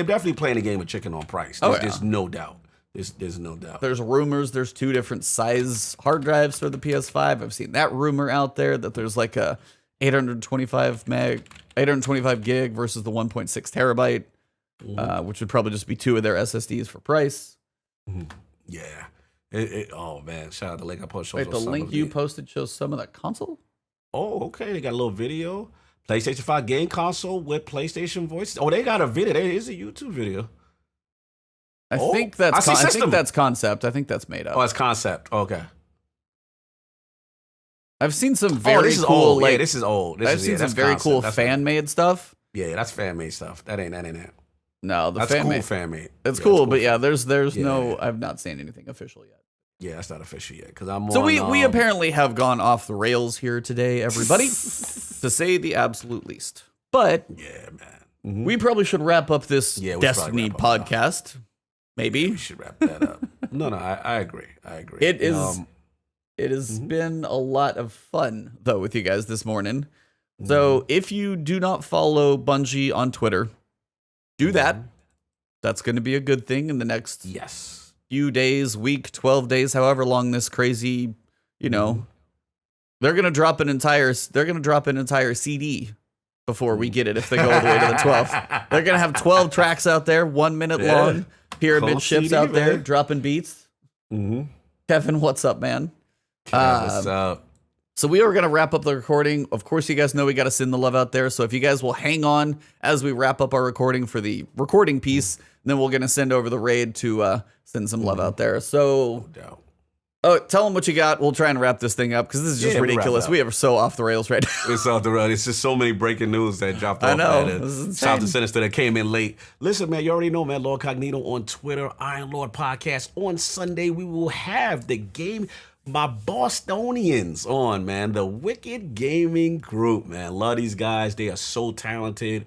definitely playing a game of chicken on price. There's no doubt. There's no doubt. There's rumors. There's 2 different size hard drives for the PS5. I've seen that rumor out there that there's like a 825 gig versus the 1.6 terabyte, which would probably just be 2 of their SSDs for price. Yeah. Oh man! Shout out to Link I posted. Wait, the link you posted shows some of that console. Oh, okay. They got a little video. PlayStation 5 game console with PlayStation voice. Oh, they got a video. There is a YouTube video. I think that's concept. I think that's made up. Oh, it's concept. Okay. I've seen some very cool. Old. This is old. I've seen some very cool fan made stuff. Yeah, that's fan made stuff. That ain't it. No, that's cool fan made. It's cool, but yeah, there's no. I've not seen anything official yet. Yeah, that's not official yet because we apparently have gone off the rails here today, everybody, to say the absolute least. But yeah, man, we probably should wrap up this Destiny podcast. Maybe we should wrap that up. No, I agree. It is. It has been a lot of fun though with you guys this morning. So if you do not follow Bungie on Twitter, do that. That's going to be a good thing in the next few days, week, 12 days, however long this crazy, they're going to drop an entire CD before we get it if they go all the way to the 12th. They're going to have 12 tracks out there, 1 minute long, pyramid ships out there, dropping beats. Kevin, what's up, man? What's up? So we are going to wrap up the recording. Of course, you guys know we got to send the love out there. So if you guys will hang on as we wrap up our recording for the recording piece, then we're going to send over the raid to send some love out there. So, tell them what you got. We'll try and wrap this thing up because this is just ridiculous. We are so off the rails right now. It's off the rails. It's just so many breaking news that dropped off. I know. Shout out to Sinister that came in late. Listen, man, you already know, man. Lord Cognito on Twitter, Iron Lord Podcast. On Sunday, we will have the game. My Bostonians on, man. The Wicked Gaming Group, man. Love these guys. They are so talented.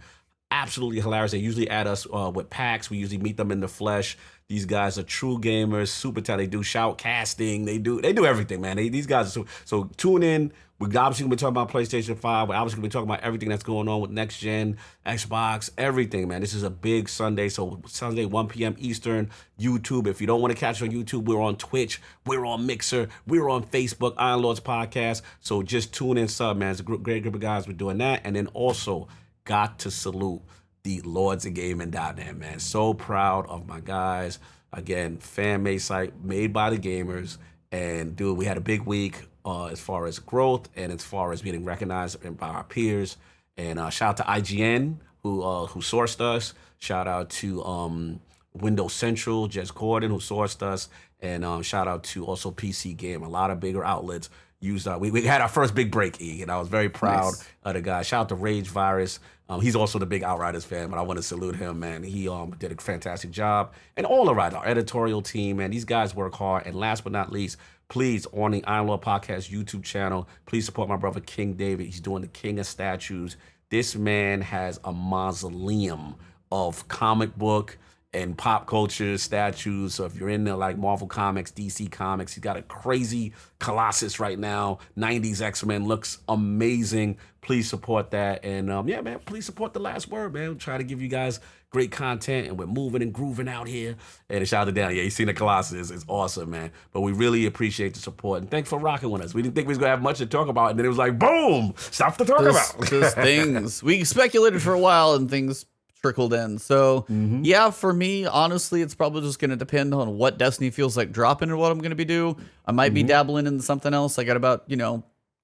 Absolutely hilarious. They usually add us with packs. We usually meet them in the flesh. These guys are true gamers, super talented. They do shoutcasting. They do everything, man. These guys are so tune in. We're obviously going to be talking about PlayStation 5. We're obviously going to be talking about everything that's going on with next gen, Xbox, everything, man. This is a big Sunday. So Sunday, 1 p.m. Eastern, YouTube. If you don't want to catch it on YouTube, we're on Twitch. We're on Mixer. We're on Facebook, Iron Lords Podcast. So just tune in, sub, man. It's a great group of guys. We're doing that. And then also got to salute the Lords of Gaming.net, man. So proud of my guys. Again, fan-made site made by the gamers. And, dude, we had a big week as far as growth and as far as being recognized by our peers. And shout out to IGN who sourced us. Shout out to Windows Central, Jess Gordon, who sourced us. And shout out to also PC Game. A lot of bigger outlets used we had our first big break, and I was very proud of the guy. Shout out to Rage Virus. He's also the big Outriders fan, but I want to salute him, man. He did a fantastic job. And all around our editorial team, man, these guys work hard. And last but not least, please, on the Iron Lord Podcast YouTube channel, please support my brother King David. He's doing the King of Statues. This man has a mausoleum of comic book and pop culture statues. So if you're into like Marvel Comics, DC Comics, he's got a crazy Colossus right now. 90s X-Men looks amazing. Please support that. And yeah, man, please support The Last Word, man. We'll try to give you guys great content, and we're moving and grooving out here. And shout out to Dan. Yeah, you seen the Colossus. It's awesome, man. But we really appreciate the support. And thanks for rocking with us. We didn't think we was going to have much to talk about. And then it was like, boom, stuff to talk about. Just things. We speculated for a while and things trickled in. So yeah, for me, honestly, it's probably just going to depend on what Destiny feels like dropping and what I'm going to be doing. I might be dabbling in something else. I got about,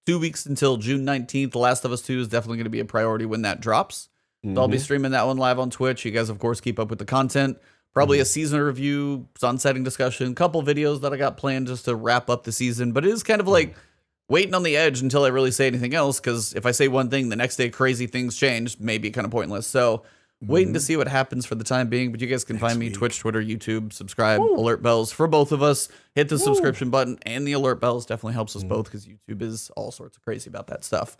2 weeks until June 19th. The Last of Us 2 is definitely going to be a priority when that drops. So I'll be streaming that one live on Twitch. You guys, of course, keep up with the content. Probably a season review, sunsetting discussion, couple videos that I got planned just to wrap up the season. But it is kind of like waiting on the edge until I really say anything else, because if I say one thing, the next day crazy things change, maybe kind of pointless. So waiting to see what happens for the time being. But you guys can find me Twitch, Twitter, YouTube, subscribe, alert bells for both of us. Hit the subscription button and the alert bells. Definitely helps us both, because YouTube is all sorts of crazy about that stuff.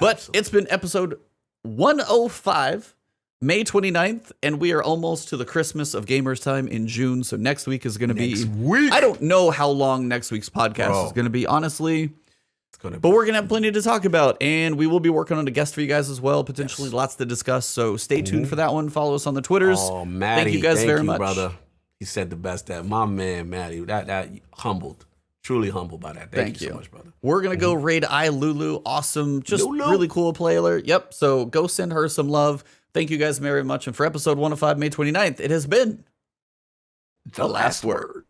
But it's been episode 105, May 29th, and we are almost to the Christmas of Gamers Time in June. So next week is going to be... I don't know how long next week's podcast is going to be, honestly. But we're going to have plenty to talk about, and we will be working on a guest for you guys as well, potentially lots to discuss. So stay tuned for that one. Follow us on the Twitters. Oh, Maddie, thank you guys very much, brother. He said the best. That my man, Maddie, that humbled. Truly humbled by that. Thank you so much, brother. We're going to go raid Lulu. Awesome. Just really cool player. Yep. So go send her some love. Thank you guys very much. And for episode 105, May 29th, it has been The Last Word.